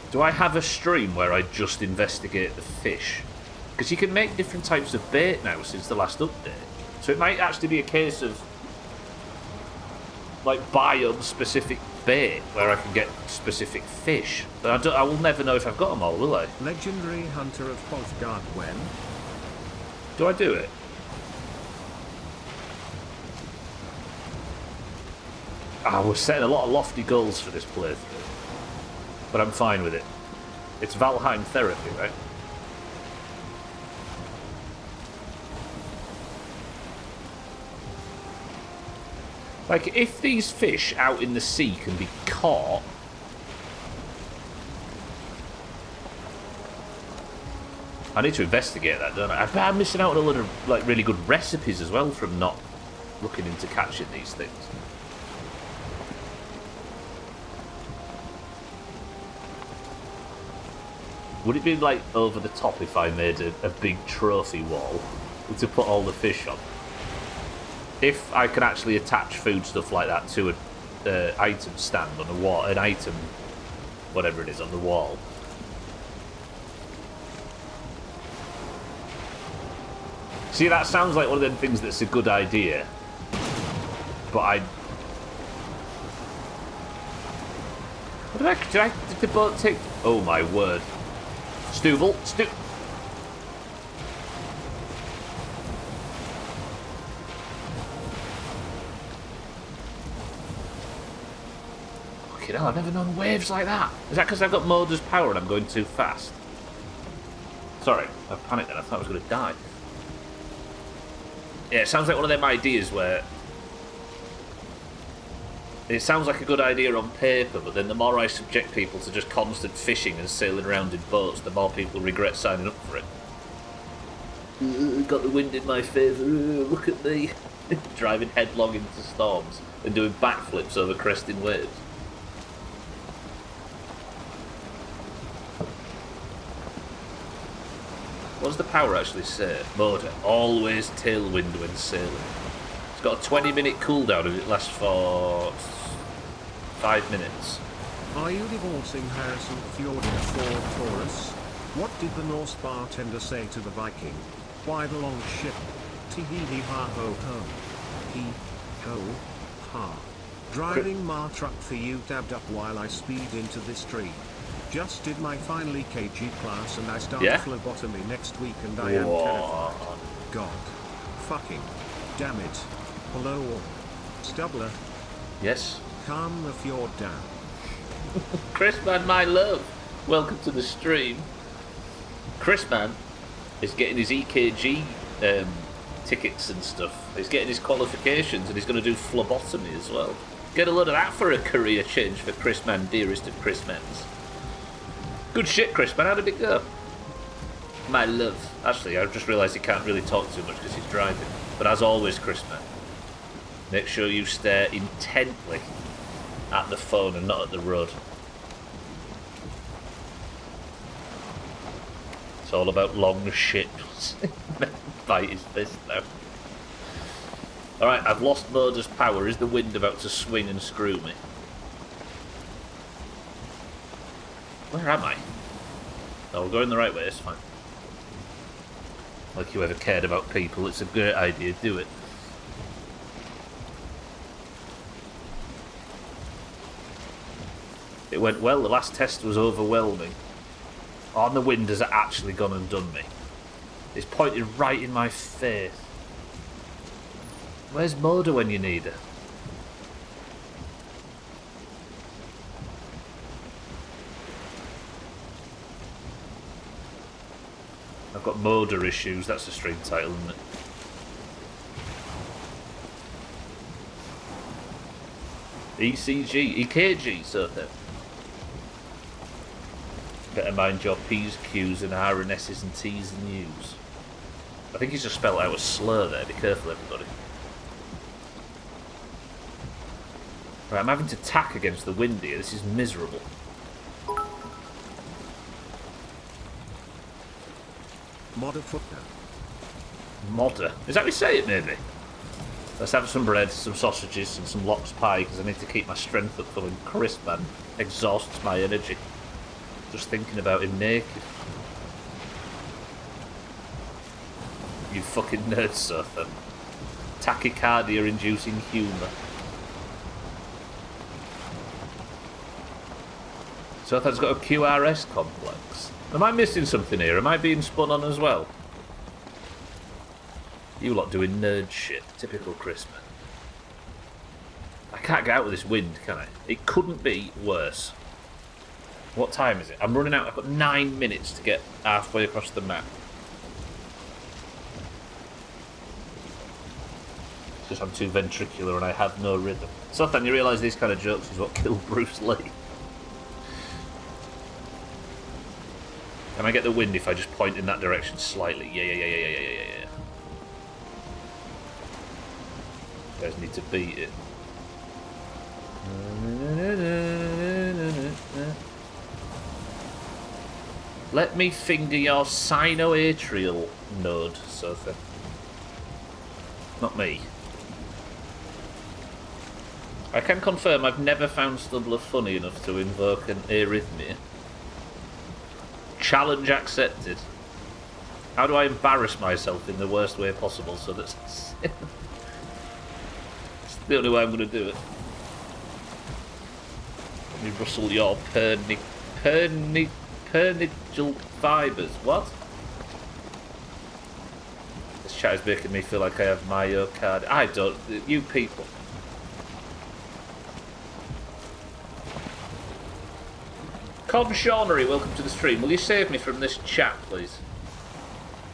Do I have a stream where I just investigate the fish? Because you can make different types of bait now since the last update. So it might actually be a case of like biome-specific bait where I can get specific fish. But I will never know if I've got them all, will I? Legendary Hunter of Polfgard when? Do I do it? We're setting a lot of lofty goals for this playthrough. But I'm fine with it. It's Valheim therapy, right? Like, if these fish out in the sea can be caught... I need to investigate that, don't I? I bet I'm missing out on a lot of, like, really good recipes as well from not looking into catching these things. Would it be, like, over the top if I made a big trophy wall to put all the fish on? If I can actually attach food stuff like that to an item stand on the wall, an item, whatever it is, on the wall. See, that sounds like one of them things that's a good idea, but did the boat take... Oh my word. Stooble. Fucking hell, I've never known waves like that. Is that because I've got Moder's power and I'm going too fast? Sorry, I panicked then. I thought I was going to die. Yeah, it sounds like one of them ideas where... It sounds like a good idea on paper, but then the more I subject people to just constant fishing and sailing around in boats, the more people regret signing up for it. Got the wind in my favour, look at me. Driving headlong into storms and doing backflips over cresting waves. What does the power actually say? Motor, always tailwind when sailing. It's got a 20-minute cooldown and it lasts for 5 minutes. Are you divorcing Harrison Fjord in a Ford Taurus? What did the Norse bartender say to the Viking? Why the long ship? Tee-hee-hee ha ho ho. He ho ha. Driving my truck for you dabbed up while I speed into this tree. Just did my final EKG class and I start phlebotomy next week and I am terrified. God. Fucking. Damn it. Hello. Stubbler. Yes? Calm the fjord down. Chrisman, my love. Welcome to the stream. Chrisman is getting his EKG tickets and stuff. He's getting his qualifications and he's going to do phlebotomy as well. Get a load of that for a career change for Chrisman, dearest of Chrismans. Good shit, Chrisman. How did it go? My love. Actually, I've just realised he can't really talk too much because he's driving. But as always, Chrisman, make sure you stare intently at the phone and not at the road. It's all about long ships. Bite his fist now. Alright, I've lost Moder's power. Is the wind about to swing and screw me? Where am I? Oh, we're going the right way, it's fine. Like you ever cared about people, it's a great idea, do it. It went well, the last test was overwhelming. Oh, and the wind has actually gone and done me. It's pointed right in my face. Where's Moder when you need her? I've got Moder issues, that's a string title, isn't it? ECG, EKG, so then. Better mind your P's, Q's and R and S's and T's and U's. I think he's just spelled out a slur there, be careful everybody. Right, I'm having to tack against the wind here, this is miserable. Modder footnote. Modder? Is that how we say it, maybe? Let's have some bread, some sausages and some lox pie because I need to keep my strength up for when Chrisman exhausts my energy. Just thinking about him naked. You fucking nerd, Sothan. Tachycardia-inducing humour. Sothan's got a QRS complex. Am I missing something here? Am I being spun on as well? You lot doing nerd shit. Typical Chrisman. I can't get out of this wind, can I? It couldn't be worse. What time is it? I'm running out. I've got 9 minutes to get halfway across the map. Because I'm too ventricular and I have no rhythm. Sothan, you realise these kind of jokes is what killed Bruce Lee. Can I get the wind if I just point in that direction slightly? Yeah. You guys need to beat it. Let me finger your sinoatrial node, Sothan. Not me. I can confirm I've never found Stubbler funny enough to invoke an arrhythmia. Challenge accepted. How do I embarrass myself in the worst way possible so that it's the only way I'm going to do it. Let me rustle your pernigal fibres. What? This chat is making me feel like I have myocarditis. I don't. You people. Con Shawnery, welcome to the stream. Will you save me from this chat, please?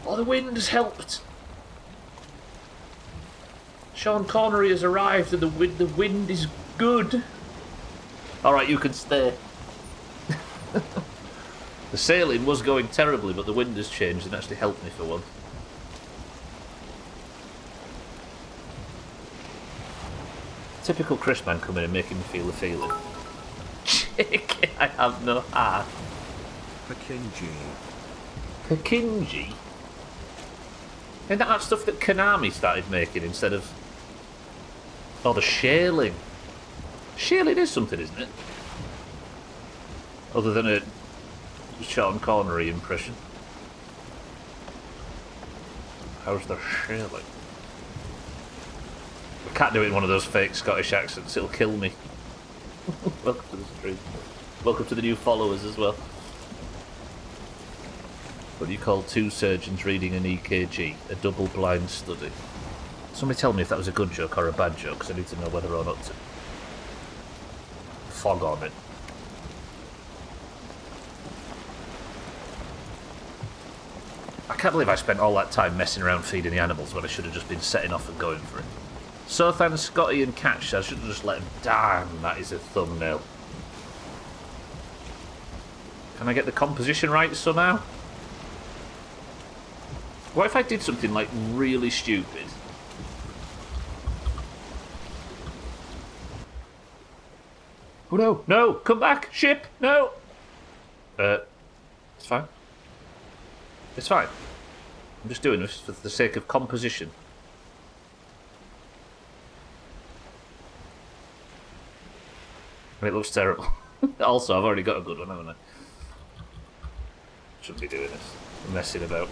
Oh, the wind has helped. Sean Connery has arrived and the wind is good. Alright, you can stay. The sailing was going terribly, but the wind has changed and actually helped me for once. Typical Chris man coming and making me feel the feeling. Chick, I have no heart. Pekinji? Isn't that stuff that Konami started making instead of... Oh, the Shaling. Shaling is something, isn't it? Other than a Sean Connery impression. How's the Shaling? I can't do it in one of those fake Scottish accents, it'll kill me. Welcome to the stream. Welcome to the new followers as well. What do you call two surgeons reading an EKG? A double-blind study. Somebody tell me if that was a good joke or a bad joke, because I need to know whether or not to fog on it. I can't believe I spent all that time messing around feeding the animals when I should have just been setting off and going for it. Sothan, Scotty and Catch, I should have just let him... Damn, that is a thumbnail. Can I get the composition right somehow? What if I did something, like, really stupid? Oh no, no, come back, ship, no! It's fine. It's fine. I'm just doing this for the sake of composition. And it looks terrible. Also, I've already got a good one, haven't I? Shouldn't be doing this. I'm messing about.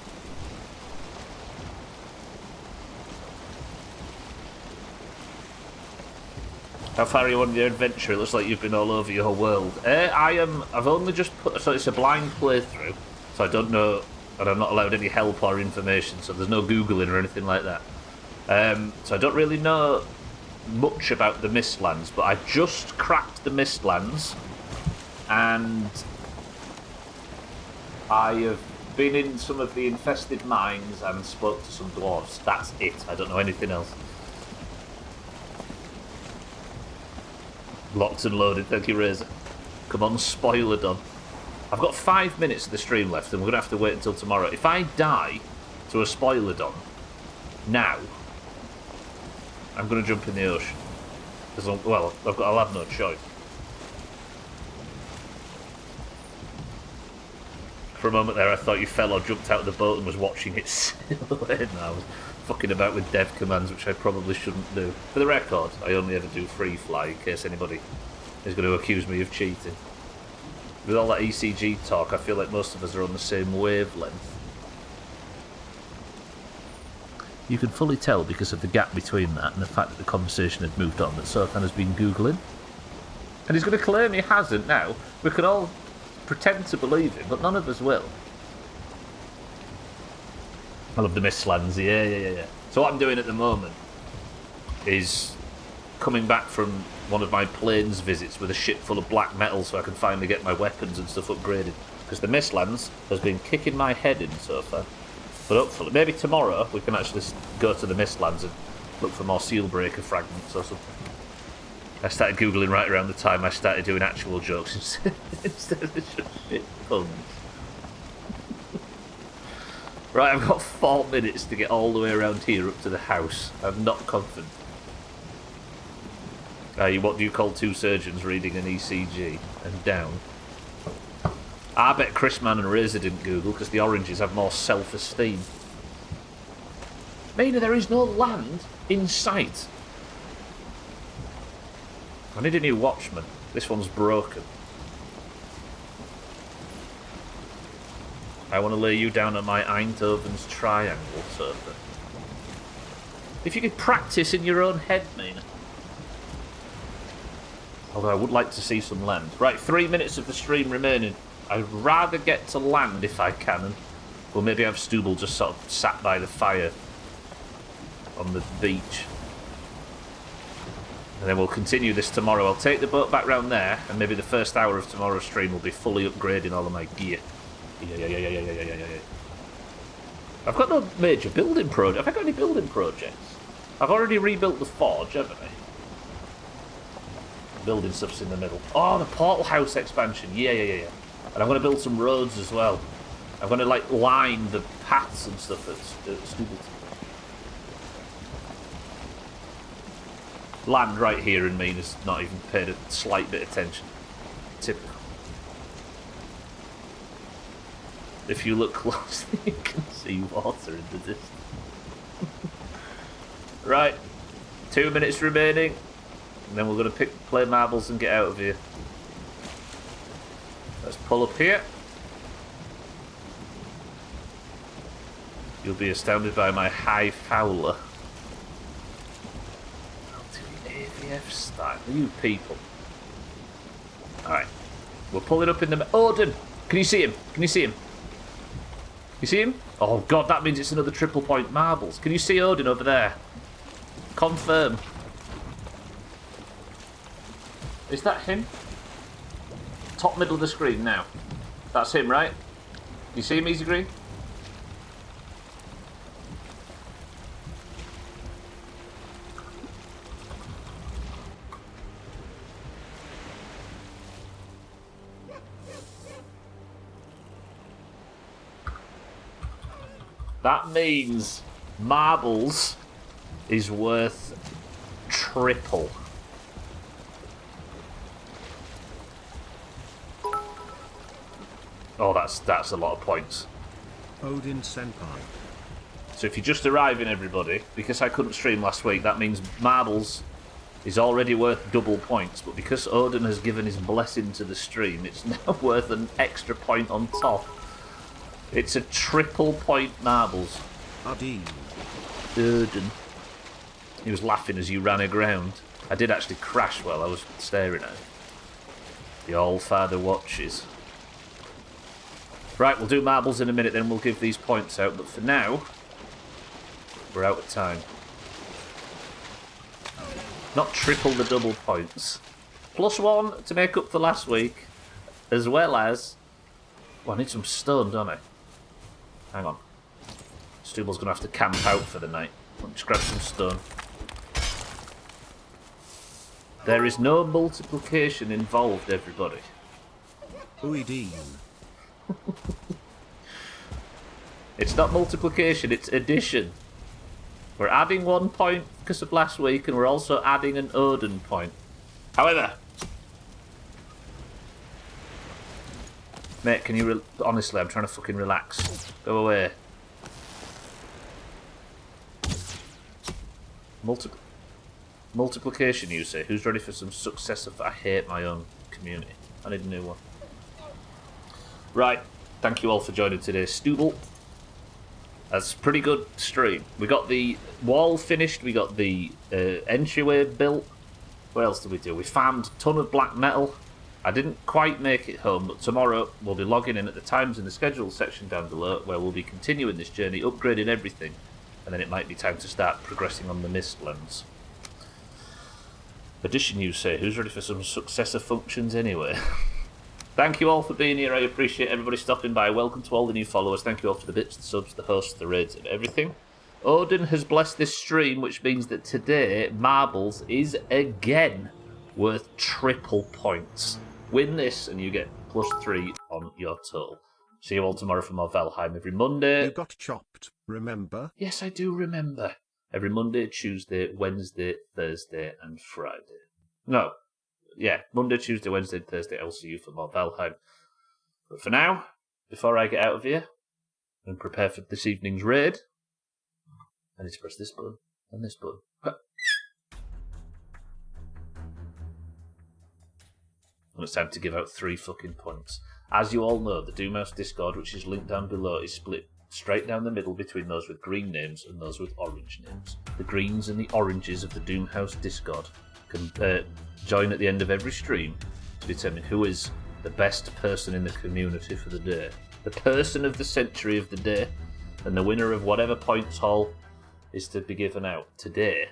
How far are you on your adventure? It looks like you've been all over your world. I've only just put... So it's a blind playthrough. So I don't know... And I'm not allowed any help or information. So there's no Googling or anything like that. So I don't really know much about the Mistlands. But I just cracked the Mistlands. And I have been in some of the infested mines and spoke to some dwarves. That's it. I don't know anything else. Locked and loaded, thank you, Razor. Come on, spoiler done. I've got 5 minutes of the stream left, and we're going to have to wait until tomorrow. If I die to a spoiler done now, I'm going to jump in the ocean. Well, I'll have no choice. For a moment there, I thought you fell or jumped out of the boat and was watching it sail away. No, I was fucking about with dev commands, which I probably shouldn't do. For the record, I only ever do free fly in case anybody is going to accuse me of cheating. With all that ECG talk, I feel like most of us are on the same wavelength. You can fully tell because of the gap between that and the fact that the conversation had moved on that Sothan has been Googling. And he's going to claim he hasn't now. We can all pretend to believe him, but none of us will. I love the Mistlands, yeah. So what I'm doing at the moment is coming back from one of my planes visits with a ship full of black metal so I can finally get my weapons and stuff upgraded. Because the Mistlands has been kicking my head in so far. But hopefully, maybe tomorrow we can actually go to the Mistlands and Look for more seal breaker fragments or something. I started googling right around the time I started doing actual jokes instead of just shit puns. Right, I've got 4 minutes to get all the way around here up to the house. I'm not confident. What do you call two surgeons reading an ECG? And down. I bet Chrisman and Razor didn't Google because the oranges have more self-esteem. Mina, there is no land in sight. I need a new Watchman. This one's broken. I want to lay you down on my Eindhoven's triangle, surfer. If you could practice in your own head, Mina. Although I would like to see some land. Right, 3 minutes of the stream remaining. I'd rather get to land if I can. Or maybe have Stubble just sort of sat by the fire on the beach. And then we'll continue this tomorrow. I'll take the boat back round there, and maybe the first hour of tomorrow's stream will be fully upgrading all of my gear. Yeah. I've got no major building project. Have I got any building projects? I've already rebuilt the forge, haven't I? Building stuff's in the middle. Oh, the portal house expansion. Yeah. And I'm going to build some roads as well. I'm going to like line the paths and stuff at Stubble. Land right here in Mina's not even paid a slight bit of attention. Typical. If you look closely, you can see water in the distance. Right, 2 minutes remaining, and then we're going to play marbles and get out of here. Let's pull up here. You'll be astounded by my high fowler. AVF style, you people. Alright, we're pulling up in the... Odin! Can you see him? Can you see him? You see him? Oh god, that means it's another triple point marbles. Can you see Odin over there? Confirm. Is that him? Top middle of the screen now. That's him, right? You see him, Easy Green? That means marbles is worth triple. Oh, that's a lot of points. Odin Senpai. So if you're just arriving, everybody, because I couldn't stream last week, that means marbles is already worth double points. But because Odin has given his blessing to the stream, it's now worth an extra point on top. It's a triple point marbles. Odin. He was laughing as you ran aground. I did actually crash while I was staring at him. The All-Father watches. Right, we'll do marbles in a minute, then we'll give these points out. But for now, we're out of time. Not triple the double points. +1 to make up for last week, as well as... Well, I need some stone, don't I? Hang on. Stubble's going to have to camp out for the night. Let me just grab some stone. There is no multiplication involved, everybody. Uideen. It's not multiplication, it's addition. We're adding 1 point because of last week, and we're also adding an Odin point. However... Mate, can you... Honestly, I'm trying to fucking relax. Go away. Multiplication, you say? Who's ready for some success of... I hate my own community. I need a new one. Right. Thank you all for joining today's Stubble. That's a pretty good stream. We got the wall finished. We got the entryway built. What else did we do? We farmed a ton of black metal. I didn't quite make it home, but tomorrow we'll be logging in at the times in the schedule section down below, where we'll be continuing this journey, upgrading everything, and then it might be time to start progressing on the Mistlands. Addition, you say? Who's ready for some successor functions anyway? Thank you all for being here. I appreciate everybody stopping by. Welcome to all the new followers. Thank you all for the bits, the subs, the hosts, the raids, and everything. Odin has blessed this stream, which means that today Marbles is again worth triple points. Win this and you get +3 on your total. See you all tomorrow for more Valheim every Monday. You got chopped, remember? Yes, I do remember. Every Monday, Tuesday, Wednesday, Thursday, and Friday. No. Yeah, Monday, Tuesday, Wednesday, and Thursday. I'll see you for more Valheim. But for now, before I get out of here and prepare for this evening's raid, I need to press this button and this button. And it's time to give out 3 fucking points. As you all know, the Doomhaus Discord, which is linked down below, is split straight down the middle between those with green names and those with orange names. The greens and the oranges of the Doomhaus Discord can join at the end of every stream to determine who is the best person in the community for the day. The person of the century of the day, and the winner of whatever points haul is to be given out. Today,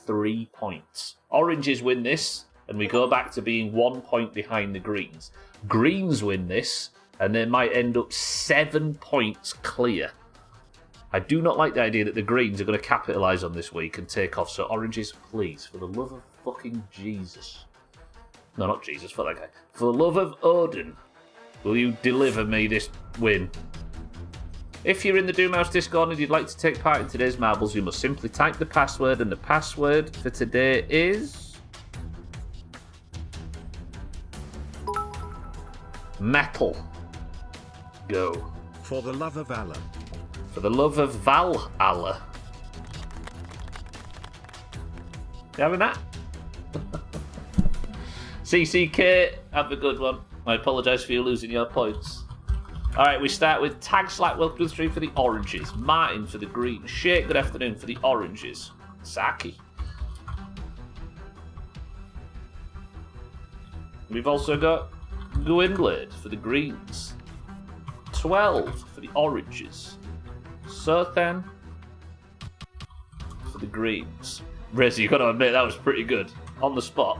3 points. Oranges win this, and we go back to being 1 point behind the greens. Greens win this, and they might end up 7 points clear. I do not like the idea that the greens are going to capitalise on this week and take off, so oranges, please, for the love of fucking Jesus. No, not Jesus, fuck that guy. For the love of Odin, will you deliver me this win? If you're in the Doomhaus Discord and you'd like to take part in today's marbles, you must simply type the password, and the password for today is... metal. Go. For the love of Allah. For the love of Valhalla. You having that? CCK, have a good one. I apologise for you losing your points. Alright, we start with Tag Slack, welcome to the stream for the oranges. Martin for the green. Shake, good afternoon for the oranges. Saki. We've also got Gwynblade for the greens. 12 for the oranges. Sothan for the greens. Rezi, you got to admit that was pretty good. On the spot.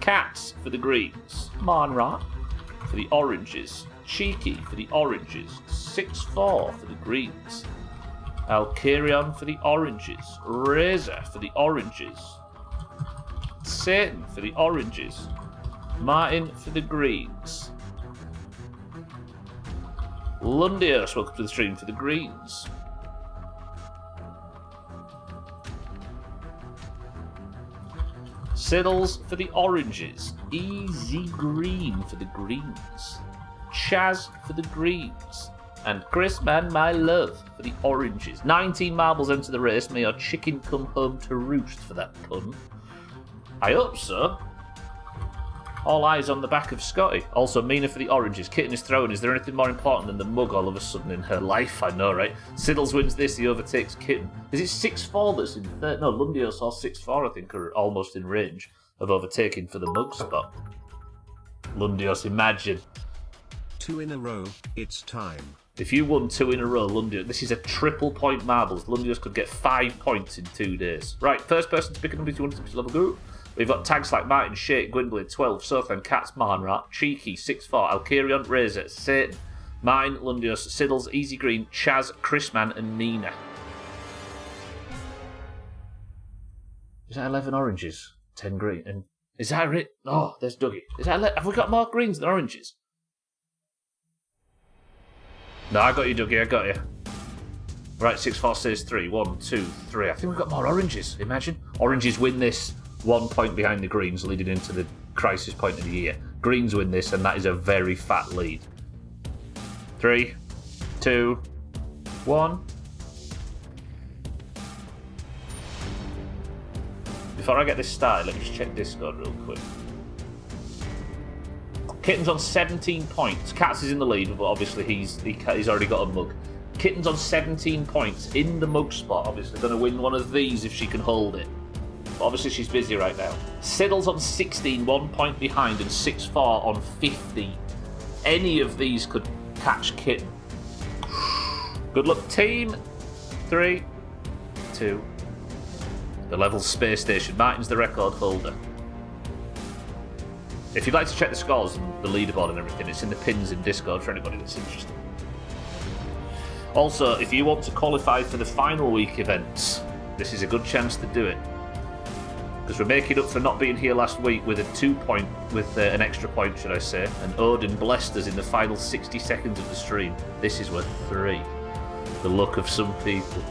Cats for the greens. Monrot for the oranges. Cheeky for the oranges. 6-4 for the greens. Alkarion for the oranges. Razor for the oranges. Satan for the oranges. Martin for the greens. Lundios, welcome to the stream for the greens. Siddles for the oranges. Easy Green for the greens. Chaz for the greens. And Chris Man My Love for the oranges. 19 marbles enter the race. May your chicken come home to roost for that pun. I hope so. All eyes on the back of Scotty. Also, Mina for the oranges. Kitten is thrown. Is there anything more important than the mug all of a sudden in her life? I know, right? Siddles wins this. He overtakes Kitten. Is it 6-4 that's in third? No, Lundios or 6-4, I think, are almost in range of overtaking for the mug spot. Lundios, imagine. 2 in a row. It's time. If you won 2 in a row, Lundios, this is a triple point marbles. Lundios could get 5 points in 2 days. Right, first person to pick a number 200 level group. We've got tags like Martin, Shake, Gwynblade, 12, Sothan, Cats, Marnrat, Cheeky, 6-4, Alkarion, Razor, Satan, Mine, Lundios, Siddles, Easy Green, Chaz, Chrisman, and Mina. Is that 11 oranges? 10 green. And is that it? Oh, there's Dougie. Is that have we got more greens than oranges? No, I got you, Dougie, I got you. Right, 6-4 says 3. 1, 2, 3. I think we've got more oranges. Imagine. Oranges win this. 1 point behind the greens leading into the crisis point of the year. Greens win this, and that is a very fat lead. 3, 2, 1. Before I get this started, let me just check Discord real quick. Kitten's on 17 points. Cats is in the lead, but obviously he's already got a mug. Kitten's on 17 points in the mug spot. Obviously going to win one of these if she can hold it. But obviously she's busy right now. Siddle's on 16, 1 point behind, and 6-4 on 50. Any of these could catch Kitten. Good luck, team. 3, 2. The level space station. Martin's the record holder. If you'd like to check the scores and the leaderboard and everything, it's in the pins in Discord for anybody that's interested. Also, if you want to qualify for the final week events, this is a good chance to do it. Because we're making up for not being here last week with an extra point, should I say. And Odin blessed us in the final 60 seconds of the stream. This is worth 3. The luck of some people.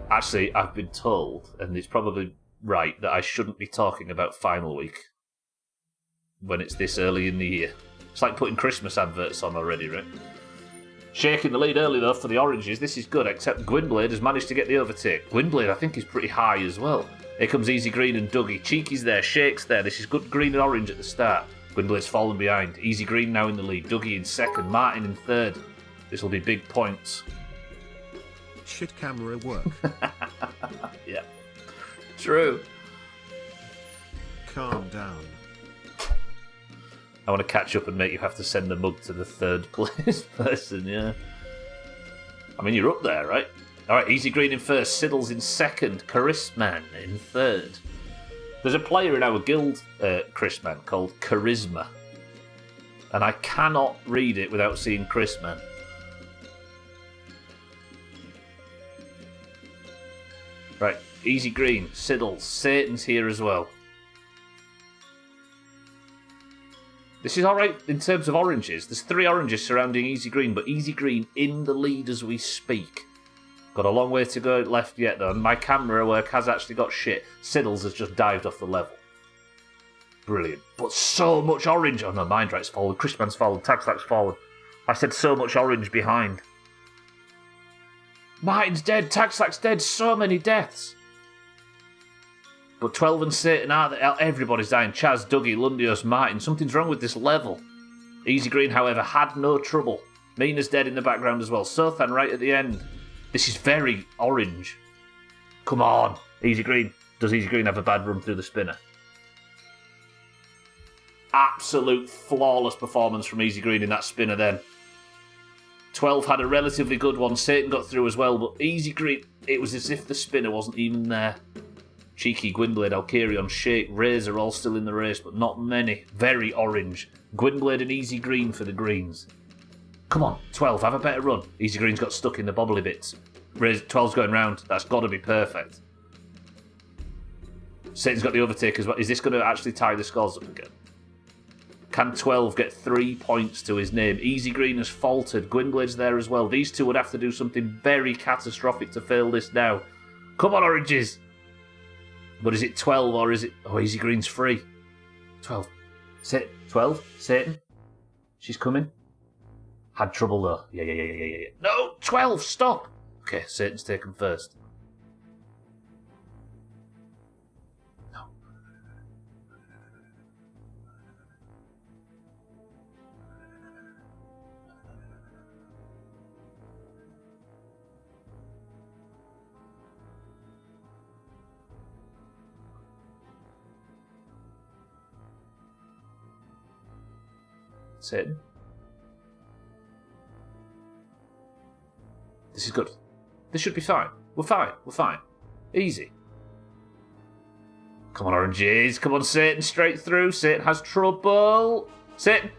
Actually, I've been told, and it's probably right, that I shouldn't be talking about final week when it's this early in the year. It's like putting Christmas adverts on already, right? Shaking the lead early, though, for the Oranges. This is good, except Gwynblade has managed to get the overtake. Gwynblade, I think, is pretty high as well. Here comes Easy Green and Dougie. Cheeky's there, Shake's there. This is good green and orange at the start. Gwynblade's fallen behind. Easy Green now in the lead. Dougie in second. Martin in third. This will be big points. Shit camera work. Yeah. True. Calm down. I want to catch up and make you have to send the mug to the third place person, yeah. I mean, you're up there, right? Alright, Easy Green in first, Siddles in second, Charisman in third. There's a player in our guild, Chrisman, called Charisma. And I cannot read it without seeing Chrisman. Right, Easy Green, Siddles, Satan's here as well. This is alright in terms of oranges. There's 3 oranges surrounding Easy Green, but Easy Green in the lead as we speak. Got a long way to go left yet, though, and my camera work has actually got shit. Siddles has just dived off the level. Brilliant. But so much orange. Oh no, Mindrate's fallen. Chrisman's fallen. Tagslack's fallen. I said so much orange behind. Martin's dead. Tagslack's dead. So many deaths. But 12 and Satan are everybody's dying. Chaz, Dougie, Lundios, Martin. Something's wrong with this level. Easy Green, however, had no trouble. Mina's dead in the background as well. Sothan right at the end. This is very orange. Come on. Easy Green. Does Easy Green have a bad run through the spinner? Absolute flawless performance from Easy Green in that spinner then. 12 had a relatively good one. Satan got through as well, but Easy Green, it was as if the spinner wasn't even there. Cheeky, Gwynblade, Alkarion, Shake, Razor all still in the race, but not many. Very orange. Gwynblade and Easy Green for the greens. Come on, 12, have a better run. Easy Green's got stuck in the bobbly bits. 12's going round. That's got to be perfect. Satan's got the overtake as well. Is this going to actually tie the scores up again? Can 12 get 3 points to his name? Easy Green has faltered. Gwynblade's there as well. These two would have to do something very catastrophic to fail this now. Come on, Oranges! But is it 12 or is it... Oh, Easy Green's free. 12. 12? Satan? She's coming? Had trouble though. Yeah. No! 12! Stop! Okay, Satan's taken first. No. Satan? This is good. This should be fine. We're fine. Easy. Come on, Oranges. Come on, Satan. Straight through. Satan has trouble. Satan.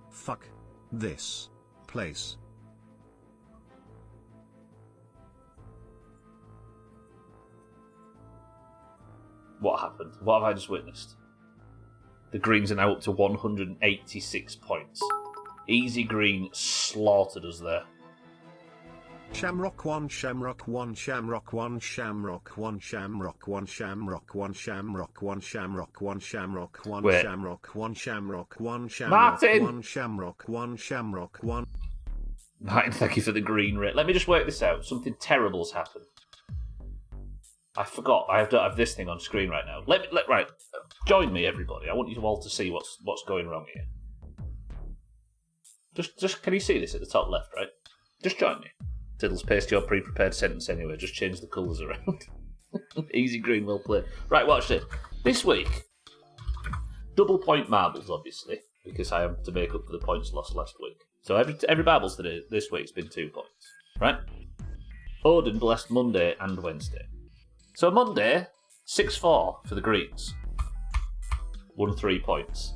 Fuck this place. What happened? What have I just witnessed? The Greens are now up to 186 points. Easy Green slaughtered us there. Shamrock 1, Shamrock 1, Shamrock 1, Shamrock 1, Shamrock 1, Shamrock 1, Shamrock 1, Shamrock 1, Shamrock 1, Wait. Shamrock 1, Shamrock 1, Shamrock Martin! 1, Shamrock 1, Shamrock 1. Martin, thank you for the green rate. Let me just work this out. Something terrible's happened. I forgot. I don't have this thing on screen right now. Right. Join me, everybody. I want you all to see what's going wrong here. Just can you see this at the top left, right? Just join me. Tiddles, paste your pre-prepared sentence anyway. Just change the colours around. Easy green, well played. Right, watch this. This week, double point marbles, obviously, because I am to make up for the points lost last week. So every marbles today, this week's been 2 points. Right? Odin blessed Monday and Wednesday. So Monday, 6-4 for the Greens. Won 3 points.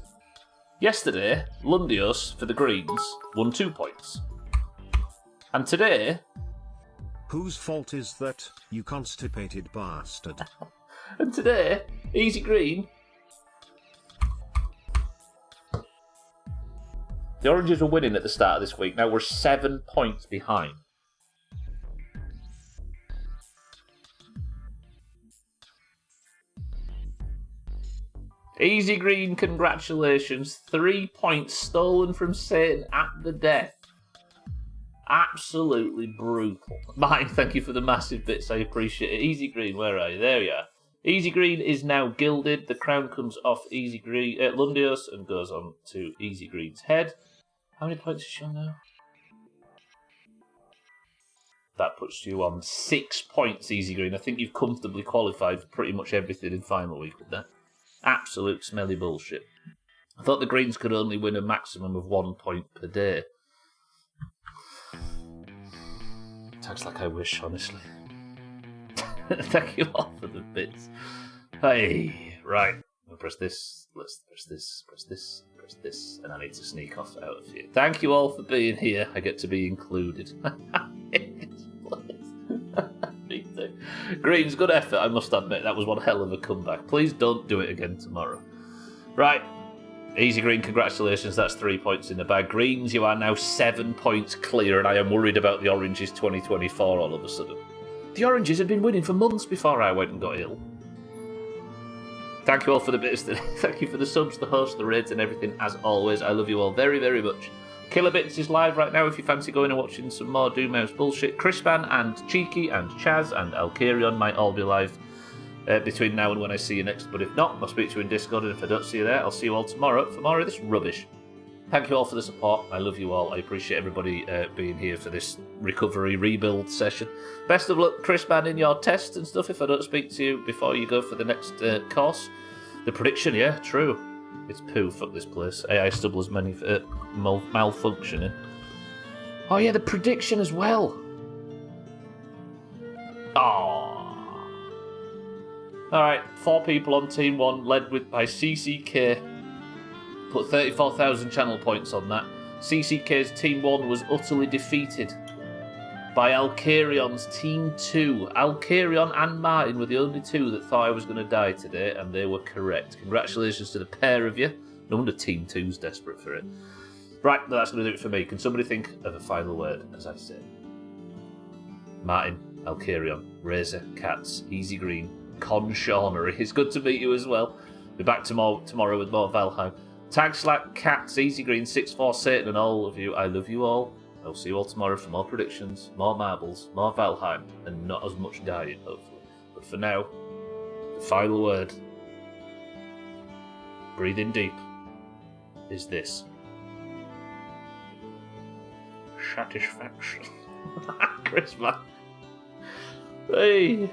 Yesterday, Lundios for the Greens won 2 points. And today... Whose fault is that, you constipated bastard? And today, Easy Green... The Oranges were winning at the start of this week. Now we're 7 points behind. Easy Green, congratulations. 3 points stolen from Satan at the death. Absolutely brutal. Mine, thank you for the massive bits. I appreciate it. Easy Green, where are you? There you are. Easy Green is now gilded. The crown comes off Easy Green, Lundios and goes on to Easy Green's head. How many points is she on now? That puts you on 6 points, Easy Green. I think you've comfortably qualified for pretty much everything in final week with that. Absolute smelly bullshit. I thought the Greens could only win a maximum of 1 point per day. Sounds like I wish, honestly. Thank you all for the bits. Hey, right. I'll press this. Let's press this. Press this. Press this. And I need to sneak off out of here. Thank you all for being here. I get to be included. Greens, good effort, I must admit. That was one hell of a comeback. Please don't do it again tomorrow. Right. Easy Green, congratulations. That's 3 points in the bag. Greens, you are now 7 points clear, and I am worried about the Oranges 2024 all of a sudden. The Oranges had been winning for months before I went and got ill. Thank you all for the bits. Thank you for the subs, the hosts, the raids, and everything, as always. I love you all very, very much. Killer Bits is live right now if you fancy going and watching some more Doomhaus bullshit. Crispan and Cheeky and Chaz and Alkarion might all be live between now and when I see you next. But if not, I'll speak to you in Discord, and if I don't see you there, I'll see you all tomorrow for more of this rubbish. Thank you all for the support. I love you all. I appreciate everybody being here for this recovery rebuild session. Best of luck, Crispan, in your tests and stuff if I don't speak to you before you go for the next course. The prediction, yeah, true. It's poo, fuck this place. AI stubble is malfunctioning. Oh yeah, the prediction as well. Oh. Alright, 4 people on Team 1, led by CCK. Put 34,000 channel points on that. CCK's Team 1 was utterly defeated by Alkarion's Team 2. Alkarion and Martin were the only 2 that thought I was going to die today, and they were correct. Congratulations to the pair of you. No wonder Team 2's desperate for it. Right, that's going to do it for me. Can somebody think of a final word, as I said? Martin, Alkarion, Razor, Cats, Easy Green, Conshawnery. It's good to meet you as well. Be back tomorrow with more Valheim. Tag Slack, Cats, Easy Green, 6-4 Satan, and all of you. I love you all. I'll see you all tomorrow for more predictions, more marbles, more Valheim, and not as much dying, hopefully. But for now, the final word, breathe in deep, is this. Satisfaction. Chris, man. Hey.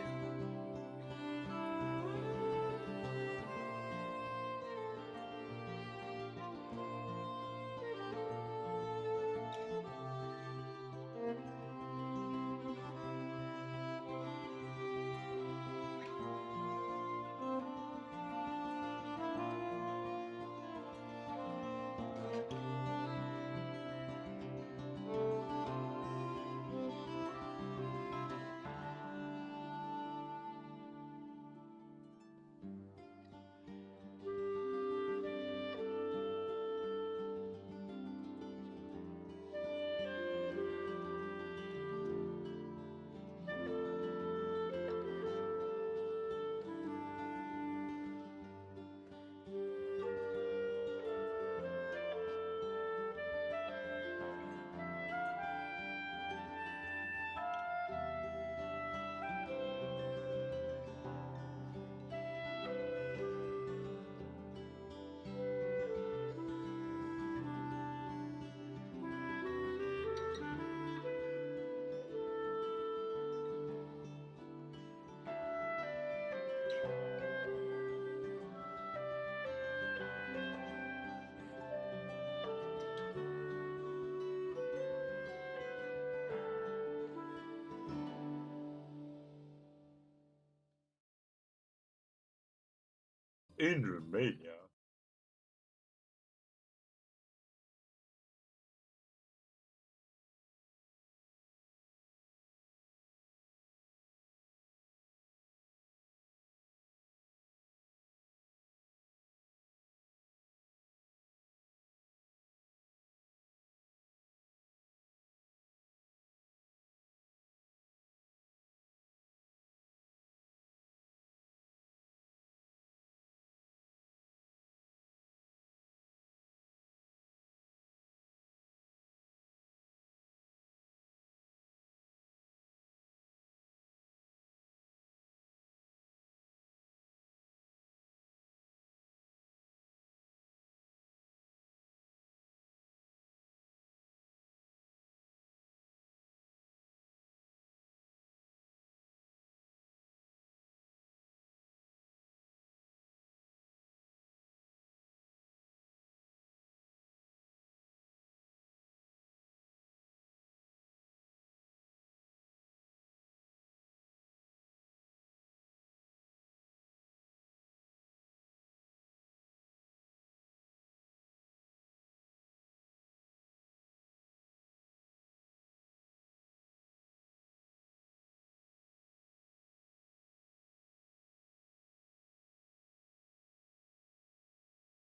in Romania.